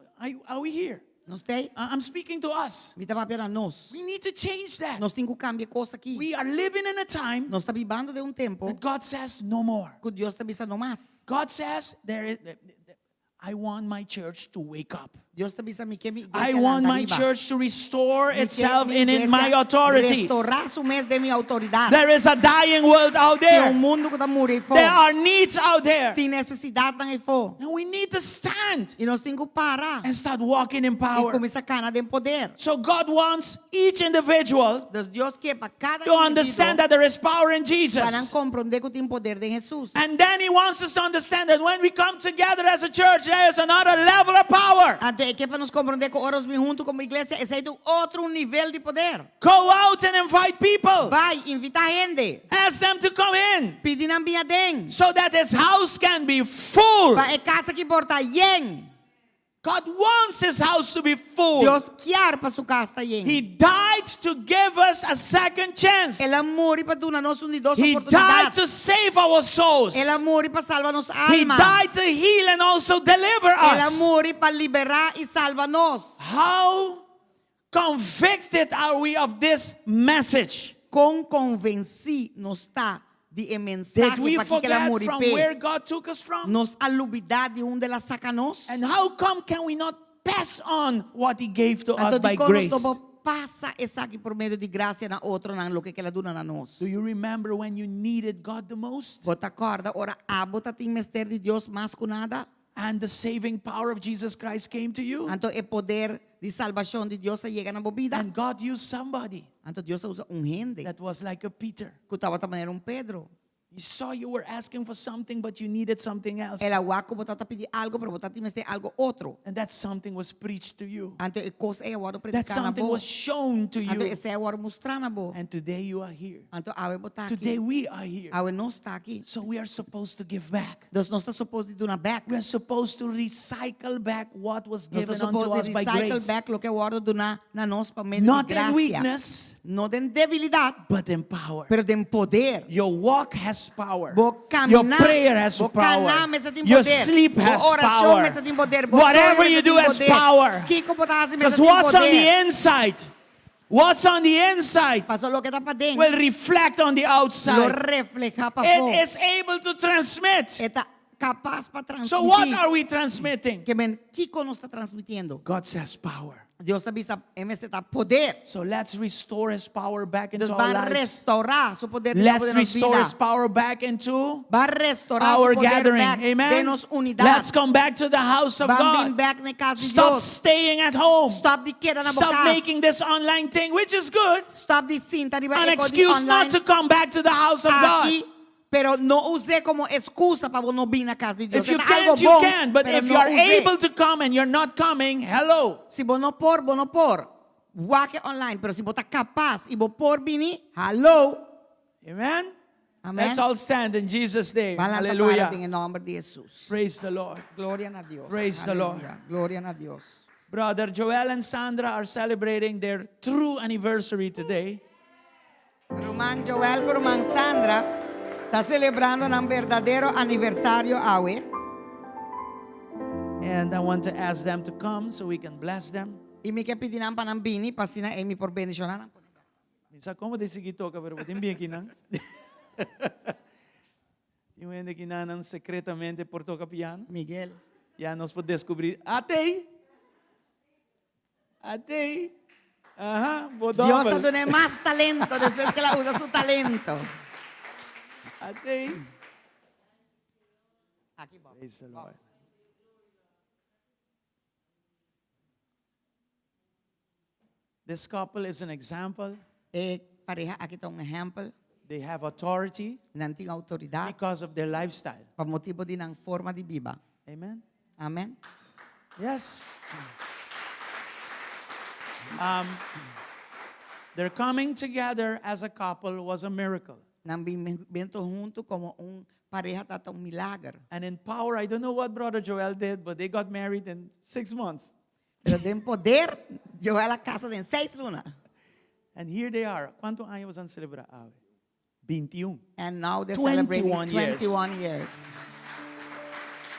are we here? Nós tem, I'm speaking to us. me estava apenas nós. We need to change that. Nós temos que cambiar coisa aqui. We are living in a time Nós estamos vivendo de tempo that God says no more. que Deus está pensando mais. God says I want my church to wake up. Deus está pensando que minha I igreja want anda my viva. church to restore Me quer itself minha in igreja my authority. Restaurar su mês de minha autoridade. There is a dying world out Tem there. mundo que está morrendo There fora. are needs out there. Tem necessidade também fora. And we need to stand E nós temos que parar and start walking in e power. começar a canar de poder. So God wants each individual Deus quer para cada to understand that there is power in para Jesus. compreender que tem poder de Jesus. And then He wants us to understand that when we come together as a church, there is another level of power. Até que para nós compreender que oros junto como igreja é outro nível de poder. Go out and invite people. Vai invitar gente, Ask them to come in pedir na minha den, so that His house can be full. para a casa que porta yen. God wants His house to be full. Deus quer para sua casa He yen. died to give us a second chance. Ela morre para dar nós duas He died oportunidades. to save our souls. Ela morre para salvar nossa He alma. died to heal and also deliver Ela us. morre para liberar e salvar nós. How convicted are we of this message? Com convenci nos está de Did mensagem we para que ela forget morre from pe. where God took us from? Nos alubidade de onde ela saca nós. And how come can we not pass on what He gave to us Então, by de como grace? nós passa essa aqui por meio de graça na outro na lo que ela dona na nós. Do you remember when you needed God the most? Bota corda, ora abota tem mestre de Deus mais que nada. And the saving power of Jesus Christ came to you? Então é poder de salvação de Deus chega na bobida. And God used somebody Então Deus usa gente that was like a Peter. que estava também era Pedro. He saw you were asking for something, but you needed something else. Ela waco botar pedir algo, para botar tem mestre algo outro. And that something was preached to you. Então é coisa é agora That predicar na something boa. was shown to Então you. esse é agora mostrar na boa. And today you are here. Então ao botar Today aqui, we are here. ao não está aqui. So we are supposed to give back. Deus não está suposto de dar back. We are supposed to recycle back what was Nós given estamos unto supostos us de by recycle grace. back lo que é agora donar na nós para meio de Not in graça. weakness, Não de debilidade, but in power. pero de poder. Your walk has has power. Bo Your kamna, prayer has bo power. kana may sa ting Your poder. sleep Bo has orasyon power. may sa ting poder. Bo Whatever soy may you sa do ting has poder. power. Kiko po tayo may Because sa ting what's on the poder. inside, what's on the inside Paso lo que está pa dentro. will reflect on the Lo outside. refleja pa It fo. is able to transmit. Eta capaz pa transmitir. So what are we transmitting? Que men, Kiko nos está transmitiendo. God says power. Dios avisa, MS está poder. So let's restore His power back into Dios our va a lives. restaurar su poder de Let's nuevo de nos restore vida. His power back into Va a restaurar our su poder gathering. back. Amen. Denos unidad. Let's come back to the house of Vamos God. back na casa de Stop Dios. staying at home. Stop di queda na Stop bokas. making this online thing, which is good, Stop di cinta di ba an echo di excuse not online. to come back to the house of God. Aquí, pero no use como excusa para no vir na casa de Dios. If you Esta can't, algo you bon, can. But pero if no you are use. able to come and you're not coming, hello. Si vos no por, vos no por. Wake online, pero si vos estás capaz y vos por vini, hello. Amen? Amen. Let's all stand in Jesus' name. Balanta Hallelujah. parating en nombre de Jesús. Praise the Lord. Gloria a Dios. Praise the Lord. Aleluya. Gloria a Dios. Brother Joel and Sandra are celebrating their true anniversary today. Román Joel, Román Sandra está celebrando un verdadero aniversario hoy. And I want to ask them to come so we can bless them. Y me que pedinan pa ng bini, pasina Amy por bendicionar. Minsan como de sige to ka pero din bien kinang. Yung hindi kinanang secretamente por to kapiyan. Miguel. Ya nos po descubrir. Ate! Ate! Ajá, Dios bodobel. ha dado más talento después que la usa su talento. Ate! Aquí, Bob. Praise the Lord. This couple is an example. Pareja, aquí está un ejemplo. They have authority Nanting autoridad. because of their lifestyle. Pa motivo din ng forma di viva. Amen? Amen. Yes. Their coming together as a couple was a miracle. Nang bimento junto como un pareja tata un milagro. And in power, I don't know what Brother Joel did, but they got married in 6 months. Pero den poder, yo a la casa de 6 lunas. And here they are. ¿Cuántos años han celebrado? 21. And now they're 21 celebrating years. 21 years.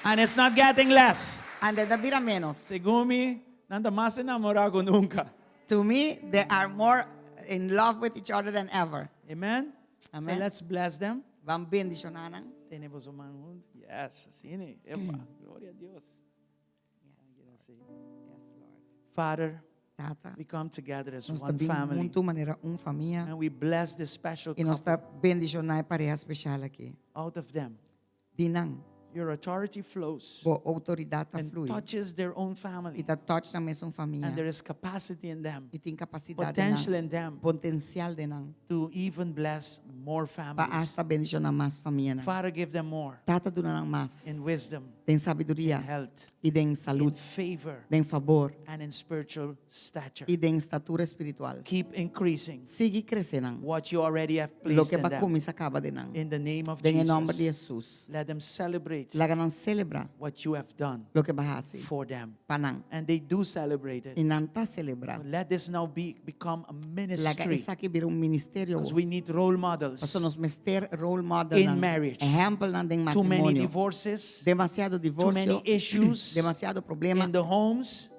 And it's not getting less. And then the menos. Según mi, nanda más enamorado nunca. To me, they are more in love with each other than ever. Amen? Amen. So let's bless them. Van bendicionanan. Tenemos un man juntos. Yes, así ni. Epa, gloria a Dios. Yes, Lord. Father, Tata, we come together as nos one está family. junto manera família And we bless this special e nos couple. está bendicionar pareja especial aqui. Out of them, Dinang, your authority flows bo autoridade and flui. touches their own E family. tá touch na mesma família. And there is capacity in them, E tem capacidade potential nang, in them potencial de nang to even bless more pa families. hasta bendicionar mais família nang. Father, give them more Tata duna nang mais. in wisdom, Den in sabedoria health, e den in saúde, favor, den favor and in spiritual stature. e den estatura espiritual. Keep increasing Sigue crescendo. what you already have Lo placed que in pa them. começa acaba de nang. In the name of Den em nome de Jesus, Jesus. let them celebrate Laga nang celebra what you have done lo que bahasi. for them. Panang. And they do celebrate it. E nanta celebra. Let this now become a Laga ministry. isa que vira ministerio. Because we need role models. Paso nos mester role model In ng marriage. Example ng ding Too many matrimonio. divorces Demasiado many divorcio. issues demasiado problema in the homes.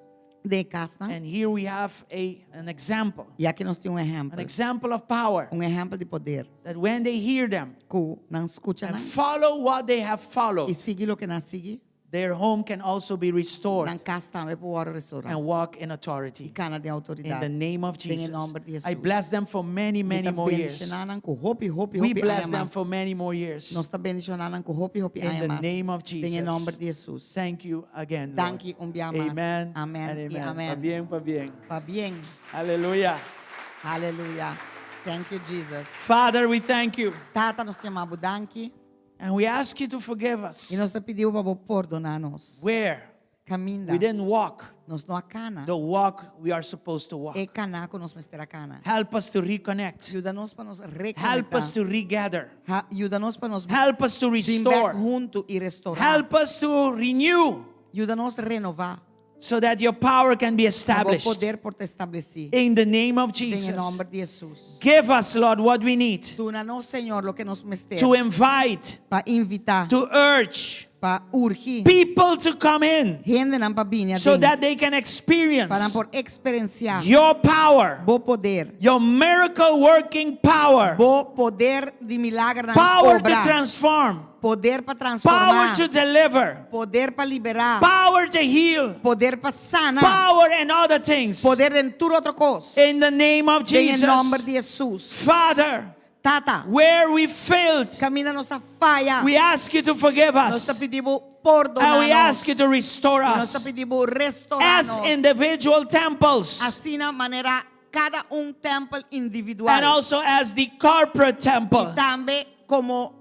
de casa. And here we have an example. E aqui nós temos An exemplo. example of power. Exemplo de poder. That when they hear them Que não escuta and não. follow what they have followed, E seguir lo que não sigue. their home can also be restored Não casa também pode restaurar. and walk in E authority. cana de In autoridade. the name of Em Jesus. nome de Jesus. I bless them for many, many Nós more years. bendicionando com hope, hope, We hope, bless ainda them mais. for many more years. Nós está bendicionando com hope, hope, In ainda the mais. name of Em Jesus. nome de Jesus. Thank you again, Lord. Danke dia mais. Amen. Amen. And E amen. amen. Pa bien, pa bien. Pa bien. Hallelujah. Hallelujah. Thank you, Jesus. Father, we thank you. Tata, nós te amamos, danke. And we ask you to forgive us E nós te pedimos para perdonar-nos. where Caminda. we didn't walk Nós não acana. the walk we are supposed to walk. E canar com nós mester a cana. Help us to reconnect. Ajuda-nos para nos Help us reconectar. to regather. Ajuda-nos para nos Help us to vir back restore. junto e restaurar. Help us to renew Ajuda-nos a renovar. so that your power can be Abo established. poder por te establecer. In the name of En el Jesus. nombre de Jesús. Give us, Lord, what we need Dúnanos, Señor, lo que nos mester. to invite, Para invitar, to urge para urgir. people to come in Gente não para vir so adentro. that they can experience Para por experienciar. your power, Bo poder. your miracle working power, Bo poder de milagre na power to obra. transform, Poder para power transformar. to deliver, Poder para liberar. power to heal, Poder para sanar. power and other things. Poder de tudo outra coisa. In the name of Em nome Jesus. de Jesus. Father, Tata, where we failed, camina nossa falha. we ask you to forgive Nós te us. pedimos And perdonar. we ask you to restore Nós te us pedimos as restaurar. individual temples Assim na maneira cada templo individual. and also as the corporate E temple. também como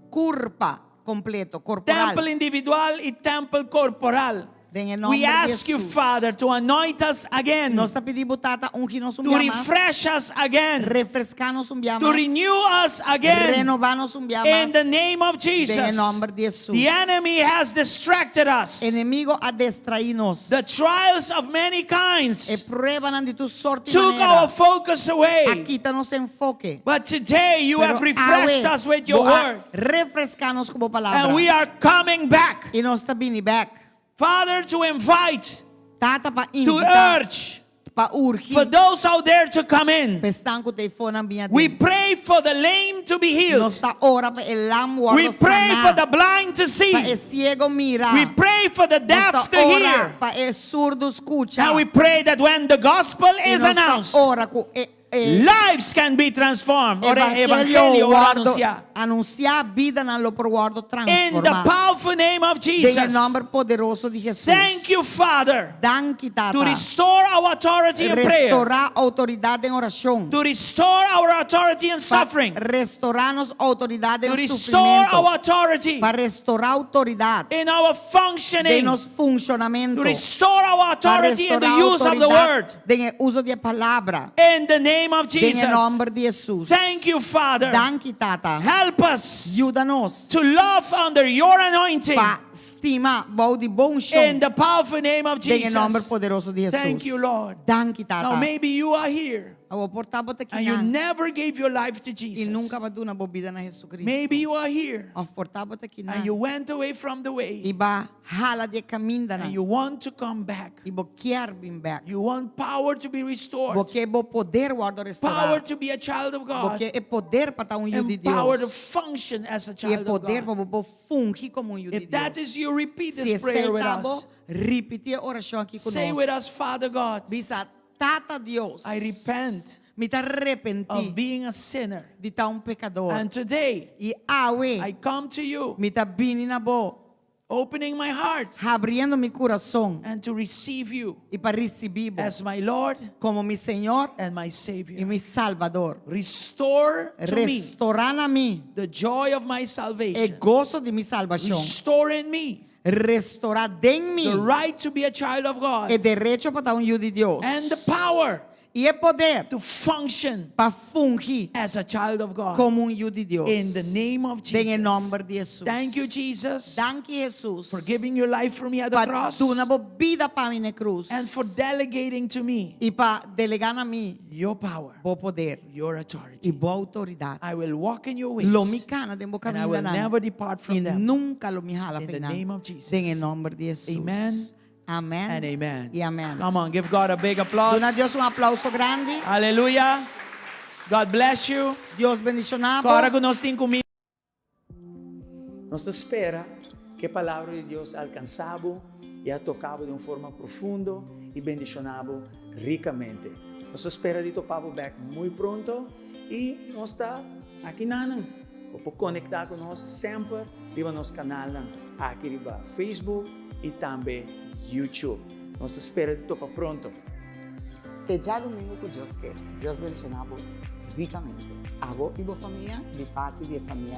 curva completo, corporal. Temple individual y temple corporal. En el nombre We de ask you, Jesús. Father, to anoint us again, Nós te pedimos, Tata, ungir-nos to dia mais, refresh us again, refrescar-nos dia to mais, renew us again. renovar-nos dia In the mais. name of En Jesus. el nombre de Jesús. The enemy has distracted us. Enemigo a distrair-nos. The trials of many E kinds prueba de tu sorte e took our maneira. focus away. Quita-nos enfoque. But today you Pero have refreshed awe, us with your bo a word. refrescar-nos como palavra. And we are coming back, E nós estamos vindo back. Father, to invite, Tata para to invitar, urge para for urgir. those out there to come in. Pestan que te for na minha We dentro. pray for the lame to be Nós healed. está ora para el lam We pray for the blind to see. para el ciego mirar. We pray for the Nós deaf está to ora hear. para el surdo escuchar. And we pray that when the gospel E is nós está announced, ora com lives can be transformed. Or evangelio evangelio guardo, anunciar. anunciar vida no por guardo In the transformar. powerful name of En Jesus. el nombre poderoso de Jesús. Thank you, Father, Danke, Tata. to restore our authority in prayer, Restaurar autoridade em oração. to restore our authority in suffering, Restaurar-nos autoridade to em restore sofrimento. our authority Para restaurar autoridade in our de functioning, nosso funcionamento. to restore our Para authority in the restaurar use of the word. autoridade no uso da palavra. In the name of Em Jesus. nome de Jesus. Thank you, Father. Danke, Tata. Help us Ajuda-nos to love under your anointing para estimar de bom in chão. the powerful name of Em nome Jesus. poderoso de Jesus. Thank you, Lord. Danke, Tata. Now maybe you are here Eu vou portar aqui and you never gave your life to e Jesus. nunca vai dar uma bobida na Jesus Cristo. Maybe you are here Eu portar aqui and you went away from the way e vai hala de caminho and you want to come back. e vou querer vir back. You want power to be restored, Porque vou poder guardar power restaurar. to be a child of God, Porque é poder para estar filho de and power to Deus. function as a E é child of poder God. para fungir como filho de If that Deus. is you, repeat Se this prayer with aceitava, us. repetir a oração aqui Say with conosco. us, Father God, Bisa, Tata Deus. I repent Me tá arrepenti of being a sinner. de estar pecador. And today, E awe, I come to you, me tá vindo na boa, opening my heart abrindo meu coração and to receive you e para receber as my Lord como meu Senhor and my e Savior. meu Salvador. Restore to me Restaurar a mim the joy of my é salvation. gozo de minha salvação. Restore in me Restaurar em the mim right to be a child of God é direito para estar filho de Deus. and the power E é poder to function para fungir as a child of God. como filho de Deus. In the name of Em nome Jesus. de Jesus. Thank you, Jesus, Danke, Jesus. for giving your life for me at the Para cross dar uma vida para mim na cruz. and for delegating to me E para delegar a mim your power, bom poder your e authority. boa autoridade. I will walk in your ways Lo mi cana de boca and I will never depart e from them. nunca lo mi hala In the final. name of Jesus. Em nome de Jesus. Amen Amém. and amen. E amém. Come on, give God a big applause. Dona Deus aplauso grande. Hallelujah. God bless you. Deus bendicionado. Agora que nós temos comigo. Nós espera que a palavra de Deus alcançava e a tocava de uma forma profunda e bendicionava ricamente. Nós espera de topar back muito pronto e nós está aqui nanang. Ou conectar conosco sempre riba nosso canal aqui riba Facebook e também YouTube. Nós espera de topar pronto. Te já domingo com Deus quer. Deus bendicionado ricamente. A boa e boa família, de parte de família.